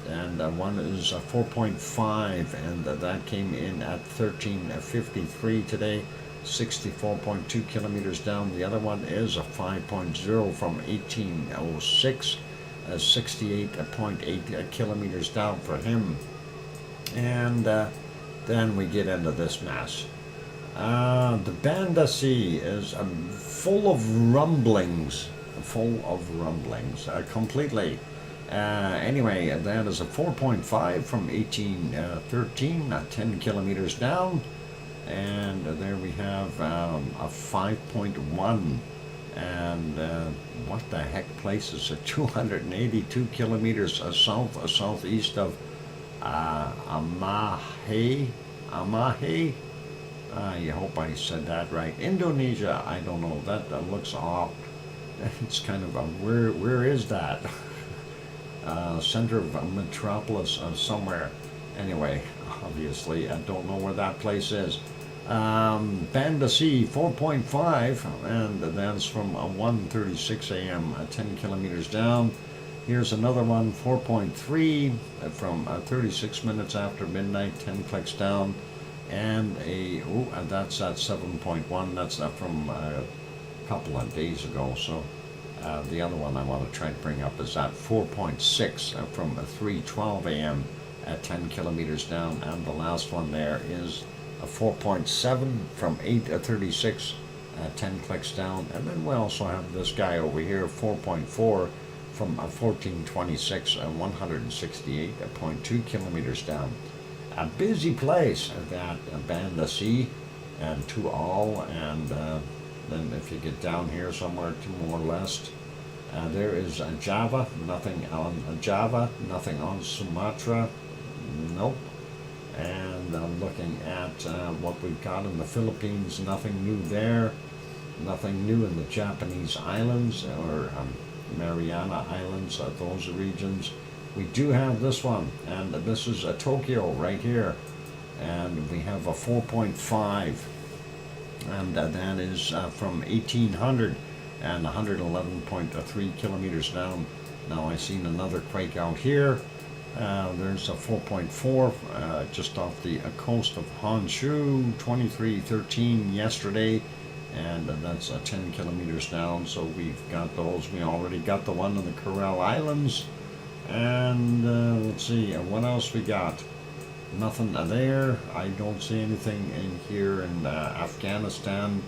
And one is 4.5, and that came in at 13:53 today, 64.2 kilometers down. The other one is a 5.0 from 1806, 68.8 kilometers down for him. And then we get into this mess. The Banda Sea is full of rumblings, completely. Anyway, that is a 4.5 from 1813, 10 kilometers down. And there we have a 5.1. And what the heck place is it? 282 kilometers southeast of Amahe. I hope I said that right. Indonesia, I don't know. That looks off. It's kind of where is that? Center of metropolis somewhere. Anyway, obviously, I don't know where that place is. Banda Sea 4.5, and that's from 1:36 a.m. 10 kilometers down. Here's another one, 4.3 from 36 minutes after midnight, 10 clicks down, and that's at 7.1. That's from a couple of days ago. So. The other one I want to try to bring up is at 4.6 from 3:12 a.m. at 10 kilometers down, and the last one there is a 4.7 from 8:36 at 10 clicks down, and then we also have this guy over here, 4.4 from 14:26 and 168.2 kilometers down. A busy place, that Banda Sea, and to all, and then if you get down here somewhere to more or less, there is Java, nothing on Java, nothing on Sumatra, nope. And looking at what we've got in the Philippines, nothing new there, nothing new in the Japanese islands or Mariana Islands, those regions. We do have this one, and this is Tokyo right here, and we have a 4.5. And that is from 1800 and 111.3 kilometers down. Now I seen another quake out here. There's a 4.4 just off the coast of Honshu, 2313 yesterday, and that's 10 kilometers down. So we've got those. We already got the one in the Kuril Islands, and let's see what else we got. Nothing there. I don't see anything in here in Afghanistan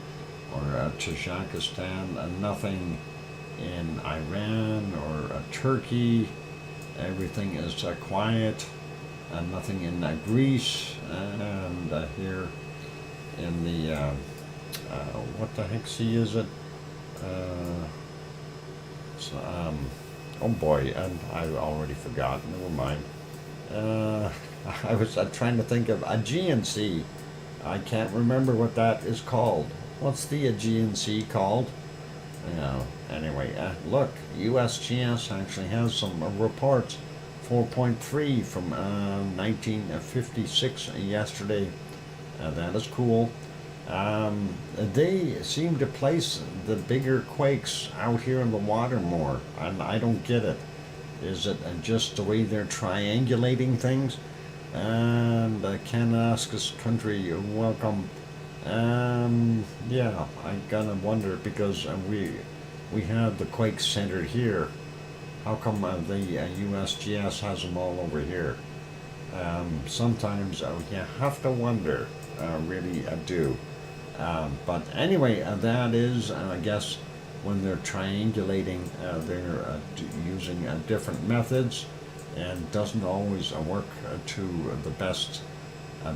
or Tajikistan. Nothing in Iran or Turkey. Everything is quiet. Nothing in Greece. And here in the what the heck sea is it? So, oh boy, and I already forgot. Never mind. Uh, I was trying to think of Aegean Sea. I can't remember what that is called. What's the Aegean Sea called? Anyway, look, USGS actually has some reports. 4.3 from 1956 yesterday. That is cool. They seem to place the bigger quakes out here in the water more, and I don't get it. Is it just the way they're triangulating things? And Kananaskis country, welcome. Yeah, I gotta wonder because we have the quakes centered here. How come the USGS has them all over here? Sometimes you have to wonder, really do. But anyway, that is, I guess, when they're triangulating, they're using different methods, and doesn't always work to the best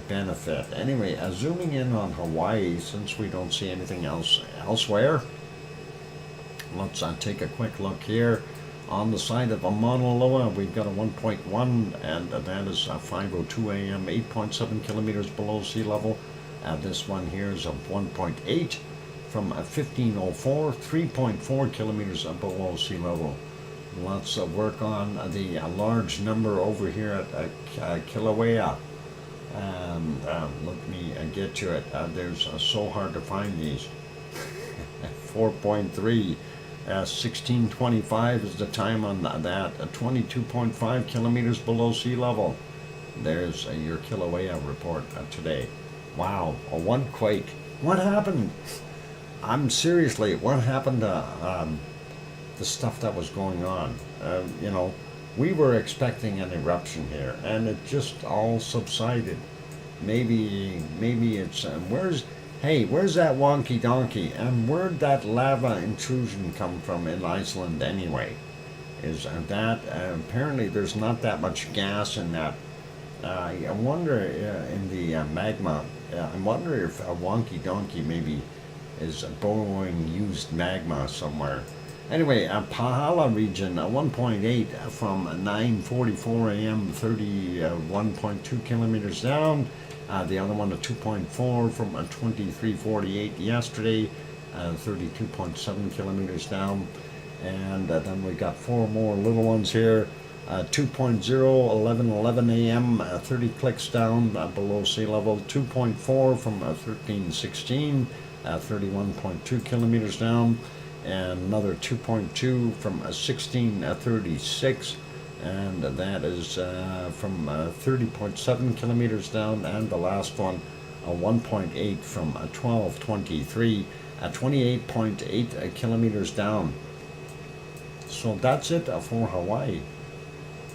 benefit. Anyway, zooming in on Hawaii, since we don't see anything else elsewhere, let's take a quick look here. On the side of Mauna Loa, we've got a 1.1, and that is 5:02 a.m., 8.7 kilometers below sea level. This one here is a 1.8 from 1504, 3.4 kilometers below sea level. Let's work on the large number over here at Kilauea. Let me get to it. There's so hard to find these. 4.3. 1625 is the time on that. 22.5 kilometers below sea level. There's your Kilauea report today. Wow, one quake. What happened? Seriously, what happened to the stuff that was going on? We were expecting an eruption here, and it just all subsided. Maybe it's where's that wonky donkey? And where'd that lava intrusion come from in Iceland anyway? Is that apparently there's not that much gas in that. I wonder in the magma. I wonder if a wonky donkey maybe is borrowing used magma somewhere. Anyway, Pahala region, 1.8 from 9:44 a.m., 31.2 kilometers down. The other one, a 2.4 from 23:48 yesterday, 32.7 kilometers down. And then we got four more little ones here. 2.0, 11:11 a.m., 30 clicks down below sea level. 2.4 from 13:16, 31.2 kilometers down. And another 2.2 from 16:36. And that is from 30.7 kilometers down, and the last one, a 1.8 from 12:23, 28.8 kilometers down. So that's it for Hawaii.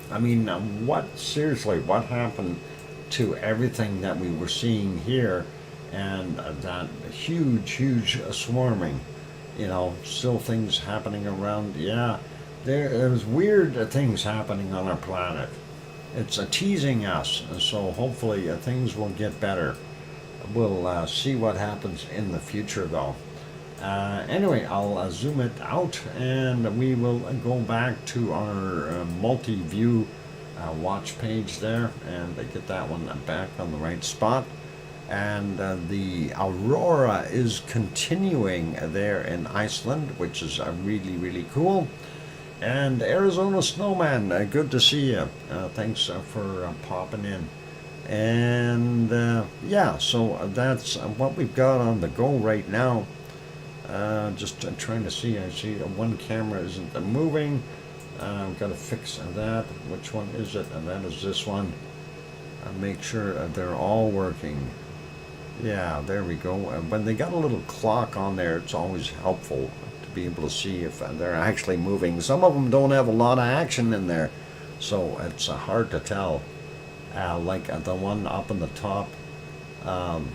I mean, what happened to everything that we were seeing here, and that huge swarming? Still things happening around. Yeah. There's weird things happening on our planet. It's teasing us, so hopefully things will get better. We'll see what happens in the future, though. Anyway, I'll zoom it out, and we will go back to our multi-view watch page there, and get that one back on the right spot. And the Aurora is continuing there in Iceland, which is really cool. And Arizona Snowman, good to see you. Thanks for popping in. And yeah, so that's what we've got on the go right now. Just trying to see. I see one camera isn't moving. I've got to fix that. Which one is it? And that is this one. Make sure they're all working. Yeah, there we go. When they got a little clock on there, it's always helpful be able to see if they're actually moving. Some of them don't have a lot of action in there, so it's hard to tell. Like the one up on the top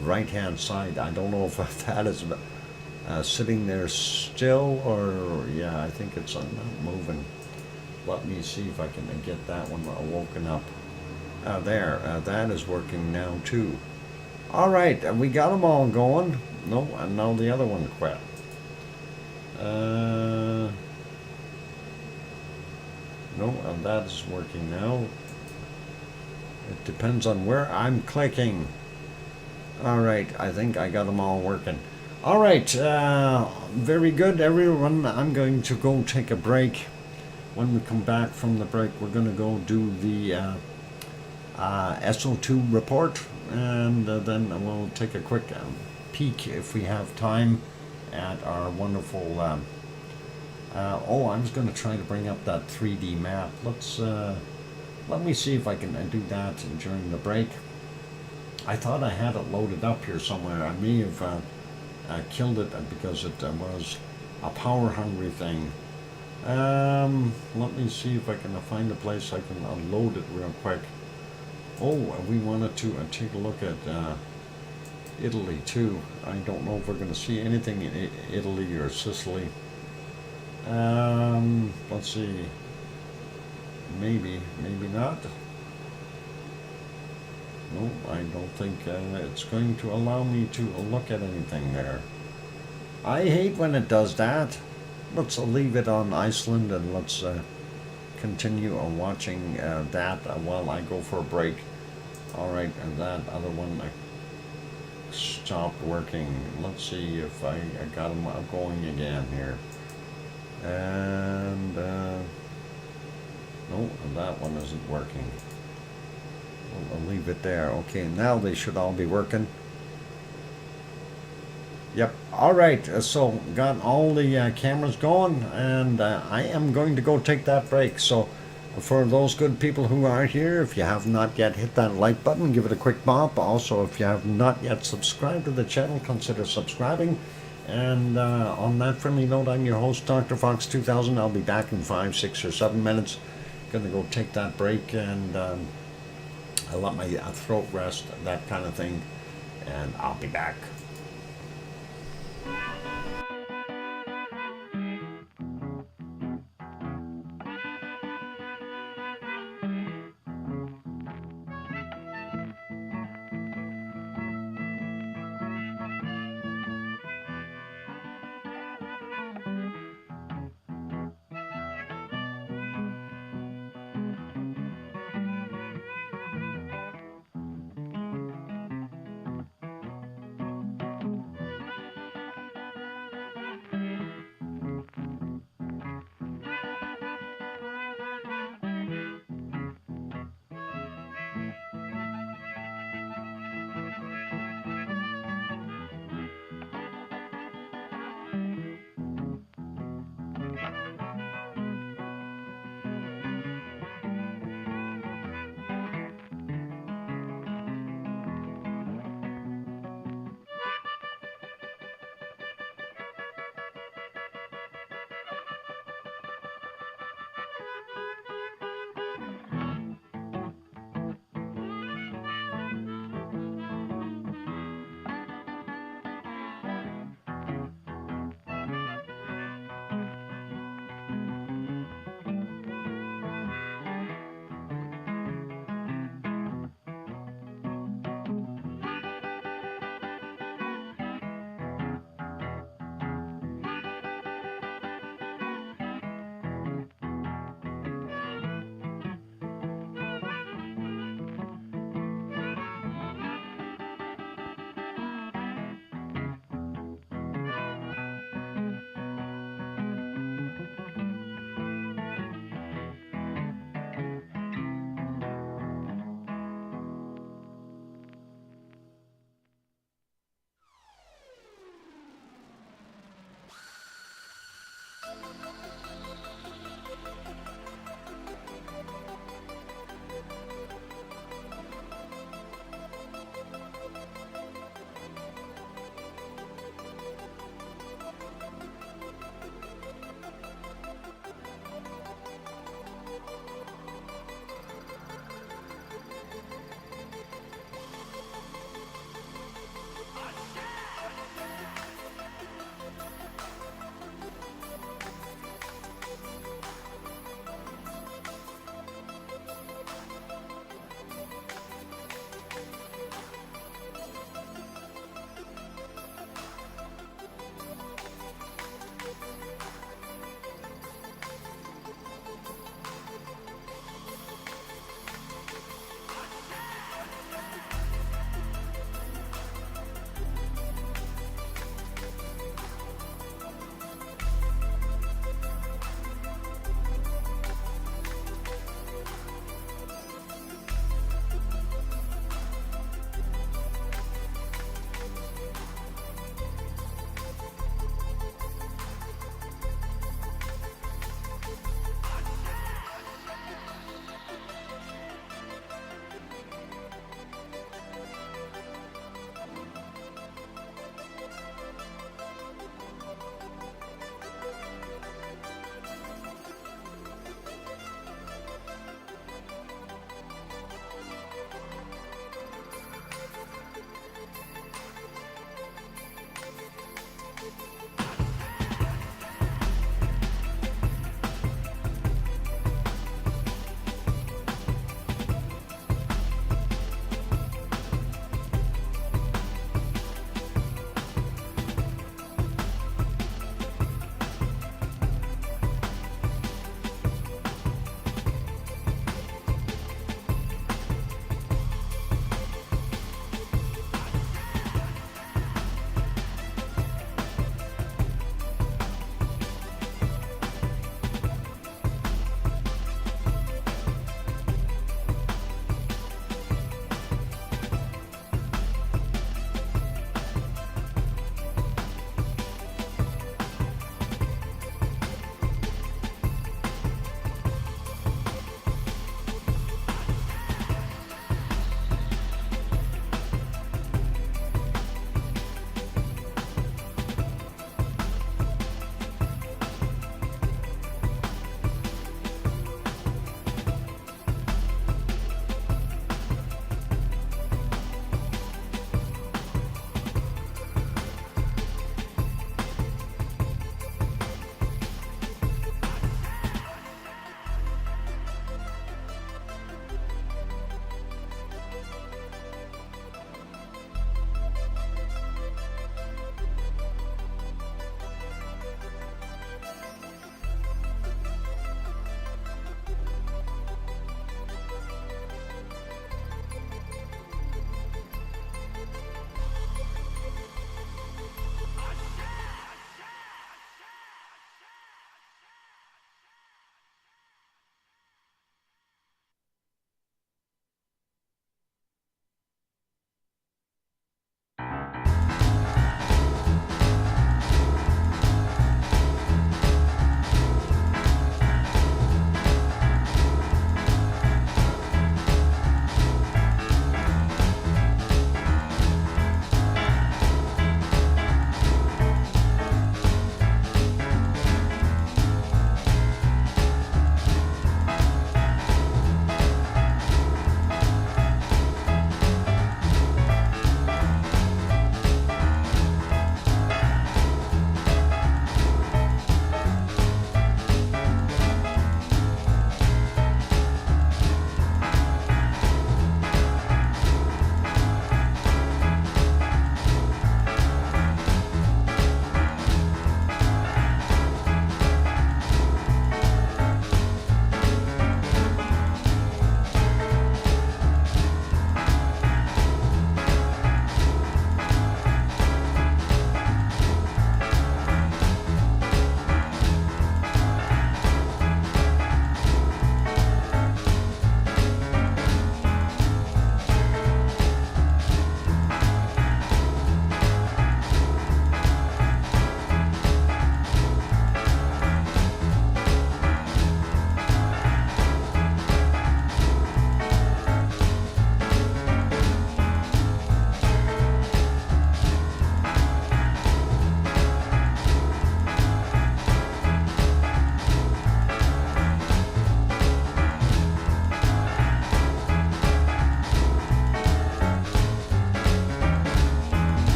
right hand side, I don't know if that is sitting there still, or yeah, I think it's not moving. Let me see if I can get that one woken up. There, that is working now too. All right, we got them all going. No, and now the other one quit. No, and that is working now. It depends on where I'm clicking. All right, I think I got them all working. All right, very good, everyone. I'm going to go take a break. When we come back from the break, we're going to go do the SO2 report, and then we'll take a quick peek, if we have time, at our wonderful. Oh, I was going to try to bring up that 3D map. Let me see if I can do that during the break. I thought I had it loaded up here somewhere. I may have killed it because it was a power-hungry thing. Let me see if I can find a place I can unload it real quick. Oh, we wanted to take a look at Italy too. I don't know if we're going to see anything in Italy or Sicily. Let's see. Maybe not. No, I don't think it's going to allow me to look at anything there. I hate when it does that. Let's leave it on Iceland, and let's continue watching that while I go for a break. Alright, and that other one stopped working. Let's see if I got them going again here. And no, that one isn't working. I'll leave it there. Okay, now they should all be working. Yep. All right. So got all the cameras going, and I am going to go take that break. So for those good people who are here, if you have not yet hit that like button, give it a quick bop. Also, if you have not yet subscribed to the channel, consider subscribing. And on that friendly note, I'm your host, DrFox2000. I'll be back in 5, 6, or 7 minutes. Gonna go take that break, and I let my throat rest, that kind of thing, and I'll be back.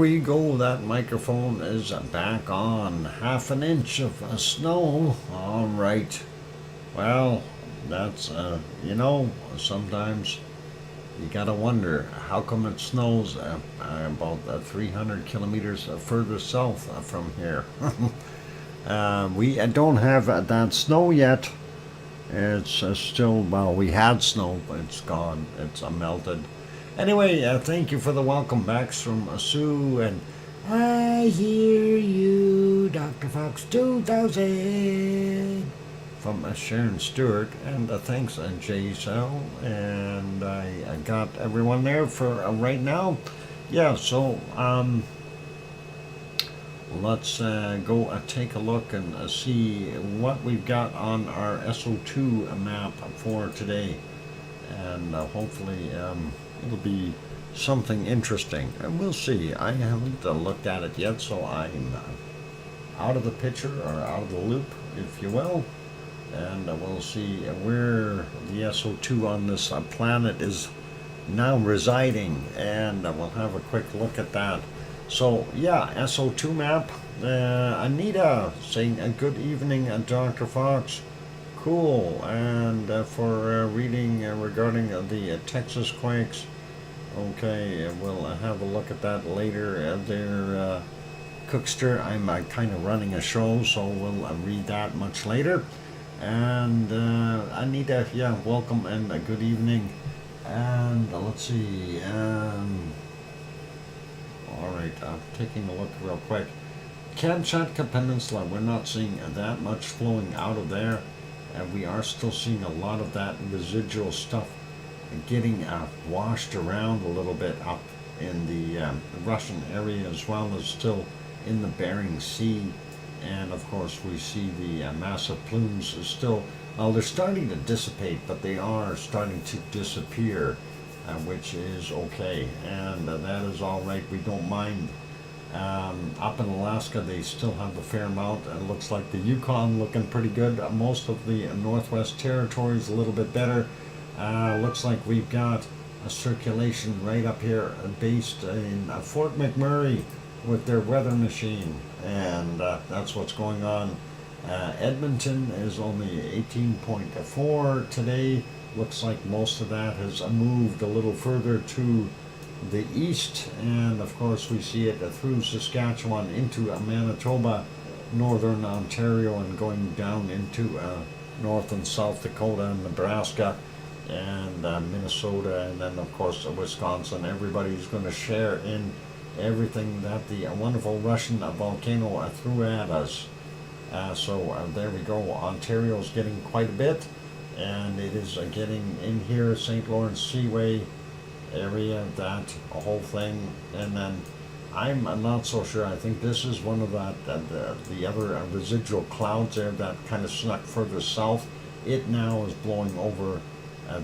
we go. That microphone is back on. Half an inch of snow. All right. Well, that's, sometimes you gotta wonder how come it snows about 300 kilometers further south from here. We don't have that snow yet. It's still, well, we had snow, but it's gone. It's melted. Anyway, thank you for the welcome backs from Sue, and I hear you, DrFox2000, from Sharon Stewart, and thanks, JSL, and I got everyone there for right now. Yeah, so let's go take a look and see what we've got on our SO2 map for today, and hopefully it'll be something interesting, and we'll see. I haven't looked at it yet, so I'm out of the picture, or out of the loop, if you will, and we'll see where the SO2 on this planet is now residing, and we'll have a quick look at that. So yeah, SO2 map. Anita saying a good evening, Dr. Fox. Cool. And for reading regarding the Texas quakes. Okay, we'll have a look at that later. There, Cookster, I'm kind of running a show, so we'll read that much later. And Anita, yeah, welcome and good evening. And let's see. All right, I'm taking a look real quick. Kamchatka Peninsula, we're not seeing that much flowing out of there. We are still seeing a lot of that residual stuff getting washed around a little bit up in the Russian area, as well as still in the Bering Sea. And of course we see the massive plumes still, well, they're starting to dissipate, but they are starting to disappear, which is okay, and that is all right. We don't mind. Up in Alaska, they still have a fair amount. It looks like the Yukon looking pretty good. Most of the Northwest Territories a little bit better. Looks like we've got a circulation right up here based in Fort McMurray with their weather machine, and that's what's going on. Edmonton is only 18.4 today. Looks like most of that has moved a little further to the east, and of course we see it through Saskatchewan into Manitoba, northern Ontario, and going down into North and South Dakota and Nebraska and Minnesota, and then of course Wisconsin. Everybody's going to share in everything that the wonderful Russian volcano threw at us. So there we go. Ontario's getting quite a bit, and it is getting in here, St. Lawrence Seaway area, that whole thing. And then I'm not so sure. I think this is one of the other residual clouds there that kind of snuck further south. It now is blowing over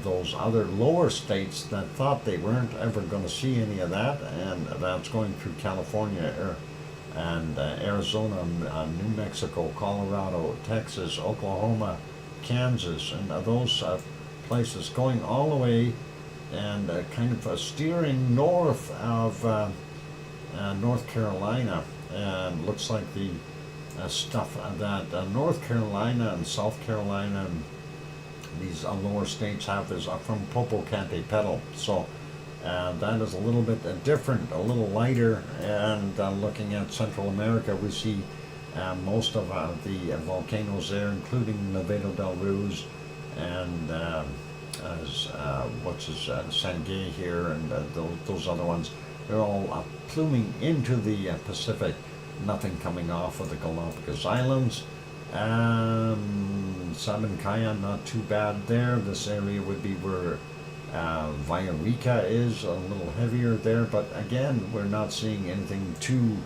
those other lower states that thought they weren't ever going to see any of that, and that's going through California and Arizona, New Mexico, Colorado, Texas, Oklahoma, Kansas, and those places, going all the way and kind of steering north of North Carolina. And looks like the stuff that North Carolina and South Carolina and these lower states have is from Popo Cante Pedal. So that is a little bit different, a little lighter. And looking at Central America, we see most of the volcanoes there, including Nevado del Ruiz and Sangay here, and those other ones. They're all pluming into the Pacific. Nothing coming off of the Galapagos Islands. Sabancaya, not too bad there. This area would be where Villarrica is, a little heavier there, but again, we're not seeing anything too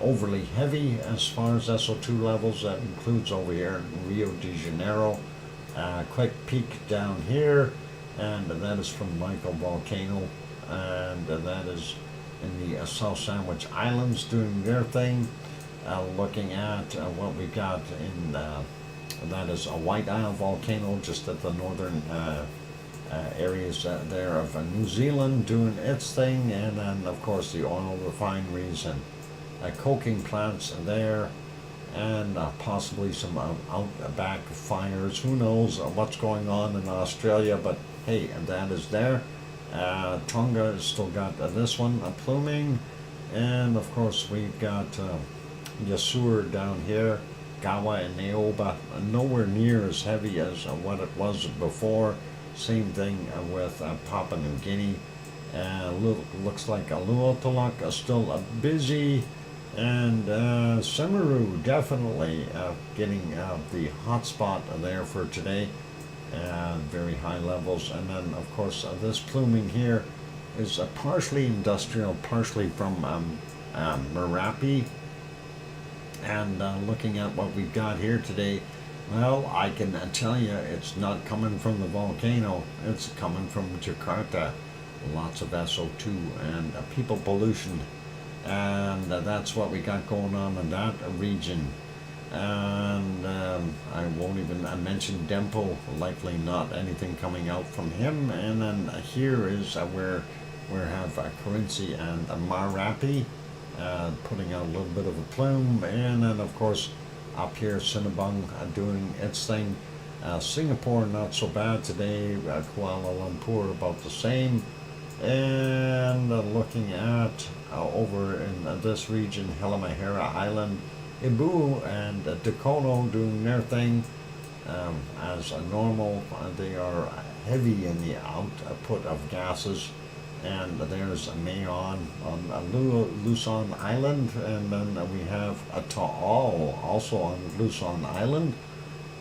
overly heavy as far as SO2 levels. That includes over here in Rio de Janeiro. Quick peek down here, and that is from Michael Volcano, and that is in the South Sandwich Islands doing their thing. Looking at what we've got in that is a White Isle volcano just at the northern areas there of New Zealand doing its thing, and then of course the oil refineries and coking plants there, and possibly some out-back fires. Who knows what's going on in Australia, but hey, that is there. Tonga has still got this one, pluming, and of course we've got Yasur down here, Gawa and Naoba, nowhere near as heavy as what it was before. Same thing with Papua New Guinea. Looks like Aluotolak is still busy, and Semeru definitely getting the hot spot there for today. Very high levels, and then of course this pluming here is partially industrial, partially from Merapi. And looking at what we've got here today, well, I can tell you it's not coming from the volcano, it's coming from Jakarta. Lots of SO2 and people pollution, and that's what we got going on in that region. And I won't even mention Dempo, likely not anything coming out from him. And then here is where we have Currency and Marapi putting out a little bit of a plume. And then of course up here Sinabung doing its thing. Singapore not so bad today, Kuala Lumpur about the same. And looking at over in this region, Halmahera Island, Ibu and Dakono doing their thing as normal. They are heavy in the output of gases. And there's Mayon on Luzon Island, and then we have Taal also on Luzon Island,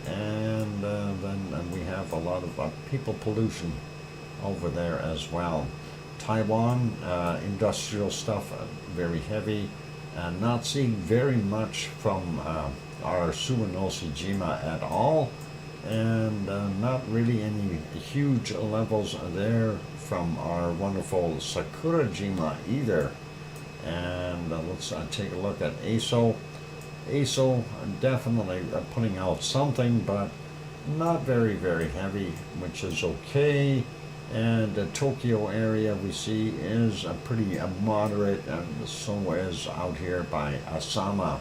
and then we have a lot of people pollution over there as well. Taiwan, industrial stuff, very heavy. Not seeing very much from our Suwanoshijima at all, and not really any huge levels there from our wonderful Sakurajima either. And let's take a look at ASO. ASO definitely putting out something, but not very, very heavy, which is okay. And the Tokyo area we see is pretty moderate, and so is out here by Asama.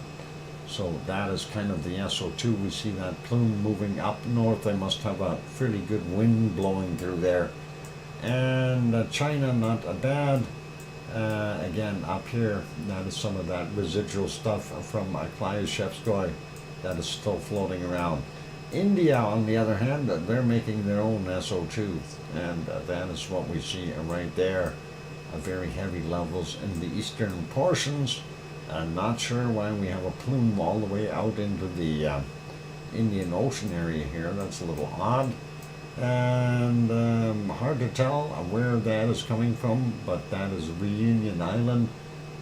So that is kind of the SO2. We see that plume moving up north. They must have a fairly good wind blowing through there. And China, not bad. Again, up here, that is some of that residual stuff from Klyushevskoy that is still floating around. India, on the other hand, they're making their own SO2, and that is what we see right there. Very heavy levels in the eastern portions. I'm not sure why we have a plume all the way out into the Indian Ocean area here. That's a little odd. And hard to tell where that is coming from, but that is Reunion Island.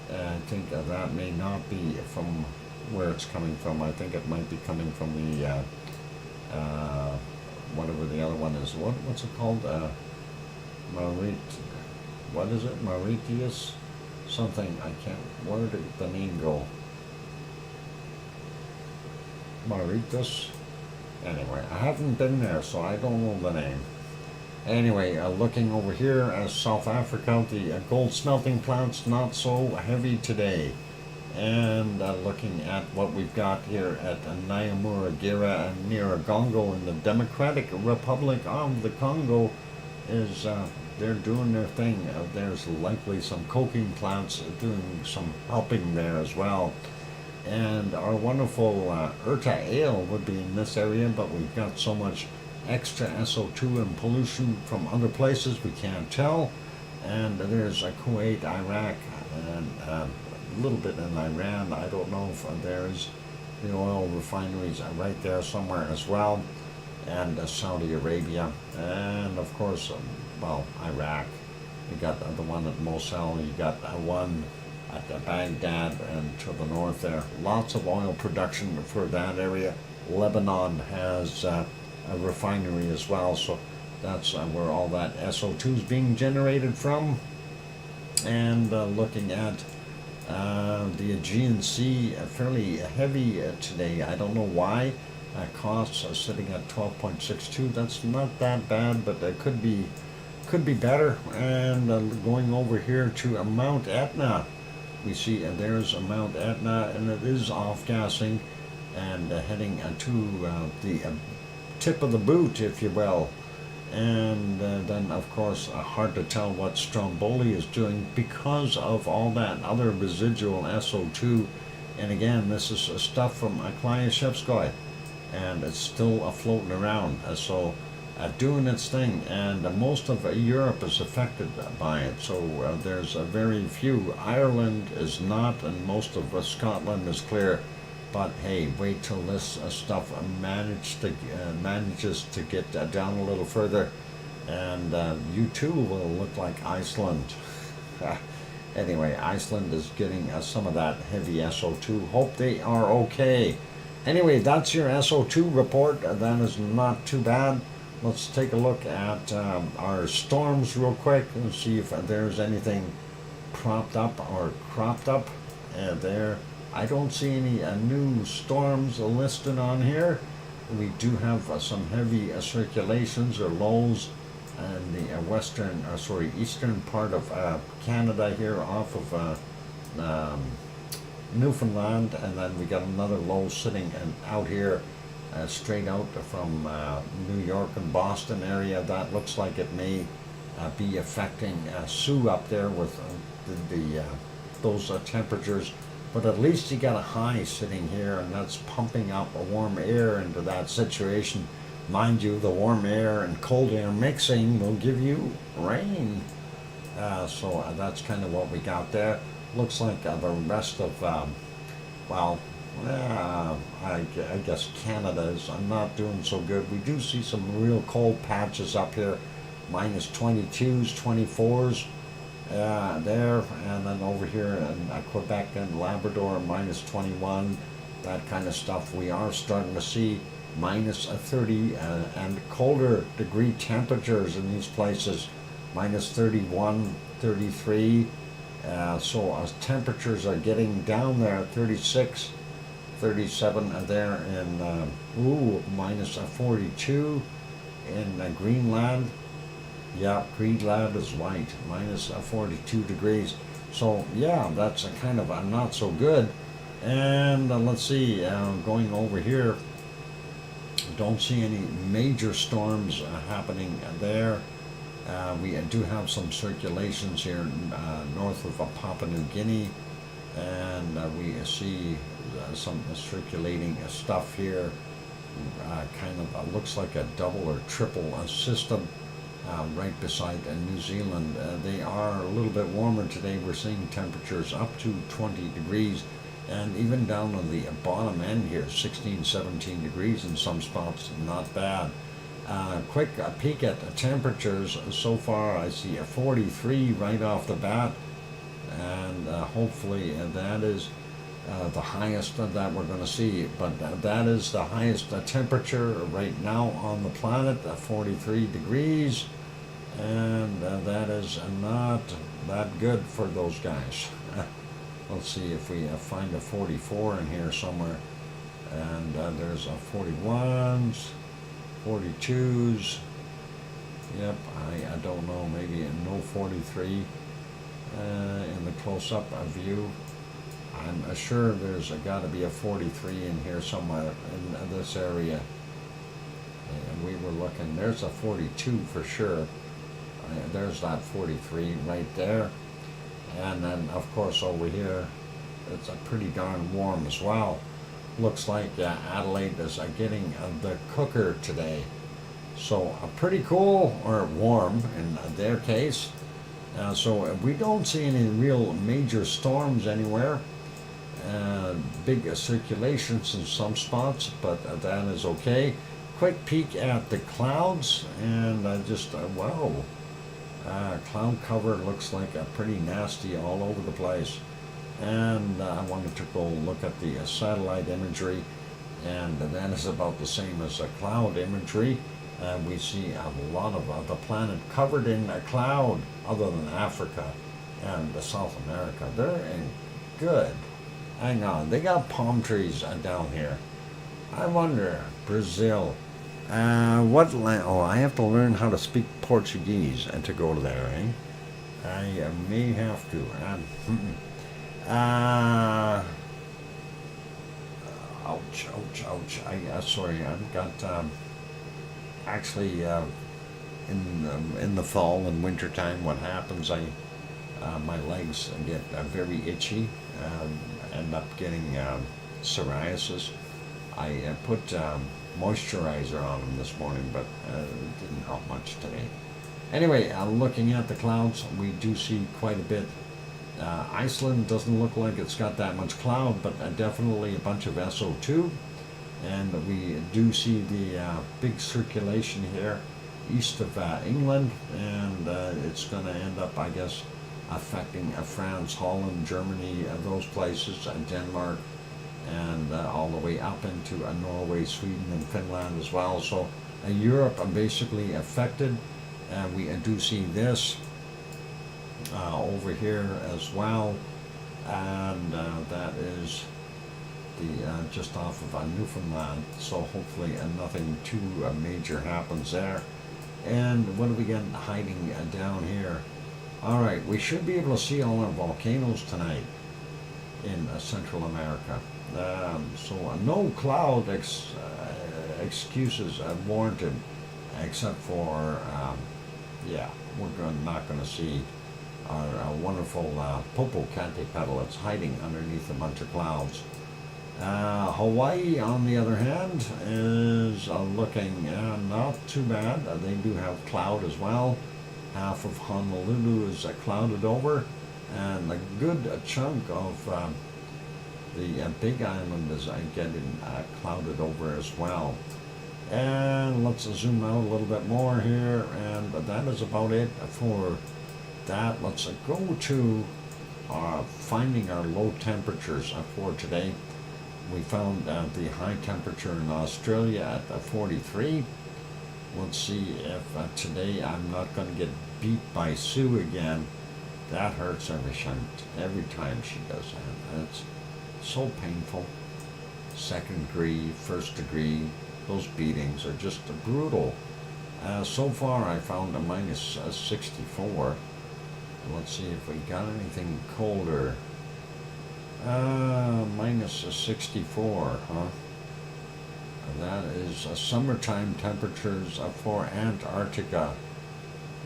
I think that may not be from where it's coming from. I think it might be coming from the whatever the other one is. What's it called? What is it? Mauritius? Something. I can't. Where did the name go? Mauritius? Anyway, I haven't been there, so I don't know the name. Anyway, looking over here as South Africa, the gold smelting plants not so heavy today. And looking at what we've got here at Nyamuragira and Nyiragongo in the Democratic Republic of the Congo is they're doing their thing. There's likely some coking plants doing some helping there as well. And our wonderful Urta ale would be in this area, but we've got so much extra SO2 and pollution from other places we can't tell. And there's Kuwait, Iraq, and a little bit in Iran. I don't know if there's the oil refineries right there somewhere as well. And Saudi Arabia, and of course, well, Iraq. You got the one at Mosul, you got one at Baghdad and to the north there. Lots of oil production for that area. Lebanon has a refinery as well, so that's where all that SO2 is being generated from. And looking at the Aegean Sea, fairly heavy today. I don't know why. Costs are sitting at 12.62. That's not that bad, but it could be better. And going over here to Mount Etna, we see there's Mount Etna, and it is off gassing and heading to the tip of the boot, if you will. And then, of course, hard to tell what Stromboli is doing because of all that other residual SO2. And again, this is stuff from Klyashevskoye, and it's still floating around. So doing its thing, and most of Europe is affected by it. So there's very few. Ireland is not, and most of Scotland is clear. But hey, wait till this stuff manages to get down a little further, and you too will look like Iceland. Anyway, Iceland is getting some of that heavy SO2. Hope they are okay. Anyway, that's your SO2 report. That is not too bad. Let's take a look at our storms real quick and see if there's anything propped up or cropped up there. I don't see any new storms listed on here. We do have some heavy circulations or lows in the eastern part of Canada here off of Newfoundland, and then we got another low sitting out here straight out from New York and Boston area. That looks like it may be affecting Sioux up there with those temperatures. But at least you got a high sitting here, and that's pumping up a warm air into that situation. Mind you, the warm air and cold air mixing will give you rain. So that's kind of what we got there. Looks like the rest of, I guess Canada is not doing so good. We do see some real cold patches up here, minus 22s, 24s. There, and then over here in Quebec and Labrador, minus 21, that kind of stuff. We are starting to see minus 30 and colder degree temperatures in these places, minus 31, 33. So temperatures are getting down there, 36, 37 there in minus 42 in Greenland. Yeah, Greenland is white, minus 42 degrees. So yeah, that's kind of not so good. And let's see, going over here, don't see any major storms happening there. We do have some circulations here north of Papua New Guinea, and we see some circulating stuff here. Kind of looks like a double or triple system. Right beside New Zealand. They are a little bit warmer today. We're seeing temperatures up to 20 degrees, and even down on the bottom end here, 16, 17 degrees in some spots. Not bad. Quick peek at the temperatures. So far I see a 43 right off the bat, and hopefully that is the highest that we're going to see. But that is the highest temperature right now on the planet, 43 degrees. And that is not that good for those guys. Let's see if we find a 44 in here somewhere. And there's a 41s, 42s. Yep, I don't know, maybe no 43 in the close-up view. I'm sure there's got to be a 43 in here somewhere in this area. And we were looking, there's a 42 for sure. There's that 43 right there. And then, of course, over here, it's a pretty darn warm as well. Looks like Adelaide is getting the cooker today. So pretty cool, or warm in their case. So we don't see any real major storms anywhere. Big circulations in some spots, but that is okay. Quick peek at the clouds, and wow. Cloud cover looks like pretty nasty all over the place. And I wanted to go look at the satellite imagery, and that is about the same as cloud imagery. We see a lot of the planet covered in a cloud, other than Africa and South America. They're in good. Hang on, they got palm trees down here. I wonder, Brazil. What land? Oh, I have to learn how to speak Portuguese and to go to there, eh? I may have to. Uh, ouch, ouch, ouch. Sorry, I've got actually in the fall and winter time. What happens? My legs get very itchy. End up getting psoriasis. I put moisturizer on them this morning, but it didn't help much today. Anyway, looking at the clouds, we do see quite a bit. Iceland doesn't look like it's got that much cloud, but definitely a bunch of SO2. And we do see the big circulation here east of England, and it's going to end up, I guess, affecting France, Holland, Germany, those places, Denmark, and all the way up into Norway, Sweden, and Finland as well. So Europe are basically affected. We do see this over here as well, and that is the just off of Newfoundland. So hopefully nothing too major happens there. And what do we get hiding down here? All right, we should be able to see all our volcanoes tonight in Central America. So no cloud excuses warranted, except for, yeah, we're not going to see our wonderful Popo petal. It's hiding underneath a bunch of clouds. Hawaii, on the other hand, is looking not too bad. They do have cloud as well. Half of Honolulu is clouded over, and a good chunk of the Big Island is getting clouded over as well. And let's zoom out a little bit more here, and that is about it for that. Let's go to finding our low temperatures for today. We found the high temperature in Australia at 43. Let's see if today I'm not going to get beat by Sue again. That hurts every time she does that. It's so painful. Second degree, first degree, those beatings are just brutal. So far I found a minus 64. Let's see if we got anything colder. Minus 64, huh? That is summertime temperatures for Antarctica.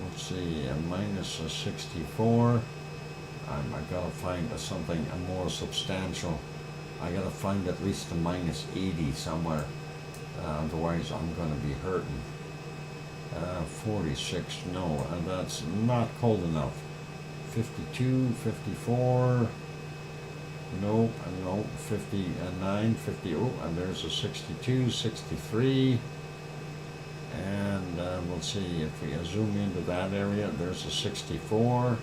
Let's see, minus 64. I gotta find something more substantial. I gotta find at least a minus 80 somewhere. Otherwise, I'm gonna be hurting. 46, no, that's not cold enough. 52, 54. Nope, 59, 50, oh, and there's a 62, 63, and let's see, if we zoom into that area, there's a 64,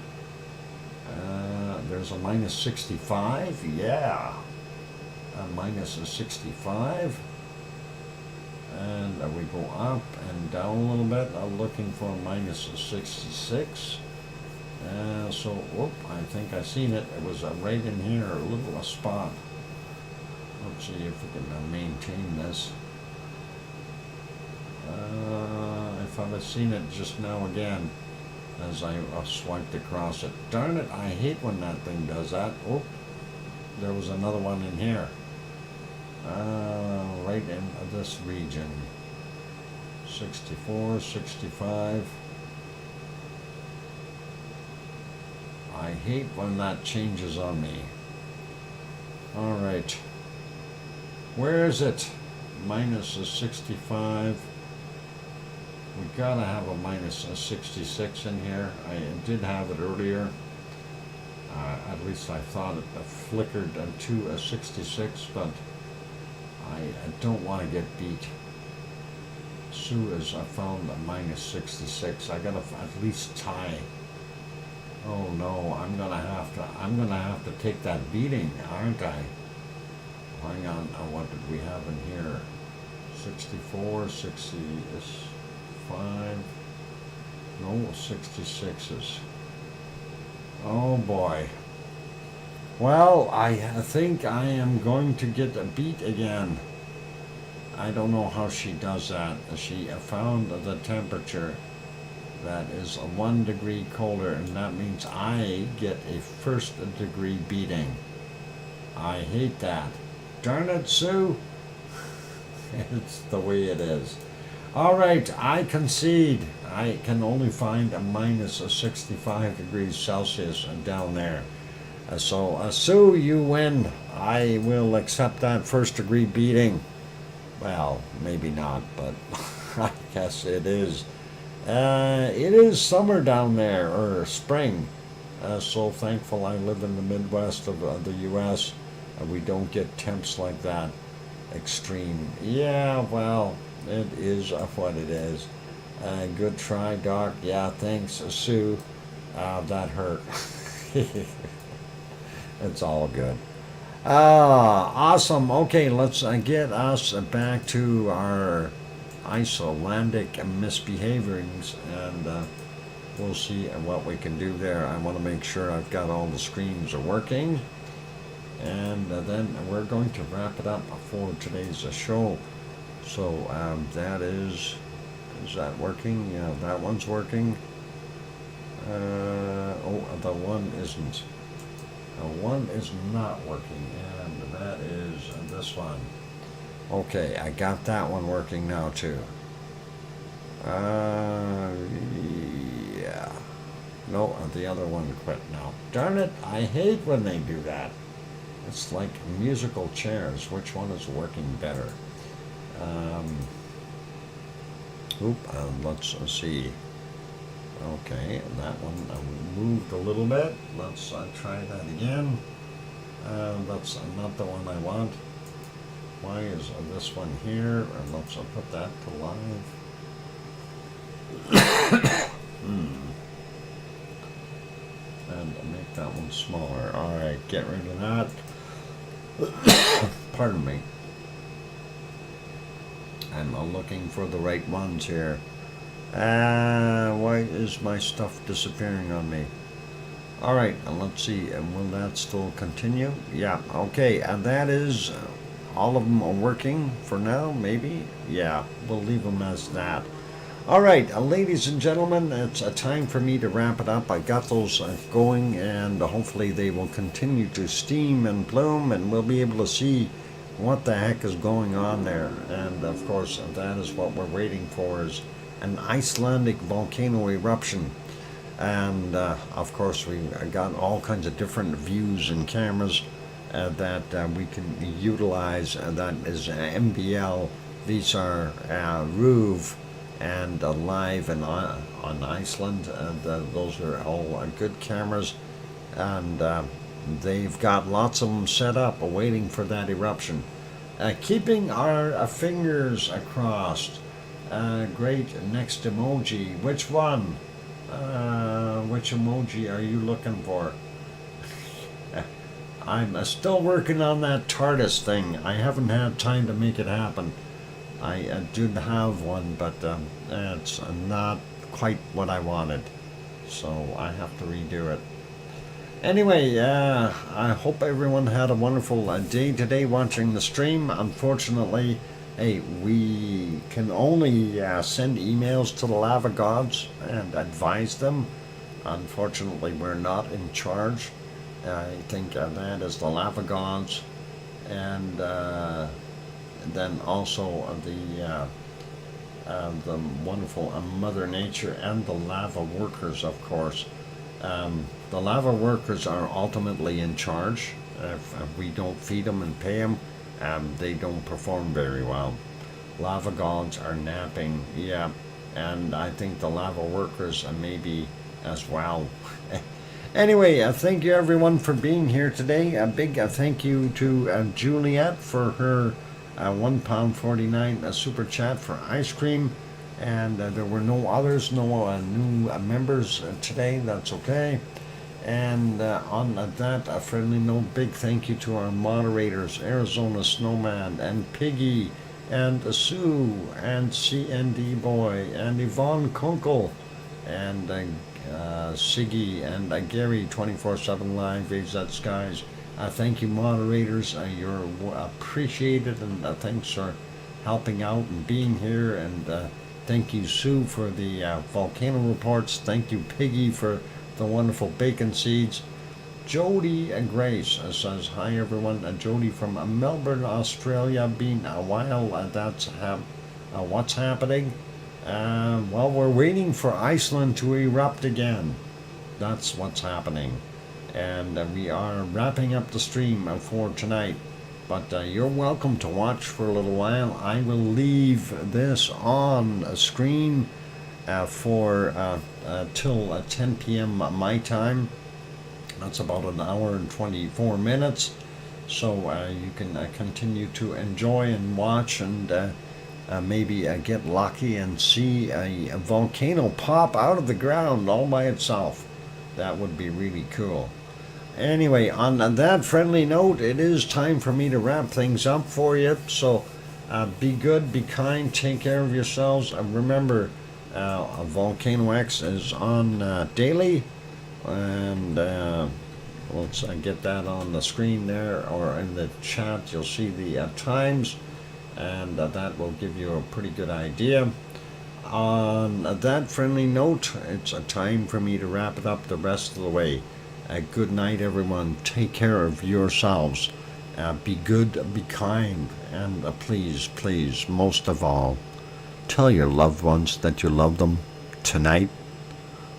there's a minus 65, yeah, a minus 65, and we go up and down a little bit, looking for a minus 66. So, whoop, I think I seen it. It was right in here, a little spot. Let's see if we can maintain this. If I'd have seen it just now again, as I swiped across it. Darn it, I hate when that thing does that. Oh, there was another one in here. Right in this region. 64, 65. I hate when that changes on me. All right. Where is it? Minus 65. We gotta have a minus 66 in here. I did have it earlier. At least I thought it flickered to a 66, but I don't want to get beat. Sue has found a minus 66. I gotta at least tie. Oh no, I'm gonna have to take that beating, aren't I? Hang on, what did we have in here? 64, 65, no, 66s. Oh boy. Well, I think I am going to get beat again. I don't know how she does that. She found the temperature that is 1 degree colder, and that means I get a 1st degree beating. I hate that. Darn it, Sue. It's the way it is. All right, I concede. I can only find a minus 65 degrees Celsius down there. So, Sue, you win. I will accept that 1st degree beating. Well, maybe not, but I guess it is. It is summer down there, or spring. So thankful I live in the Midwest of the U.S. We don't get temps like that. Extreme. Yeah, well, it is what it is. Good try, Doc. Yeah, thanks, Sue. That hurt. It's all good. Awesome. Okay, let's get us back to our Icelandic misbehaviorings, and we'll see what we can do there. I want to make sure I've got all the screens working, and then we're going to wrap it up for today's show. So that is that working? Yeah, that one's working. Oh, the one isn't. One is not working, and that is this one. Okay, I got that one working now too. Yeah. No, the other one quit now. Darn it, I hate when they do that. It's like musical chairs. Which one is working better? Let's see. Okay, that one moved a little bit. Let's try that again. That's not the one I want. Why is this one here? And let's put that to live. And make that one smaller. Alright, get rid of that. Pardon me. I'm looking for the right ones here. Why is my stuff disappearing on me? Alright, let's see. Will that still continue? Yeah, okay. And that is all of them are working for now, maybe? Yeah, we'll leave them as that. Alright, ladies and gentlemen, it's a time for me to wrap it up. I got those going, and hopefully they will continue to steam and bloom, and we'll be able to see what the heck is going on there. And of course, that is what we're waiting for, is an Icelandic volcano eruption. And of course, we got all kinds of different views and cameras that we can utilize. That is MBL. These are RUV and live and on Iceland. Those are all good cameras, and they've got lots of them set up waiting for that eruption. Keeping our fingers crossed. Great. Next emoji. Which one? Which emoji are you looking for? I'm still working on that TARDIS thing. I haven't had time to make it happen. I did have one, but it's not quite what I wanted. So I have to redo it. Anyway, I hope everyone had a wonderful day today watching the stream. Unfortunately, hey, we can only send emails to the lava gods and advise them. Unfortunately, we're not in charge. I think that is the lava gods, and then also the wonderful Mother Nature and the lava workers, of course. The lava workers are ultimately in charge. If we don't feed them and pay them, they don't perform very well. Lava gods are napping, yeah, and I think the lava workers maybe as well. Anyway, thank you everyone for being here today. A big thank you to Juliet for her £1.49 super chat for ice cream, and there were no others, no new members today. That's okay. And on that friendly note, big thank you to our moderators, Arizona Snowman and Piggy and Sue and CND Boy and Yvonne Kunkel and Siggy and Gary 24/7 Live, AZ Skies. Thank you, moderators. You're appreciated, and thanks for helping out and being here. And thank you, Sue, for the volcano reports. Thank you, Piggy, for the wonderful bacon seeds. Jody Grace says, hi everyone. Jody from Melbourne, Australia. Been a while. What's happening? Well, we're waiting for Iceland to erupt again. That's what's happening. And we are wrapping up the stream for tonight. But you're welcome to watch for a little while. I will leave this on a screen for till 10 p.m. my time. That's about an hour and 24 minutes. So you can continue to enjoy and watch and maybe get lucky and see a volcano pop out of the ground all by itself. That would be really cool. Anyway, on that friendly note, it is time for me to wrap things up for you. So be good, be kind, take care of yourselves. Remember, VolcanoX is on daily. And let's get that on the screen there, or in the chat you'll see the times, and that will give you a pretty good idea. On that friendly note, it's a time for me to wrap it up the rest of the way. Good night everyone, take care of yourselves, be good, be kind, and please, please, most of all, tell your loved ones that you love them tonight,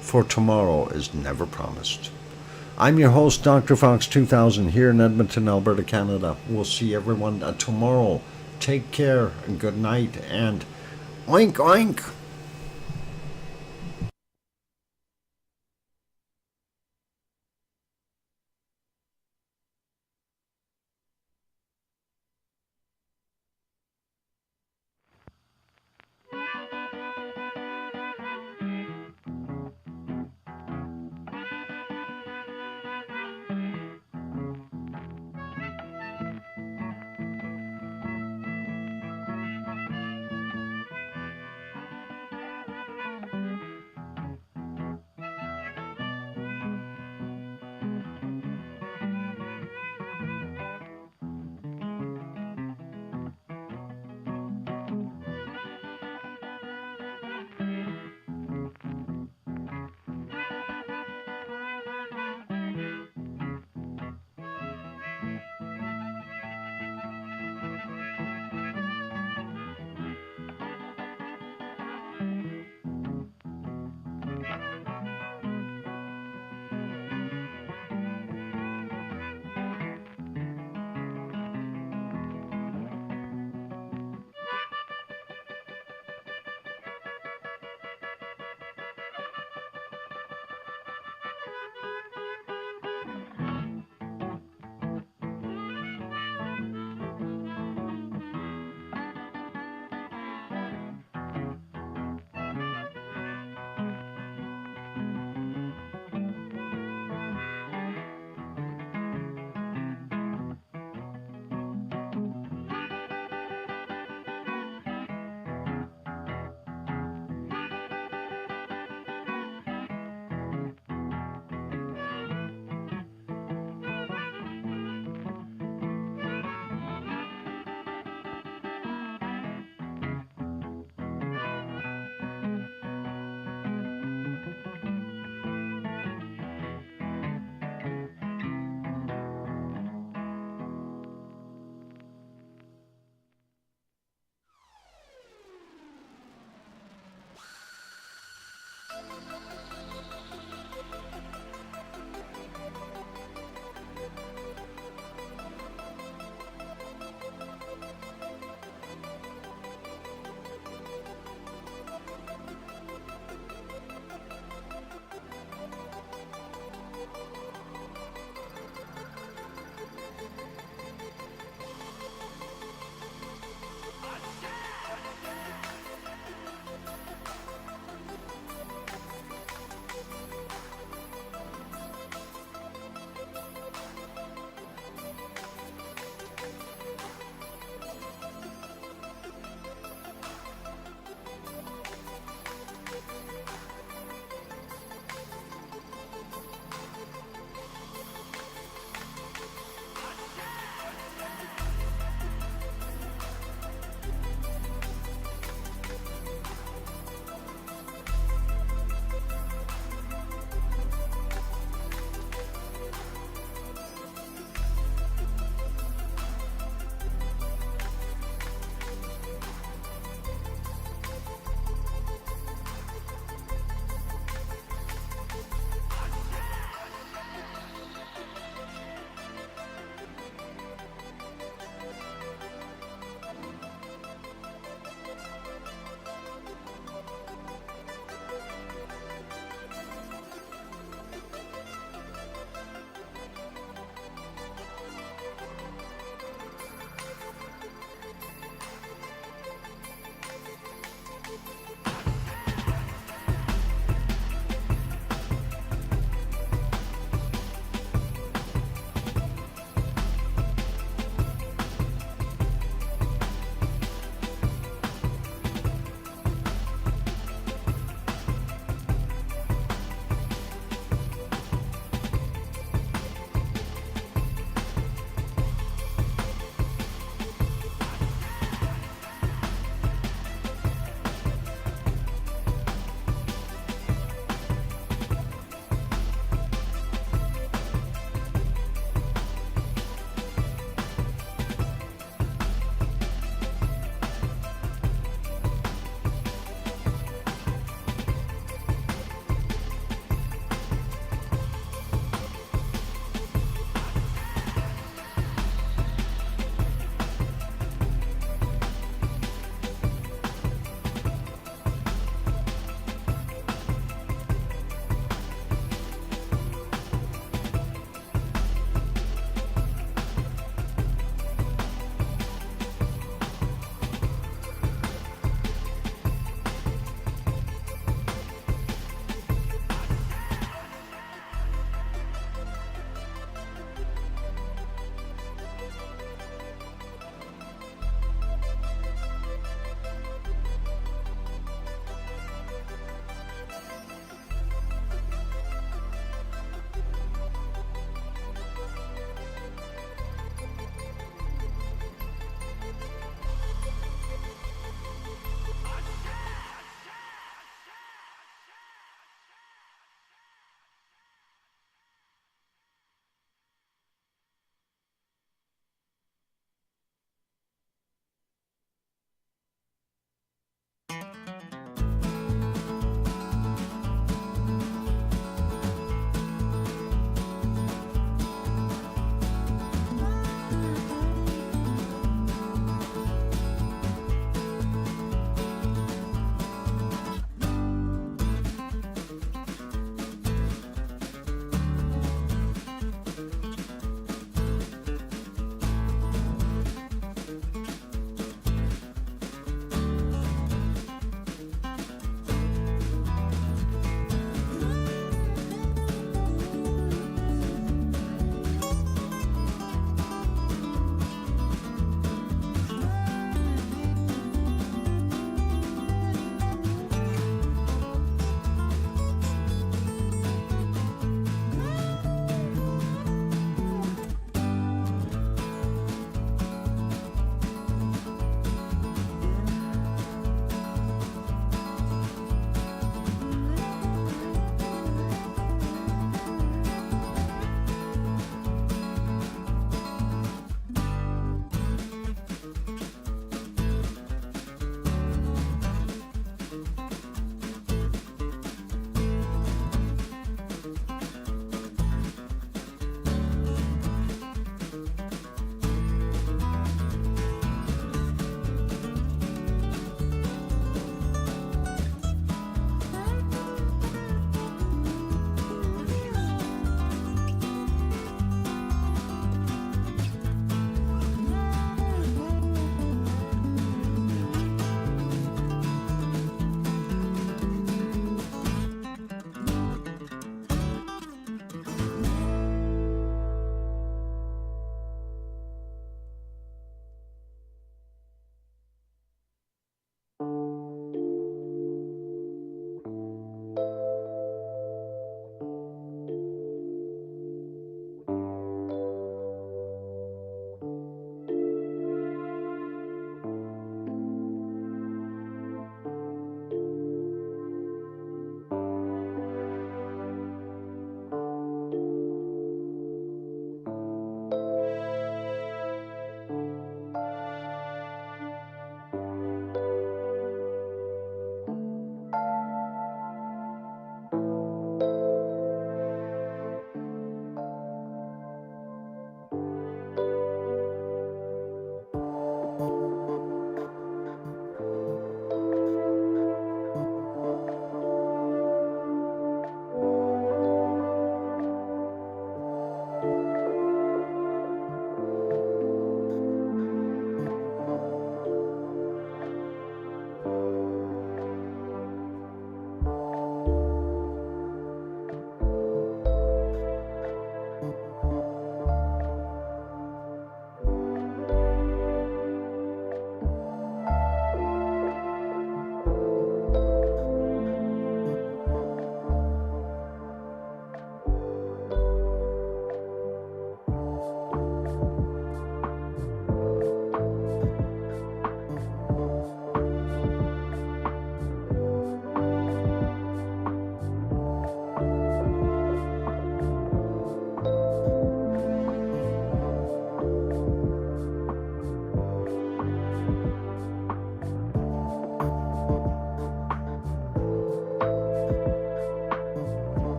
for tomorrow is never promised. I'm your host, DrFox2000, here in Edmonton, Alberta, Canada. We'll see everyone tomorrow. Take care, and good night, and oink oink.